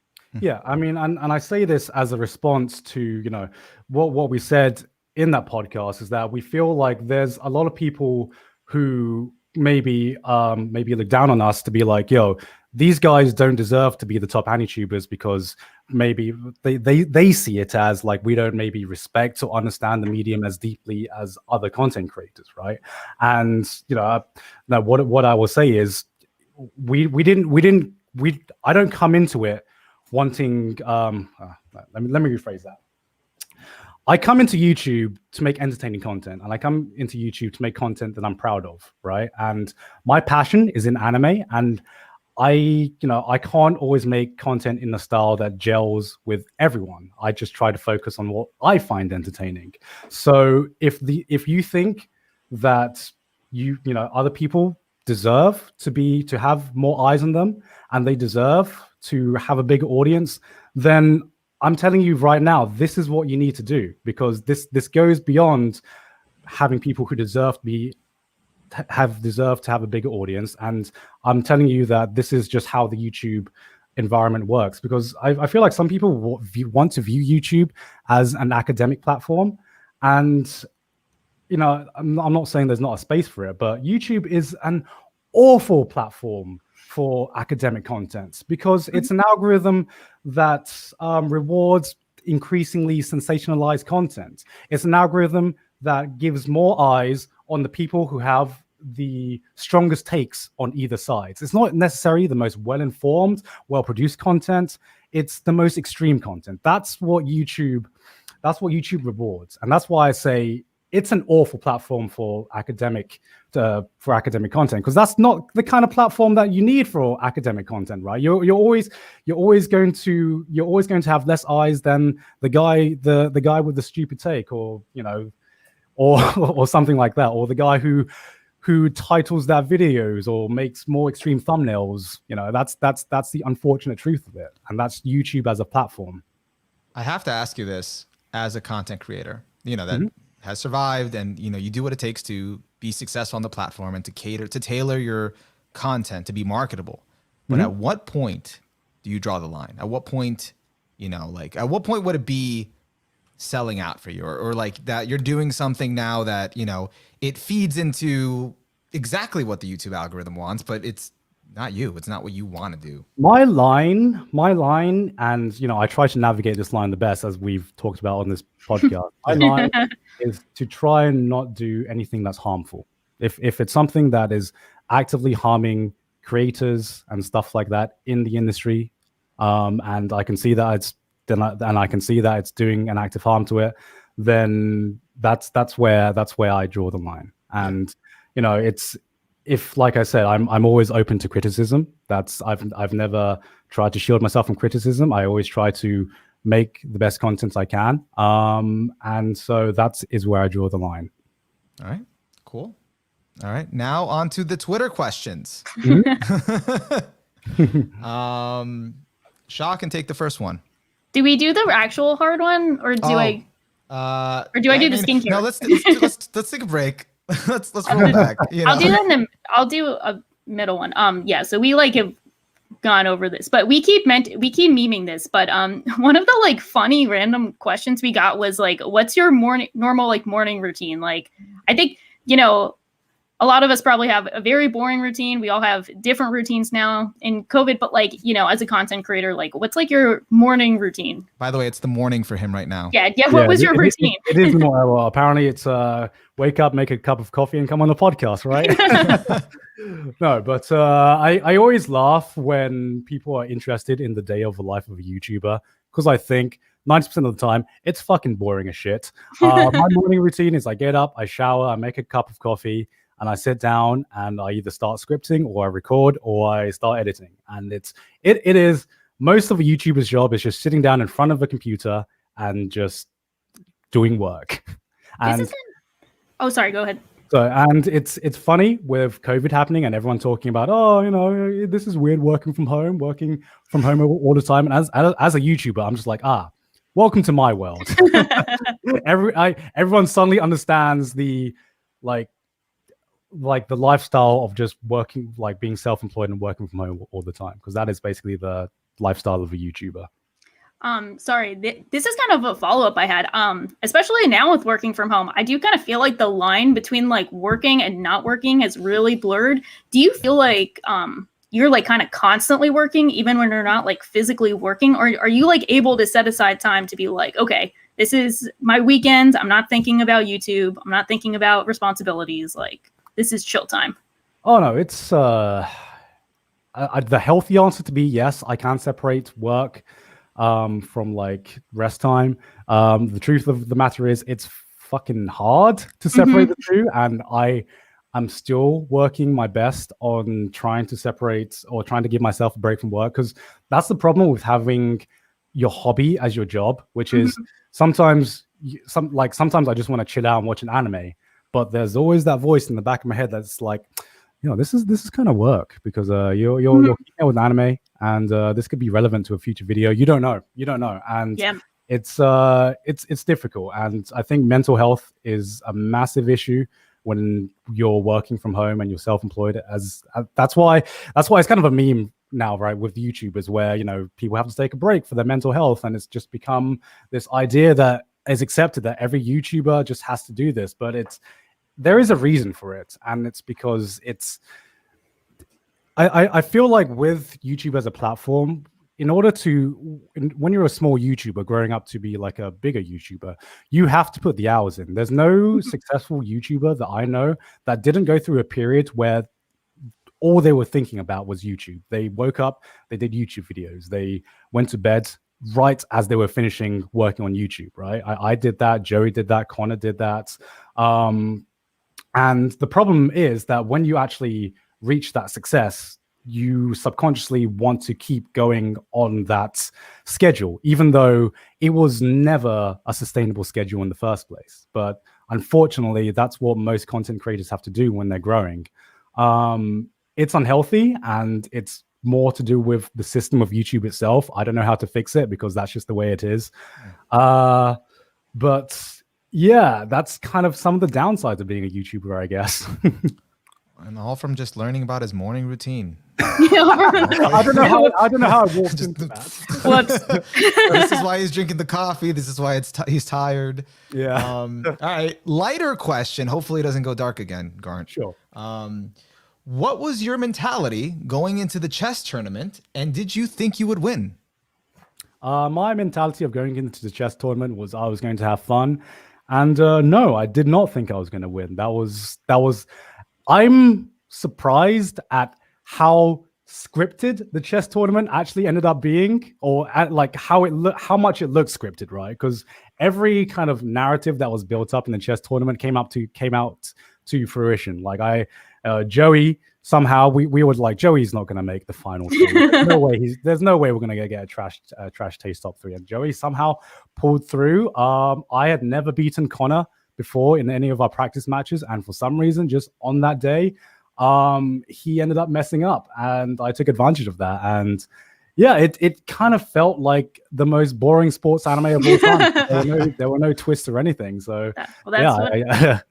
Yeah, I mean, and I say this as a response to, what we said in that podcast, is that we feel like there's a lot of people who maybe look down on us to be like, yo, these guys don't deserve to be the top AniTubers, because maybe they see it as we don't maybe respect or understand the medium as deeply as other content creators, right? And now what I will say is I don't come into it wanting let me rephrase that. I come into YouTube to make entertaining content, and I come into YouTube to make content that I'm proud of, right? And my passion is in anime, and I can't always make content in the style that gels with everyone. I just try to focus on what I find entertaining. So if you think that other people deserve to have more eyes on them, and they deserve to have a bigger audience, then I'm telling you right now, this is what you need to do, because this goes beyond having people who deserve to have a bigger audience. And I'm telling you that this is just how the YouTube environment works, because I feel like some people want to view YouTube as an academic platform, and I'm not saying there's not a space for it, but YouTube is an awful platform for academic content, because it's an algorithm that rewards increasingly sensationalized content. It's an algorithm that gives more eyes on the people who have the strongest takes on either side. It's not necessarily the most well-informed, well-produced content. It's the most extreme content. That's what YouTube rewards. And that's why I say it's an awful platform for academic content, because that's not the kind of platform that you need for academic content, right? You're always going to have less eyes than the guy with the stupid take, or or something like that, or the guy who titles their videos or makes more extreme thumbnails. That's the unfortunate truth of it, and that's YouTube as a platform. I have to ask you this as a content creator, that has survived, and you do what it takes to be successful on the platform and to tailor your content to be marketable. But at what point do you draw the line? At what point, at what point would it be selling out for you, or that you're doing something now that it feeds into exactly what the YouTube algorithm wants, but it's not you. It's not what you want to do. My line, and I try to navigate this line the best, as we've talked about on this podcast. My line is to try and not do anything that's harmful. If it's something that is actively harming creators and stuff like that in the industry, and I can see that it's doing an active harm to it, then that's where I draw the line. And if, like I said, I'm always open to criticism. I've never tried to shield myself from criticism. I always try to make the best content I can. And so that is where I draw the line. All right, cool. All right, now on to the Twitter questions. Shaw can take the first one. Do we do the actual hard one, or do I? Or do I do the skincare? No, let's take a break. let's roll back. You know? I'll do that. I'll do a middle one. Yeah. So we like have gone over this, but we keep memeing this. But one of the like funny random questions we got was like, "What's your normal like morning routine?" Like, I think a lot of us probably have a very boring routine. We all have different routines now in COVID, but like, as a content creator, like what's like your morning routine? By the way, it's the morning for him right now. Yeah. What was your routine? It is more. Well, apparently it's wake up, make a cup of coffee and come on the podcast, right? No, but I always laugh when people are interested in the day of the life of a YouTuber, because I think 90% of the time, it's fucking boring as shit. My morning routine is I get up, I shower, I make a cup of coffee, and I sit down and I either start scripting or I record or I start editing. And it is most of a YouTuber's job is just sitting down in front of a computer and just doing work. And oh, sorry, go ahead. So, and it's funny with COVID happening and everyone talking about, this is weird working from home all the time. And as a YouTuber, I'm just like, welcome to my world. Everyone suddenly understands the the lifestyle of just working, like being self-employed and working from home all the time, because that is basically the lifestyle of a YouTuber. Sorry, this is kind of a follow-up I had. Especially now with working from home, I do kind of feel like the line between like working and not working has really blurred. Do you feel like you're like kind of constantly working even when you're not like physically working, or are you like able to set aside time to be like, okay, this is my weekends, I'm not thinking about YouTube, I'm not thinking about responsibilities, like this is chill time? Oh no, it's the healthy answer to be yes, I can separate work from like rest time. The truth of the matter is it's fucking hard to separate the two, and I'm still working my best on trying to separate or trying to give myself a break from work, because that's the problem with having your hobby as your job, which is sometimes I just want to chill out and watch an anime, but there's always that voice in the back of my head that's like, this is kind of work, because you're keeping up with anime, and this could be relevant to a future video. You don't know, and it's difficult. And I think mental health is a massive issue when you're working from home and you're self-employed. That's why it's kind of a meme now, right, with YouTubers, where people have to take a break for their mental health, and it's just become this idea that is accepted that every YouTuber just has to do this, but there is a reason for it, and it's because I feel like with YouTube as a platform, when you're a small YouTuber growing up to be like a bigger YouTuber, you have to put the hours in. There's no successful YouTuber that I know that didn't go through a period where all they were thinking about was YouTube. They woke up, they did YouTube videos, they went to bed right as they were finishing working on YouTube, right? I did that, Joey did that, Connor did that. And the problem is that when you actually reach that success, you subconsciously want to keep going on that schedule, even though it was never a sustainable schedule in the first place. But unfortunately, that's what most content creators have to do when they're growing. It's unhealthy, and it's more to do with the system of YouTube itself. I don't know how to fix it, because that's just the way it is. But yeah, that's kind of some of the downsides of being a YouTuber, I guess. And all from just learning about his morning routine. I don't know how I walked into that. Whoops. This is why he's drinking the coffee. This is why he's tired. Yeah. All right. Lighter question. Hopefully it doesn't go dark again, Garnt. Sure. What was your mentality going into the chess tournament, and did you think you would win? My mentality of going into the chess tournament was I was going to have fun. And no, I did not think I was going to win. I'm surprised at how scripted the chess tournament actually ended up being, or like how much it looked scripted, right? Because every kind of narrative that was built up in the chess tournament came out to fruition. Like Joey, somehow we were like, Joey's not going to make the final three. There's no way we're going to get a trash taste top 3. And Joey somehow pulled through. I had never beaten Connor before in any of our practice matches, and for some reason, just on that day, he ended up messing up, and I took advantage of that. And Yeah, it kind of felt like the most boring sports anime of all time. There were no twists or anything. So that's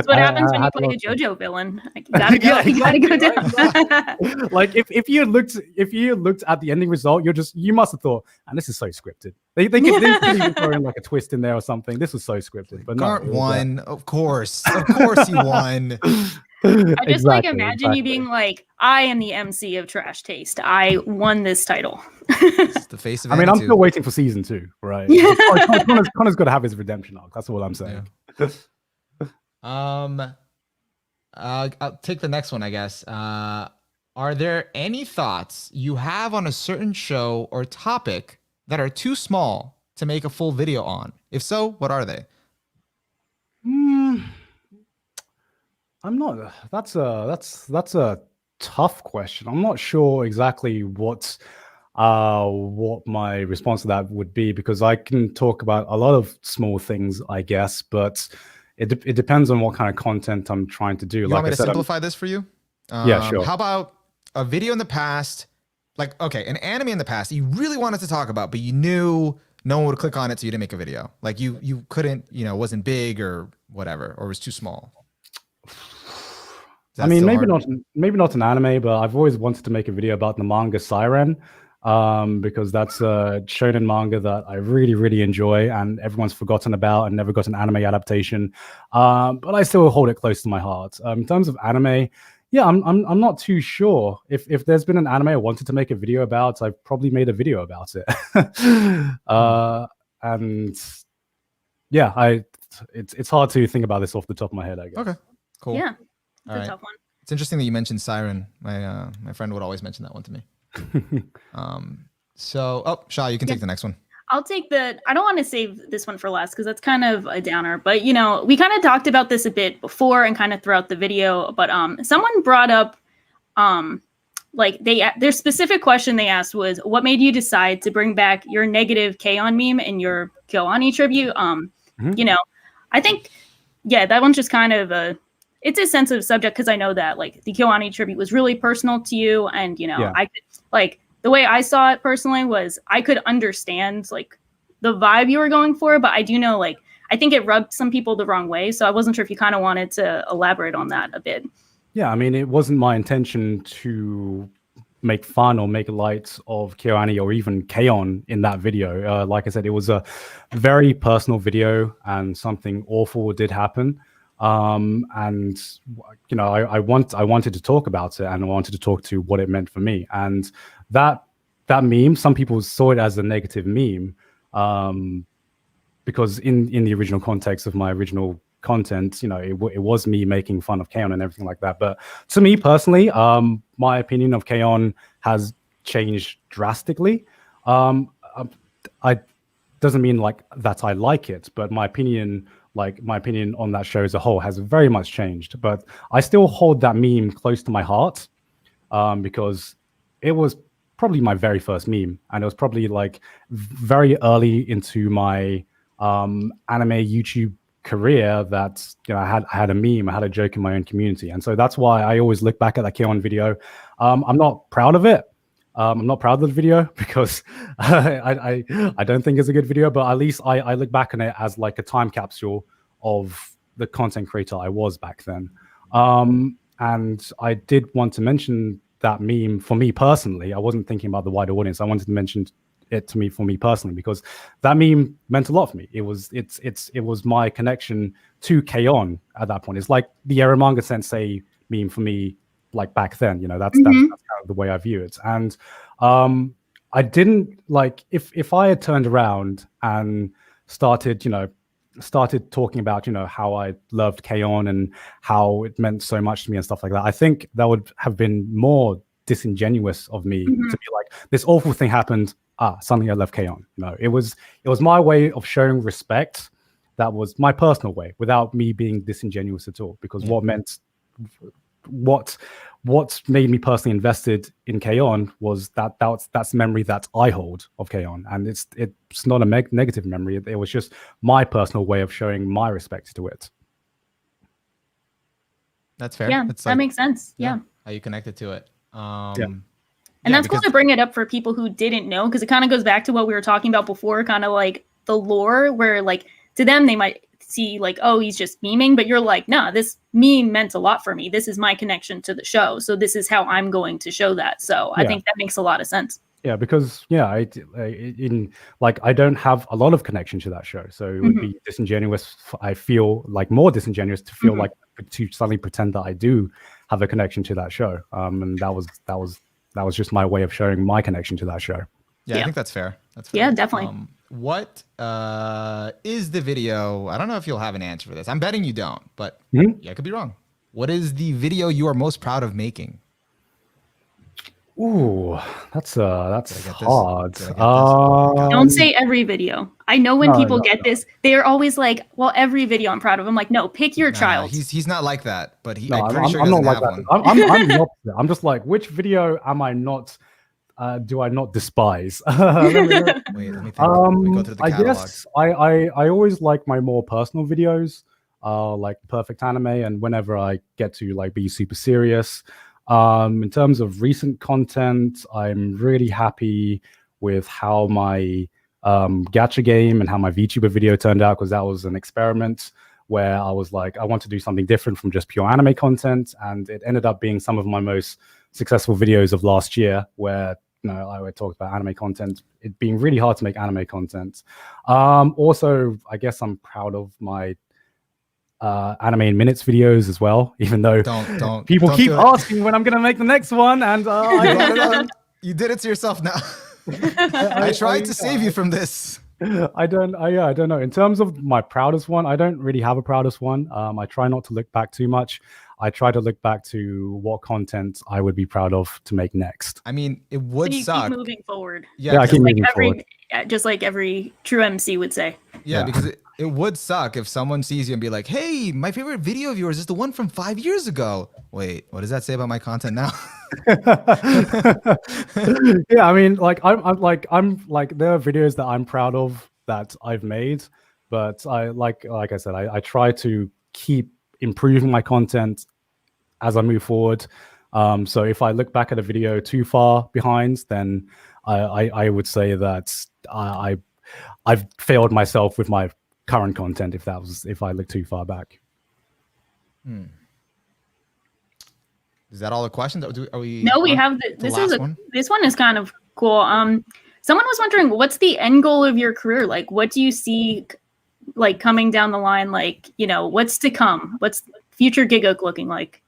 what happens when you play a JoJo villain. Like, you gotta go. You gotta go down. Right? Like if you looked at the ending result, you must have thought, and this is so scripted. They could even throw in like a twist in there or something. This was so scripted. But Garnt won, of course he won. I just like imagine you being like, I am the MC of Trash Taste. I won this title. It's the face of AniTube. I mean, I'm still waiting for season 2, right? Connor's got to have his redemption arc. That's all I'm saying. Yeah. I'll take the next one, I guess. Are there any thoughts you have on a certain show or topic that are too small to make a full video on? If so, what are they? I'm not. That's a tough question. I'm not sure exactly what my response to that would be, because I can talk about a lot of small things, I guess, but it depends on what kind of content I'm trying to do. You want me to simplify this for you? Yeah, sure. How about a video in the past, like, okay, an anime in the past that you really wanted to talk about, but you knew no one would click on it, so you didn't make a video. Like you couldn't, wasn't big or whatever, or was too small. I mean, maybe not an anime, but I've always wanted to make a video about the manga Siren, because that's a shonen manga that I really, really enjoy, and everyone's forgotten about and never got an anime adaptation. But I still hold it close to my heart. In terms of anime, yeah, I'm not too sure. If there's been an anime I wanted to make a video about, I've probably made a video about it. And yeah, it's hard to think about this off the top of my head, I guess. Okay, cool. Yeah. All right. Tough one. It's interesting that you mentioned Siren. My friend would always mention that one to me. Sha, you can take the next one. I'll take I don't want to save this one for last because that's kind of a downer, but we kind of talked about this a bit before and kind of throughout the video, but someone brought up their specific question they asked was, what made you decide to bring back your negative K-On! Meme in your KyoAni tribute? I think, that one's just kind of it's a sensitive subject, because I know that like the KyoAni tribute was really personal to you, and I could, the way I saw it personally was I could understand like the vibe you were going for, but I do know I think it rubbed some people the wrong way, so I wasn't sure if you kind of wanted to elaborate on that a bit. Yeah, I mean, it wasn't my intention to make fun or make light of KyoAni or even K-On! In that video. Like I said, it was a very personal video, and something awful did happen. And I wanted to talk about it, and I wanted to talk to what it meant for me. And that meme, some people saw it as a negative meme, because in the original context of my original content, it was me making fun of K-On! And everything like that. But to me personally, my opinion of K-On! has changed drastically. I doesn't mean that I like it, but my opinion on that show as a whole has very much changed. But I still hold that meme close to my heart, because it was probably my very first meme, and it was probably very early into my anime YouTube career that I had a meme, I had a joke in my own community. And so that's why I always look back at that K-On! Video. I'm not proud of it. I'm not proud of the video because I don't think it's a good video, but at least I look back on it as like a time capsule of the content creator I was back then. And I did want to mention that meme for me personally. I wasn't thinking about the wider audience. I wanted to mention it for me personally, because that meme meant a lot for me. It was my connection to K-On! At that point. It's like the Eromanga Sensei meme for me, like back then. That's kind of the way I view it. And I didn't if I had turned around and started talking about how I loved K-On! And how it meant so much to me and stuff like that, I think that would have been more disingenuous of me to be like, this awful thing happened, suddenly I love K-On! It was my way of showing respect. That was my personal way, without me being disingenuous at all, because what made me personally invested in K-On! was that's the memory that I hold of K-On! And it's not a negative memory. It was just my personal way of showing my respect to it. That's fair. Yeah, that makes sense. Yeah. How you connected to it. And that's cool to bring it up for people who didn't know, because it kind of goes back to what we were talking about before, kind of like the lore, where like to them they might see like, oh, he's just memeing, but you're like, nah, this meme meant a lot for me. This is my connection to the show, so this is how I'm going to show that. So I think that makes a lot of sense. Yeah, because I don't have a lot of connection to that show, so it would be disingenuous. I feel like more disingenuous to feel like to suddenly pretend that I do have a connection to that show. And that was just my way of showing my connection to that show. Yeah, I think that's fair. That's fair. Yeah, definitely. What is the video? I don't know if you'll have an answer for this. I'm betting you don't, but yeah, I could be wrong. What is the video you are most proud of making? Ooh, that's hard. Don't say every video. I know when people get this, they're always like, "Well, every video I'm proud of." I'm like, "No, pick your child." He's not like that, but I'm not like that. I'm the opposite. I'm just like, which video am I not? Do I not despise? Wait, let me think. Go through the catalog. I guess I always like my more personal videos, like Perfect Anime, and whenever I get to like be super serious. In terms of recent content, I'm really happy with how my gacha game and how my VTuber video turned out, because that was an experiment where I was like, I want to do something different from just pure anime content, and it ended up being some of my most successful videos of last year, where I talked about anime content, it being really hard to make anime content. Also, I guess I'm proud of my anime in minutes videos as well, even though people keep asking when I'm gonna make the next one, and you did it to yourself now. I tried to save you from this. I don't know. In terms of my proudest one, I don't really have a proudest one. I try not to look back too much. I try to look back to what content I would be proud of to make next. I mean, it would suck. Keep moving forward. Yeah, I keep moving forward. Just like every true MC would say. Yeah, because it would suck if someone sees you and be like, "Hey, my favorite video of yours is the one from 5 years ago." Wait, what does that say about my content now? Yeah, I mean, like I'm like there are videos that I'm proud of that I've made, but I like I said, I try to keep improving my content as I move forward. So if I look back at a video too far behind, then I would say that I've failed myself with my current content if I look too far back. Is that all the questions? Are we? No, we have this one is kind of cool. Someone was wondering, what's the end goal of your career? Like, what do you see like coming down the line? Like, what's to come? What's future Gigguk looking like?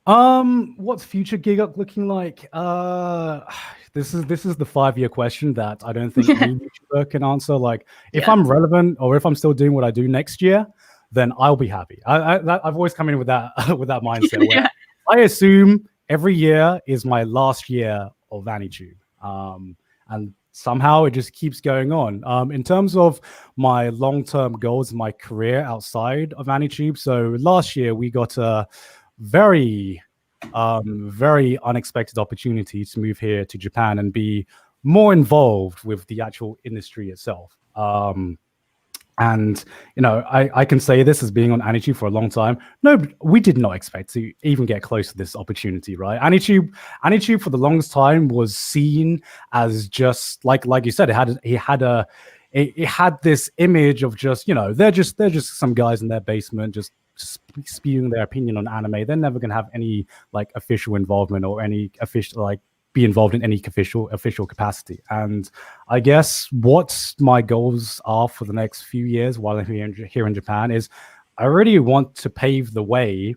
What's future Gigguk looking like? This is the 5-year question that I don't think any YouTuber can answer. Like, if I'm relevant or if I'm still doing what I do next year, then I'll be happy. I've always come in with that mindset. Where I assume every year is my last year of AniTube, and somehow it just keeps going on. In terms of my long-term goals, my career outside of AniTube. So last year we got a very unexpected opportunity to move here to Japan and be more involved with the actual industry itself. And I can say this as being on AniTube for a long time. No, we did not expect to even get close to this opportunity, right? AniTube for the longest time was seen as just like you said, it had this image of just they're just some guys in their basement just spewing their opinion on anime. They're never gonna have any like official involvement or any official be involved in any official capacity. And I guess what my goals are for the next few years while I'm here in Japan is I really want to pave the way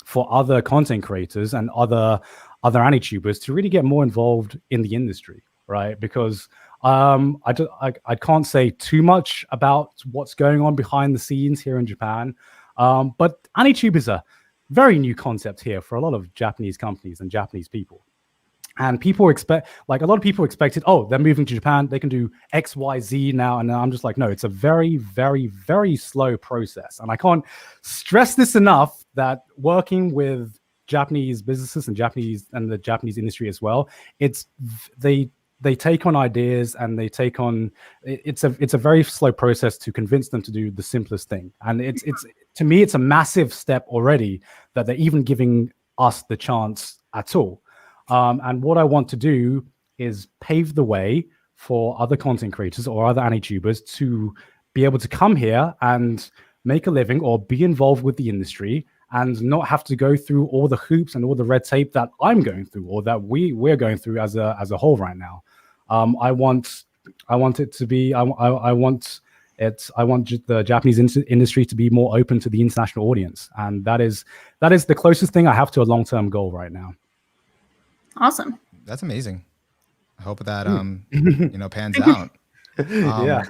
for other content creators and other AniTubers to really get more involved in the industry, right? Because I can't say too much about what's going on behind the scenes here in Japan, but AniTube is a very new concept here for a lot of Japanese companies and Japanese people. And a lot of people expected, they're moving to Japan, they can do X, Y, Z now. And I'm just like, no, it's a very, very, very slow process. And I can't stress this enough that working with Japanese businesses and the Japanese industry as well, they take on ideas and they take on, it's a very slow process to convince them to do the simplest thing. And it's to me, it's a massive step already that they're even giving us the chance at all. And what I want to do is pave the way for other content creators or other AniTubers to be able to come here and make a living or be involved with the industry and not have to go through all the hoops and all the red tape that I'm going through or that we're going through as a whole right now. I want it to be. I want the Japanese industry to be more open to the international audience, and that is the closest thing I have to a long-term goal right now. Awesome. That's amazing. I hope that pans out. Yeah.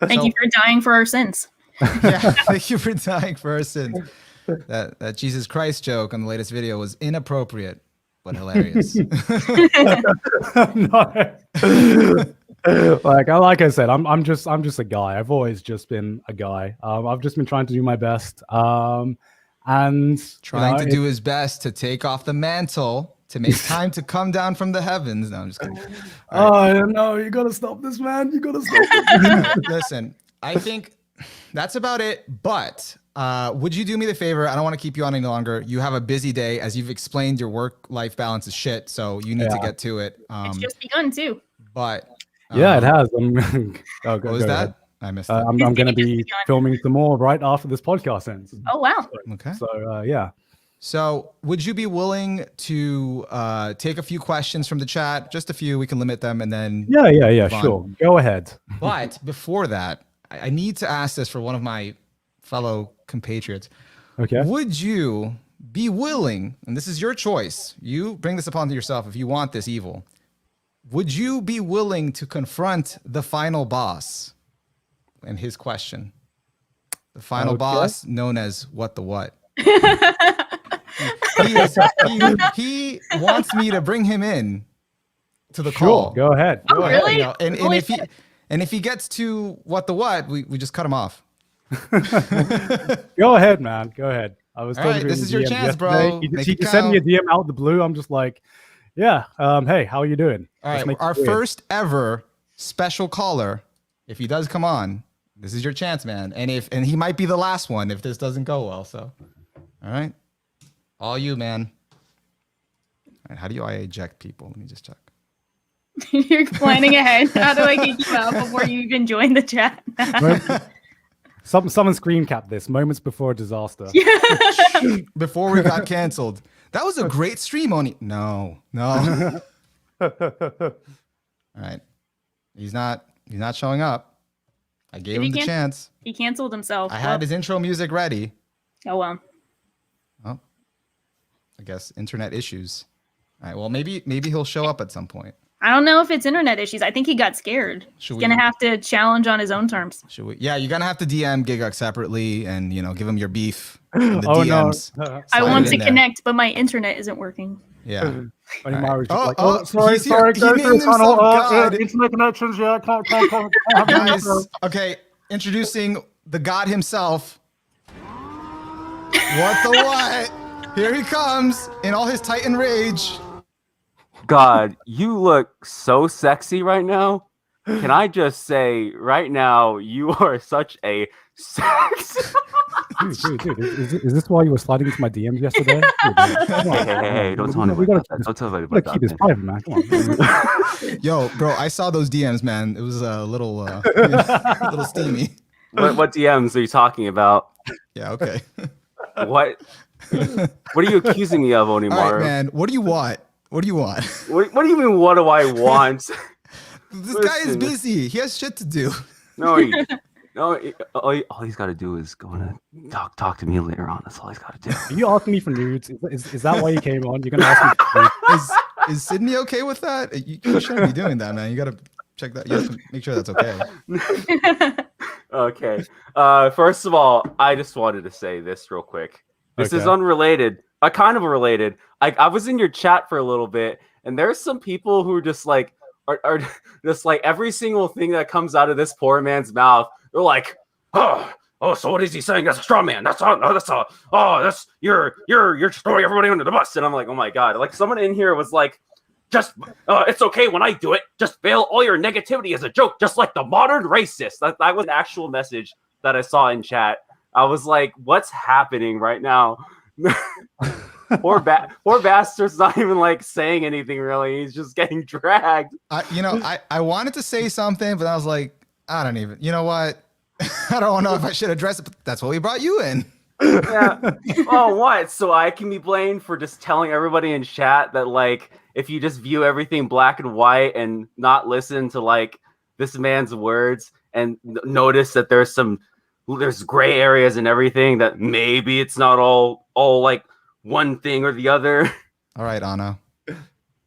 Thank you for dying for our sins. Yeah, thank you for dying for our sins. That Jesus Christ joke on the latest video was inappropriate but hilarious. Like I said, I'm just a guy. I've always just been a guy. I've just been trying to do my best, and trying to do his best to take off the mantle to make time to come down from the heavens. No, I'm just kidding. Right. Oh no, you gotta stop this, man. You gotta stop it. Listen, I think that's about it. But would you do me the favor? I don't want to keep you on any longer. You have a busy day, as you've explained. Your work-life balance is shit, so you need to get to it. It's just begun too. But yeah, it has. What was that? Ahead. I missed it. I'm going to be filming some more right after this podcast ends. Oh wow. Okay. So yeah. So would you be willing to take a few questions from the chat? Just a few. We can limit them, and then yeah. Sure. Go ahead. But before that, I need to ask this for one of my fellow compatriots. Okay. Would you be willing, and this is your choice, you bring this upon yourself if you want this evil, would you be willing to confront the final boss and his question? The final boss, known as What the What. He wants me to bring him in to the call. Go ahead. Oh, really? And if he gets to What the What, we just cut him off. Go ahead, man. Go ahead. I was. All right, this is your chance, bro. He just sent me a DM out the blue. I'm just like, yeah. Hey, how are you doing? All right, our first ever special caller. If he does come on, this is your chance, man. And he might be the last one if this doesn't go well. So, all right, all you, man. All right, how do I eject people? Let me just check. You're planning ahead. How do I kick you out before you even join the chat? Someone screen cap this. Moments before disaster. Before we got canceled. That was a great stream, Oni. No. All right. He's not showing up. I gave him the chance. He canceled himself. I had his intro music ready. Oh well. Oh. I guess internet issues. All right. Well, maybe he'll show up at some point. I don't know if it's internet issues. I think he got scared. He's gonna have to challenge on his own terms. Should we? Yeah, you're gonna have to DM Gigguk separately and give him your beef in the DMs. No. I want to connect, but my internet isn't working. Yeah. Sorry. Go through the tunnel. Internet connections. Yeah, can't Guys, okay. Introducing the god himself. What the what? Here he comes in all his Titan rage. God, you look so sexy right now. Can I just say right now, you are such a sex. Dude, is this why you were sliding into my DMs yesterday? Hey, don't tell anybody. Don't tell anybody. We gotta keep this private, man. Come on. Yo, bro, I saw those DMs, man. It was a little, little steamy. What DMs are you talking about? Yeah, okay. What are you accusing me of, Onimaru? All right, man. What do you want? What do you want? What do you mean? What do I want? This guy is busy. He has shit to do. No, all he's got to do is go and talk to me later on. That's all he's got to do. Are you asking me for nudes? Is that why you came on? You're gonna ask me for nudes? Is Sydney okay with that? You shouldn't be doing that, man. You gotta check that. You have to make sure that's okay. Okay. First of all, I just wanted to say this real quick. This is unrelated. Kind of related. I was in your chat for a little bit, and there's some people who are just like are just like every single thing that comes out of this poor man's mouth. They're like, oh, so what is he saying? That's a straw man. That's you're throwing everybody under the bus. And I'm like, oh my god! Like someone in here was like, just it's okay when I do it. Just veil all your negativity as a joke, just like the modern racist. That was an actual message that I saw in chat. I was like, what's happening right now? Poor bastard's not even like saying anything really. He's just getting dragged. I wanted to say something, but I was like, I don't even. You know what? I don't know if I should address it. But that's why we brought you in. Yeah. Oh, what? So I can be blamed for just telling everybody in chat that like if you just view everything black and white and not listen to like this man's words and notice that there's gray areas and everything, that maybe it's not all like one thing or the other. All right, Anna.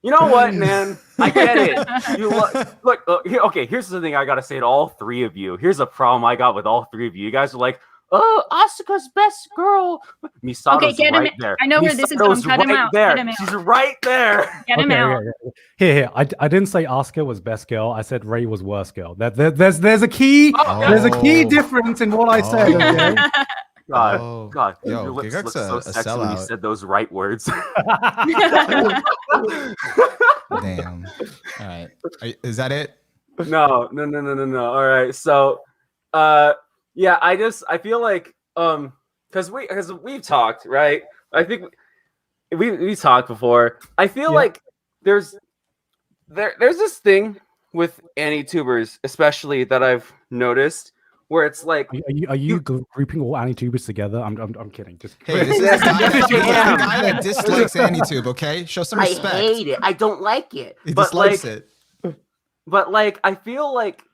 You know what, man? I get it. You look. Okay, here's the thing I gotta say to all three of you. Here's a problem I got with all three of you. You guys are like, oh, Asuka's best girl. Misato's right there. I know where this is going. Cut him out. There. Cut him out. She's right there. Get him out. Here. I didn't say Asuka was best girl. I said Rei was worst girl. There's a key. There's a key difference in what I said. Okay? God. Yo, your lips Gigguk's look so sexy when you said those right words. Damn. All right. Is that it? No. All right. So, yeah, I feel like, because we've talked, right? I think we talked before. I feel like there's this thing with AniTubers, especially that I've noticed, where it's like, are you grouping all AniTubers together? I'm kidding. Just hey, this is a guy that dislikes AniTube. Okay, show some respect. I hate it. I don't like it. He dislikes it. But like, I feel like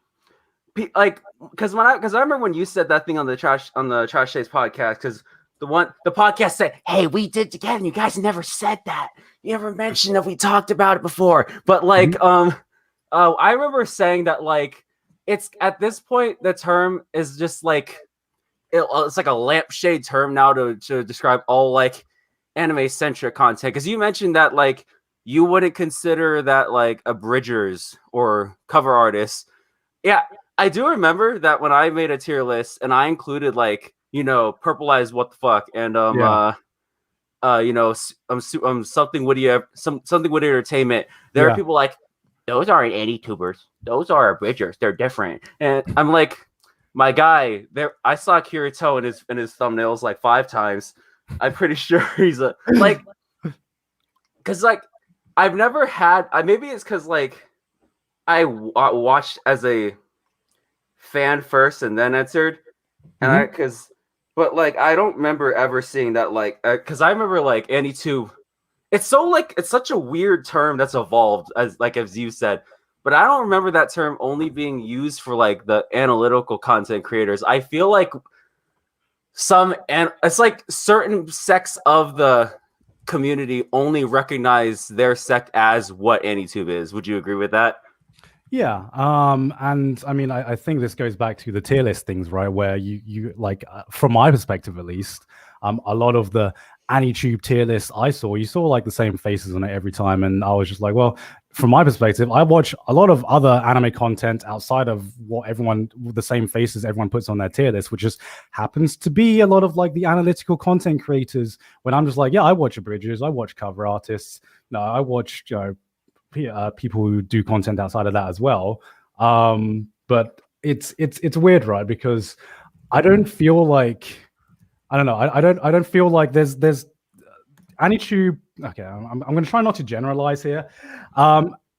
because I remember when you said that thing on the Trash Days podcast, because the podcast said, hey, we did together and you guys never said that. You never mentioned that we talked about it before. But like I remember saying that like it's at this point the term is just like it's like a lampshade term now to describe all like anime centric content, because you mentioned that like you wouldn't consider that like abridgers or cover artists. Yeah, I do remember that when I made a tier list and I included like, Purple Eyes What the Fuck and something Woody Entertainment. There are people like, those aren't AniTubers. Those are abridgers. They're different. And I'm like, my guy, I saw Kirito in his thumbnails like 5 times. I'm pretty sure he's a like, because like I've never had. Maybe it's because like I watched as a fan first and then entered, and but like I don't remember ever seeing that like because I remember like AniTube. It's such a weird term that's evolved as you said, but I don't remember that term only being used for like the analytical content creators. I feel like it's like certain sects of the community only recognize their sect as what AniTube is. Would you agree with that? Yeah, and I mean, I think this goes back to the tier list things, right? Where you like, from my perspective at least, a lot of the AniTube tier list you saw like the same faces on it every time, and I was just like, well, from my perspective, I watch a lot of other anime content outside of the same faces everyone puts on their tier list, which just happens to be a lot of like the analytical content creators. When I'm just like, yeah, I watch abridgers, I watch cover artists, I watch people who do content outside of that as well. But it's weird, right? Because I don't feel like, I don't know, I don't feel like there's AniTube. Okay, I'm going to try not to generalize here.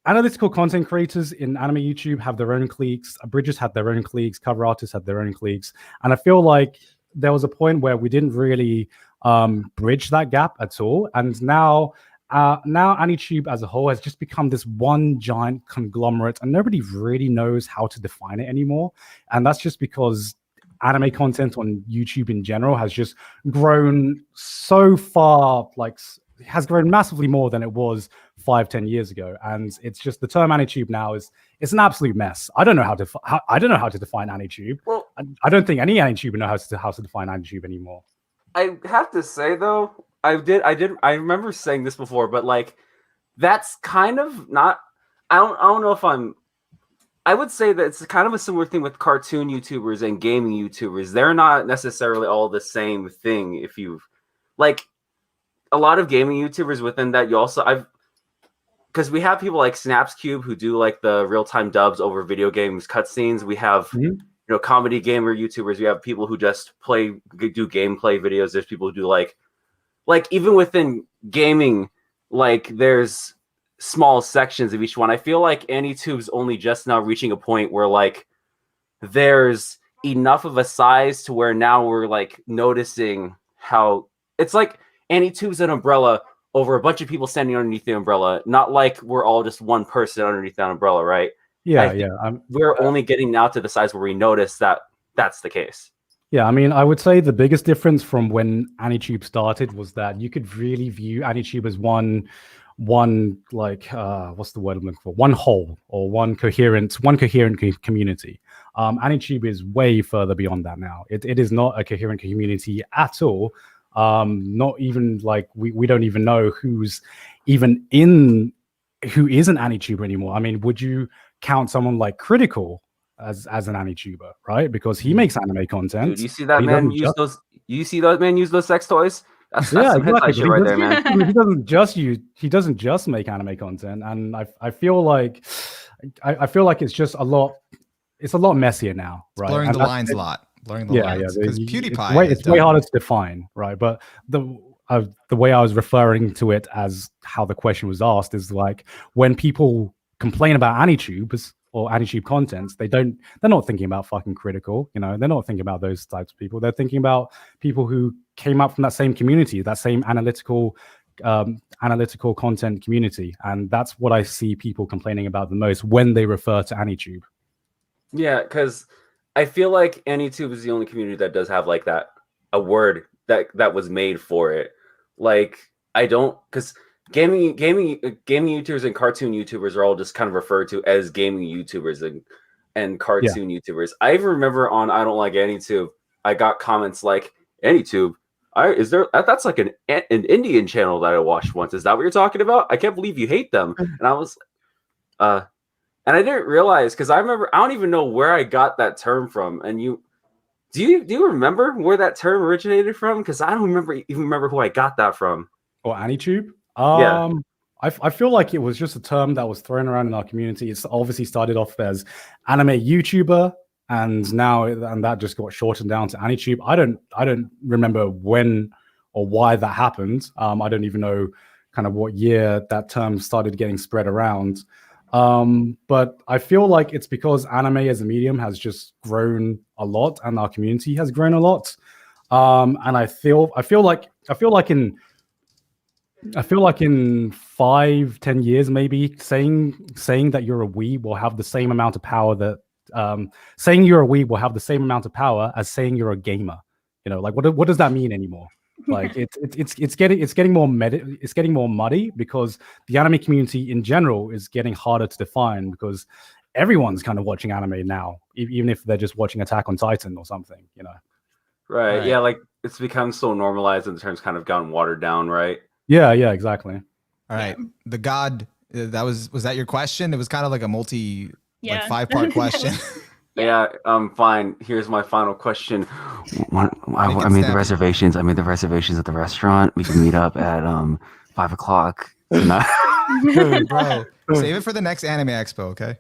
Analytical content creators in anime YouTube have their own cliques. Abridgers have their own cliques. Cover artists have their own cliques. And I feel like there was a point where we didn't really bridge that gap at all. And now AniTube as a whole has just become this one giant conglomerate, and nobody really knows how to define it anymore. And that's just because anime content on YouTube in general has just grown so far, like has grown massively more than it was 5-10 years ago. And it's just the term AniTube now it's an absolute mess. I don't know how to define AniTube. Well, I don't think any AniTuber knows how to define AniTube anymore. I have to say though, I remember saying this before, but like that's kind of not. I don't know if I would say that it's kind of a similar thing with cartoon YouTubers and gaming YouTubers. They're not necessarily all the same thing. If you've like a lot of gaming YouTubers within that, you also because we have people like SnapsCube who do like the real-time dubs over video games cutscenes. We have comedy gamer YouTubers. We have people who just do gameplay videos. There's people who do like like even within gaming, like there's small sections of each one. I feel like AniTube's only just now reaching a point where like there's enough of a size to where now we're like noticing how it's like AniTube's an umbrella over a bunch of people standing underneath the umbrella, not like we're all just one person underneath that umbrella, right? We're only getting now to the size where we notice that that's the case. Yeah, I mean, I would say the biggest difference from when AniTube started was that you could really view AniTube as one like what's the word I'm looking for? One whole or one coherent community. AniTube is way further beyond that now. It is not a coherent community at all. Not even like we don't even know who isn't an AniTuber anymore. I mean, would you count someone like Critical as an AniTuber, right? Because he makes anime content. Dude, you see that man use those? You see that man use those sex toys? That's some hentai shit right there, man. He doesn't just make anime content, and I feel like it's just a lot. It's a lot messier now, right? Blurring the lines a lot. Blurring the lines because PewDiePie. It's way harder to define, right? But the way I was referring to it as how the question was asked is like when people complain about AniTubes or AniTube contents, they're not thinking about fucking Critical, you know, they're not thinking about those types of people. They're thinking about people who came up from that same community, that same analytical content community. And that's what I see people complaining about the most when they refer to AniTube. Yeah, because I feel like AniTube is the only community that does have like a word that was made for it. Like I don't, because gaming YouTubers and cartoon YouTubers are all just kind of referred to as gaming YouTubers and cartoon YouTubers. I even remember on I Don't Like AniTube, I got comments like, AniTube, that's like an Indian channel that I watched once. Is that what you're talking about? I can't believe you hate them. And I was and I didn't realize, because I don't even know where I got that term from. And do you remember where that term originated from? Because I don't remember who I got that from. Or AniTube? Yeah. I feel like it was just a term that was thrown around in our community. It's obviously started off as anime YouTuber, and that just got shortened down to AniTube. I don't remember when or why that happened. I don't even know kind of what year that term started getting spread around. But I feel like it's because anime as a medium has just grown a lot, and our community has grown a lot. And I feel like in 5-10 years, maybe saying that you're a weeb will have the same amount of power that saying you're a weeb will have the same amount of power as saying you're a gamer. You know, like what does that mean anymore? Like it's getting more muddy because the anime community in general is getting harder to define, because everyone's kind of watching anime now, even if they're just watching Attack on Titan or something, you know. Right. Yeah, like it's become so normalized and the term's kind of gotten watered down, right? Yeah, exactly. All right. The God, was that your question? It was kind of like a like 5-part question. Yeah, fine. Here's my final question. I made the reservations. I made the reservations at the restaurant. We can meet up at 5:00 tonight. Bro, save it for the next Anime Expo, okay?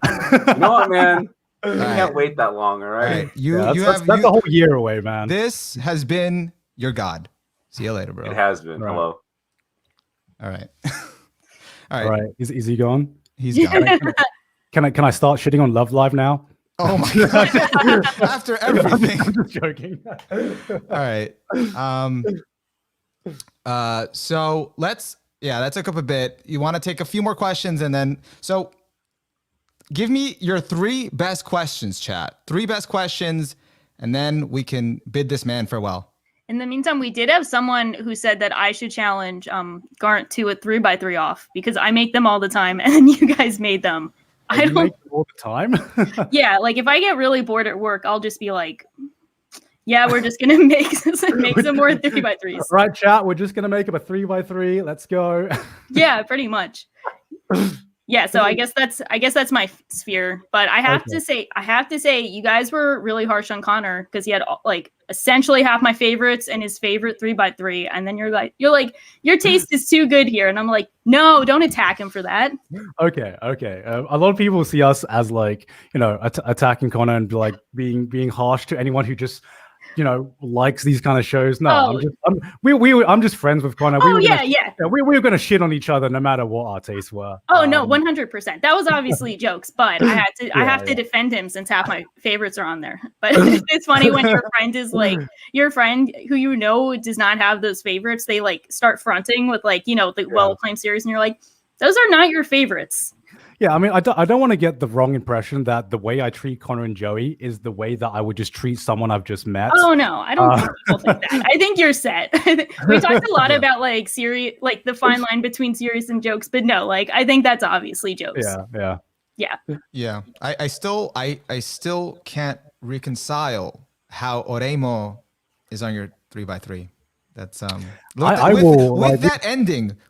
No, man. You can't wait that long, all right? That's a whole year away, man. This has been your God. See you later, bro. It has been. Right. Hello. All right. All right. Is he gone? He's gone. Can I start shitting on Love Live now? Oh my god! After everything. I'm just joking. All right. So that took up a bit. You want to take a few more questions, and then give me your 3 best questions, chat. 3 best questions, and then we can bid this man farewell. In the meantime, we did have someone who said that I should challenge Garnt to a 3x3 off, because I make them all the time, and you guys made them. I don't make them all the time. Yeah, like if I get really bored at work, I'll just be like, yeah, we're just gonna make some more 3x3s. Right, chat, we're just gonna make up a 3x3. Let's go. Yeah, pretty much. Yeah, so I guess that's my sphere. But I have to say, you guys were really harsh on Connor, because he had like essentially half my favorites and his favorite 3x3, and then you're like, your taste is too good here, and I'm like, no, don't attack him for that. Okay. A lot of people see us as like, you know, attacking Connor and like being harsh to anyone who just likes these kind of shows. No, Oh. I'm just friends with Connor. Oh, yeah. We were gonna shit on each other no matter what our tastes were. Oh no, 100%. That was obviously jokes, but I have to defend him since half my favorites are on there. But it's funny when your friend is like your friend who does not have those favorites. They like start fronting with like the well-acclaimed series, and you're like, those are not your favorites. Yeah, I mean, I don't want to get the wrong impression that the way I treat Connor and Joey is the way that I would just treat someone I've just met. Oh no, I don't think people think that. I think you're set. We talked a lot about like serious, like the fine line between serious and jokes, but no, like I think that's obviously jokes. Yeah. I still can't reconcile how Oreimo is on your 3x3. That's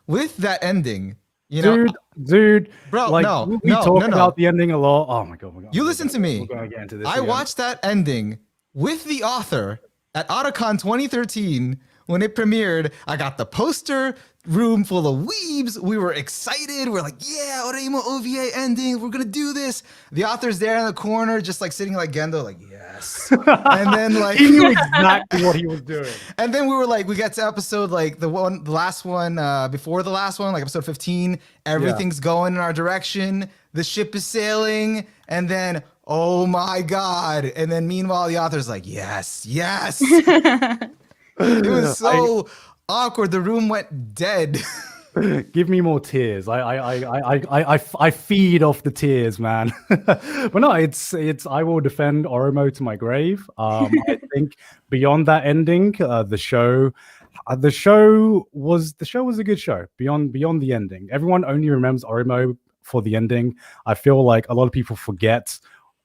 with that ending. Dude, bro, like, we talk about the ending a lot. Oh my god! You listen to me. We're gonna get into this. I watched that ending with the author at Otakon 2013 when it premiered. I got the poster room full of weebs. We were excited. We're like, yeah, Oreimo OVA ending. We're gonna do this. The author's there in the corner, just like sitting like Gendo, like yes. And then like he knew exactly what he was doing. And then we were like, we got to episode like the last one before the last one, like episode 15. Everything's going in our direction. The ship is sailing, and then oh my god! And then meanwhile, the author's like, yes. It was so awkward. The room went dead. Give me more tears. I feed off the tears, man. But no, it's I will defend Oromo to my grave. I think beyond that ending, the show was a good show. Beyond the ending, everyone only remembers Oromo for the ending. I feel like a lot of people forget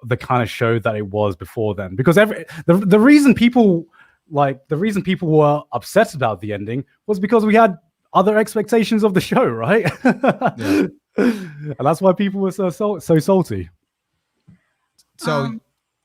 the kind of show that it was before then, because the reason people were upset about the ending was because we had other expectations of the show, right? And that's why people were so salty. So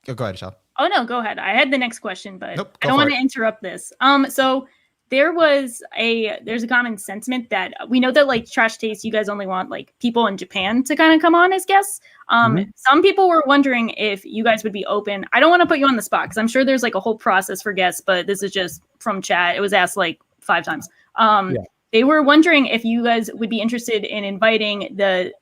go ahead, Shal. Oh no, go ahead. I had the next question, but nope, I don't want to interrupt this. So there's a common sentiment that we know that like Trash Taste, you guys only want like people in Japan to kind of come on as guests. Some people were wondering if you guys would be open. I don't want to put you on the spot because I'm sure there's like a whole process for guests, but this is just from chat. It was asked like 5 times. They were wondering if you guys would be interested in inviting the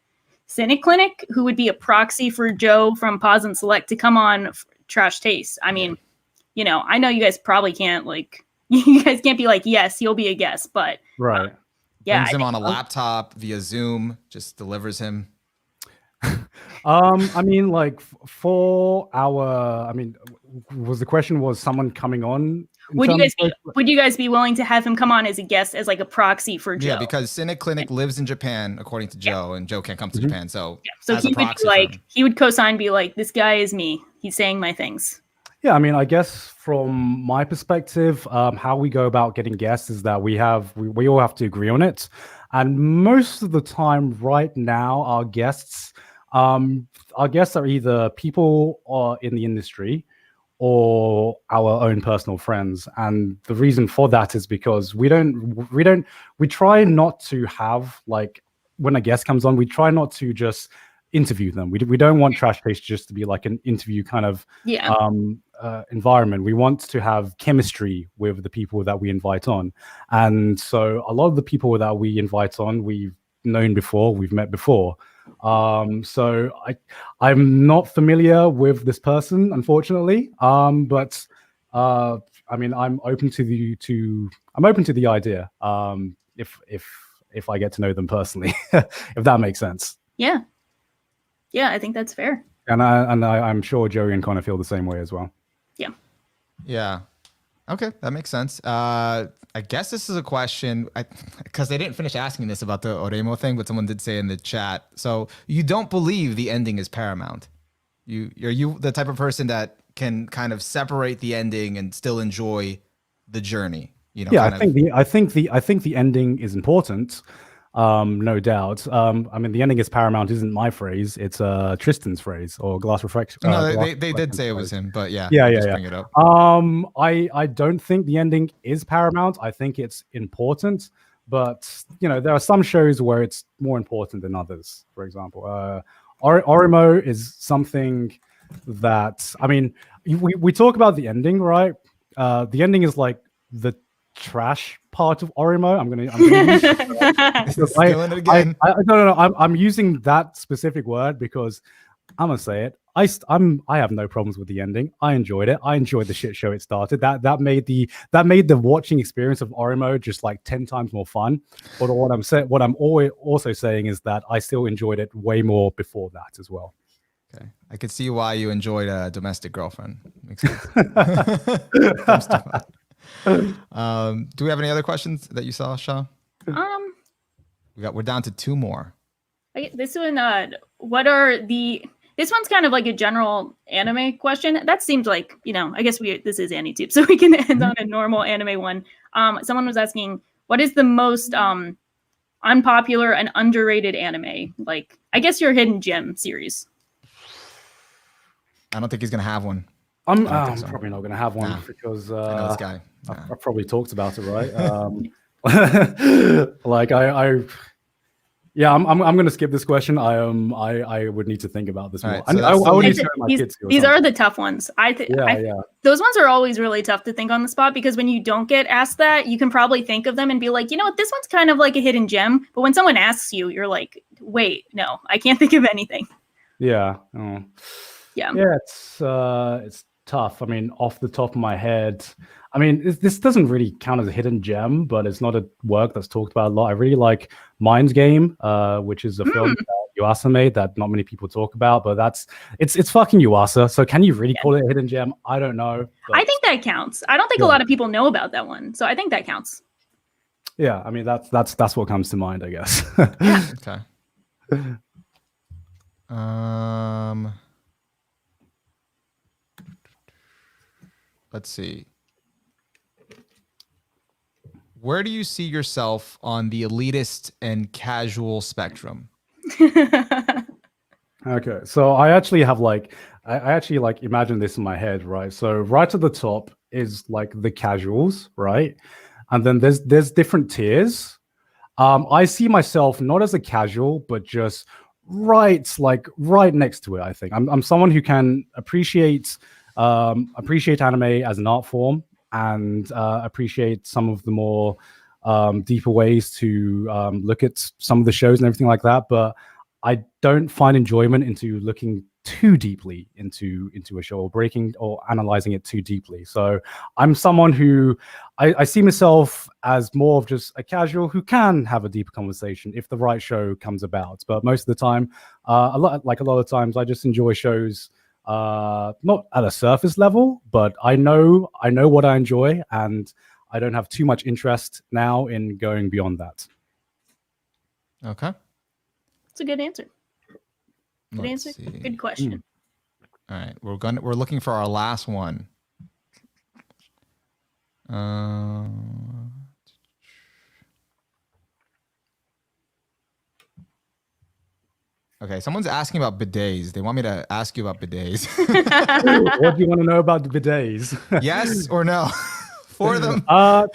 Cynic Clinic, who would be a proxy for Joe from Pause and Select, to come on Trash Taste. I mean, I know you guys probably can't you guys can't be like, yes, he'll be a guest, but right. Brings him on a laptop via Zoom, just delivers him. I mean, like was the question someone coming on? Would you guys be willing to have him come on as a guest, as like a proxy for Joe? Yeah, because Cynic Clinic lives in Japan, according to Joe, and Joe can't come to Japan. So he would be he would co-sign, be like, this guy is me. He's saying my things. Yeah, I mean, I guess from my perspective, how we go about getting guests is that we all have to agree on it. And most of the time right now, our guests are either people in the industry or our own personal friends. And the reason for that is because we try not to have, like, when a guest comes on, we try not to just interview them. We don't want Trash Taste just to be like an interview kind of environment. We want to have chemistry with the people that we invite on. And so a lot of the people that we invite on, we've known before, we've met before. So I'm not familiar with this person, unfortunately. But I mean, I'm open to the idea. If I get to know them personally, if that makes sense. Yeah, I think that's fair. And I'm sure Joey and Connor feel the same way as well. Yeah. Okay, that makes sense. I guess this is a question, because they didn't finish asking this about the Oreimo thing, but someone did say in the chat. So you don't believe the ending is paramount? Are you the type of person that can kind of separate the ending and still enjoy the journey? Yeah, I think the ending is important. No doubt. I mean, the ending is paramount isn't my phrase. It's Tristan's phrase, or Glass Reflection. No, they did say it was him, but yeah. Bring it up. I don't think the ending is paramount. I think it's important, but there are some shows where it's more important than others. For example, Oreimo is something that, I mean, we talk about the ending, right? the ending is like the trash part of Orimo. I'm gonna use Doing it again. no. I'm using that specific word because I'm gonna say it. I have no problems with the ending. I enjoyed it. I enjoyed the shit show it started. That made the watching experience of Orimo just like 10 times more fun. But what I'm always also saying is that I still enjoyed it way more before that as well. Okay, I could see why you enjoyed a Domestic Girlfriend. Makes sense. Do we have any other questions that you saw, Shaw? We're down to 2 more. This one, this one's kind of like a general anime question. That seems like, I guess this is AniTube, so we can end on a normal anime one. Someone was asking, what is the most unpopular and underrated anime? Like, I guess your hidden gem series. I don't think he's gonna have one. I'm probably not gonna have one because I know this guy. I've probably talked about it, right? Like I'm going to skip this question. I would need to think about this more. Right, so I would need to my kids. These are the tough ones. Those ones are always really tough to think on the spot because when you don't get asked that, you can probably think of them and be like, you know what, this one's kind of like a hidden gem. But when someone asks you, you're like, wait, no, I can't think of anything. Yeah. Oh. Yeah. Yeah. It's tough. I mean, off the top of my head, I mean, this doesn't really count as a hidden gem, but it's not a work that's talked about a lot. I really like Mind's Game, which is a film that Yuasa made that not many people talk about, but it's fucking Yuasa. So can you really call it a hidden gem? I don't know. But I think that counts. I don't think a lot of people know about that one, so I think that counts. Yeah, I mean that's what comes to mind, I guess. Okay. Let's see. Where do you see yourself on the elitist and casual spectrum? Okay, so I actually imagine this in my head, right? So right at the top is like the casuals, right? And then there's different tiers. I see myself not as a casual, but just right next to it. I think I'm someone who can appreciate anime as an art form and appreciate some of the more deeper ways to look at some of the shows and everything like that. But I don't find enjoyment into looking too deeply into a show or breaking or analyzing it too deeply. So I'm someone who I see myself as more of just a casual who can have a deeper conversation if the right show comes about. But most of the time, a lot of times, I just enjoy shows not at a surface level, but I know what I enjoy, and I don't have too much interest now in going beyond that. Okay. It's a good answer. Good answer. Good question. All right, we're looking for our last one. Okay, someone's asking about bidets. They want me to ask you about bidets. What do you want to know about the bidets? Yes or no? For them. I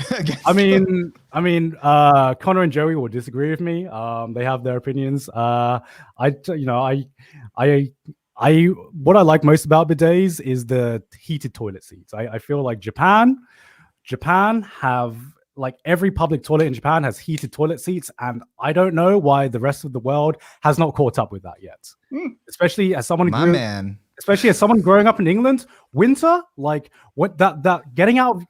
mean, Connor and Joey will disagree with me. They have their opinions. What I like most about bidets is the heated toilet seats. I feel like Japan have, like, every public toilet in Japan has heated toilet seats, and I don't know why the rest of the world has not caught up with that yet. Especially as someone growing up in England, winter, like what that getting out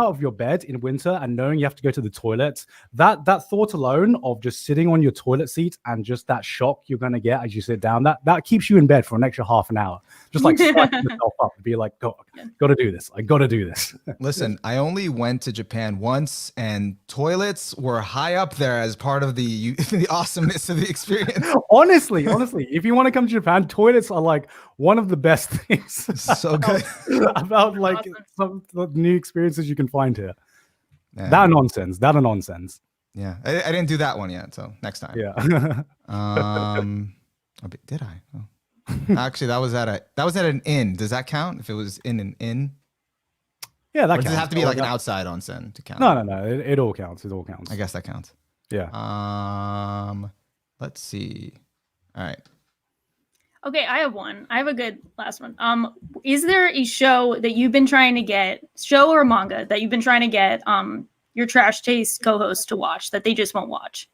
of your bed in winter and knowing you have to go to the toilet, that thought alone of just sitting on your toilet seat and just that shock you're gonna get as you sit down, that keeps you in bed for an extra half an hour. Just like psyching yourself up and be like, gotta do this. I gotta do this. Listen, I only went to Japan once, and toilets were high up there as part of the awesomeness of the experience. Honestly, if you want to come to Japan, toilets are like one of the best things. So good about like some of the new experiences you can find here. Yeah. That nonsense. Yeah, I didn't do that one yet, so next time. Yeah. Did I? Oh. Actually, that was at an inn. Does that count if it was in an inn? Yeah, that counts. Does it have to be like an outside onsen to count? No. It all counts. I guess that counts. Yeah. Let's see. All right. Okay, I have one. I have a good last one. Is there a show that you've been trying to get, show or manga that you've been trying to get your Trash Taste co-host to watch that they just won't watch?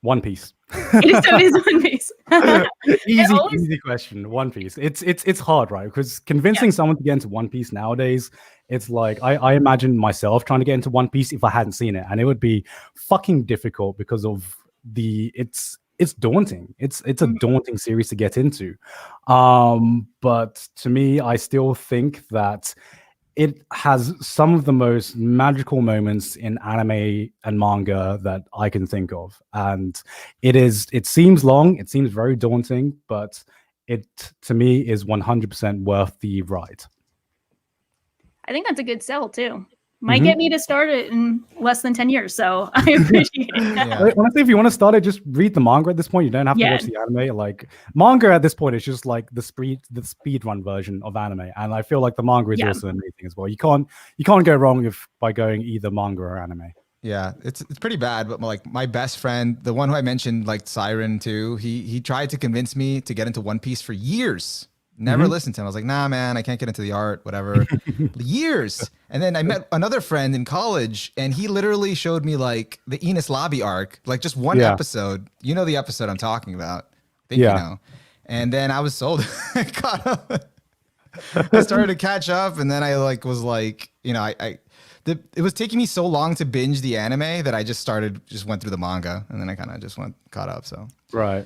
One Piece. It is One Piece. Easy question. One Piece. It's hard, right? Because convincing someone to get into One Piece nowadays, it's like I imagine myself trying to get into One Piece if I hadn't seen it, and it would be fucking difficult because of it's daunting. It's a daunting series to get into. But to me, I still think that it has some of the most magical moments in anime and manga that I can think of. And it seems long, it seems very daunting, but it, to me, is 100% worth the ride. I think that's a good sell too. Might get me to start it in less than 10 years, so I appreciate it. Yeah. Honestly, if you want to start it, just read the manga at this point. You don't have to watch the anime. Like, manga at this point is just like the speed run version of anime, and I feel like the manga is also amazing as well. You can't go wrong by going either manga or anime. Yeah, it's pretty bad, but like my best friend, the one who I mentioned, like Siren too, he tried to convince me to get into One Piece for years. Never listened to him. I was like, nah, man, I can't get into the art, whatever. Years. And then I met another friend in college, and he literally showed me like the Enos Lobby arc, like just one episode. You know the episode I'm talking about. I think you know. And then I was sold. I caught up. I started to catch up, and then I was like, you know, it was taking me so long to binge the anime that I just went through the manga, and then I kind of just caught up. So right.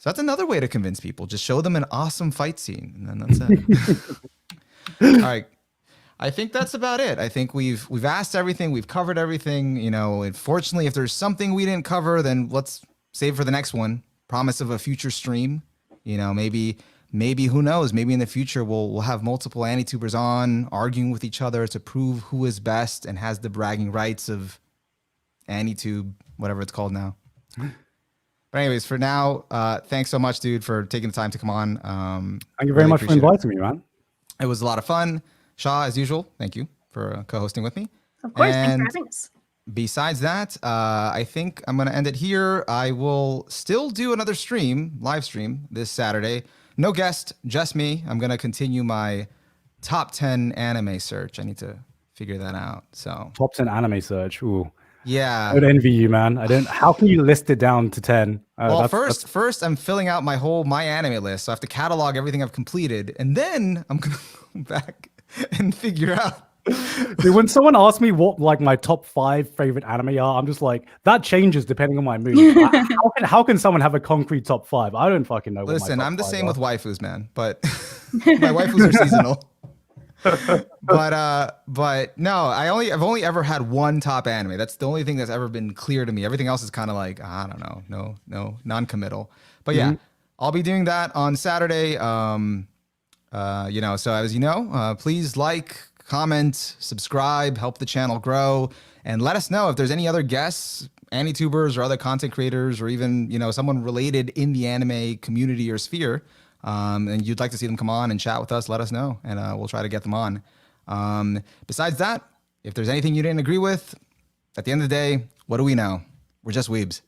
So that's another way to convince people. Just show them an awesome fight scene, and then that's it. All right. I think that's about it. I think we've asked everything. We've covered everything. You know, unfortunately, if there's something we didn't cover, then let's save for the next one. Promise of a future stream. You know, maybe who knows? Maybe in the future we'll have multiple AniTubers on arguing with each other to prove who is best and has the bragging rights of AniTube, whatever it's called now. But anyways, for now, thanks so much, dude, for taking the time to come on. Thank you very much for inviting me, man. It was a lot of fun. Shaw, as usual, thank you for co-hosting with me. Of course, thanks for having us. Besides that, I think I'm going to end it here. I will still do another live stream this Saturday. No guest, just me. I'm going to continue my top 10 anime search. I need to figure that out. So top 10 anime search. Ooh. Yeah. I would envy you, man. How can you list it down to 10? Well, first I'm filling out my anime list. So I have to catalog everything I've completed, and then I'm going to go back and figure out. Dude, when someone asks me what like my top 5 favorite anime are, I'm just like, that changes depending on my mood. How can someone have a concrete top 5? I don't fucking know. Listen, I'm the same with waifus, man, but my waifus are seasonal. but no, I've only ever had one top anime. That's the only thing that's ever been clear to me. Everything else is kind of like, I don't know, no, non-committal. But yeah, I'll be doing that on Saturday. You know, so as you know, please like, comment, subscribe, help the channel grow, and let us know if there's any other guests, AniTubers or other content creators, or even, you know, someone related in the anime community or sphere. And you'd like to see them come on and chat with us, let us know, and we'll try to get them on. Besides that, if there's anything you didn't agree with, at the end of the day, what do we know? We're just weebs.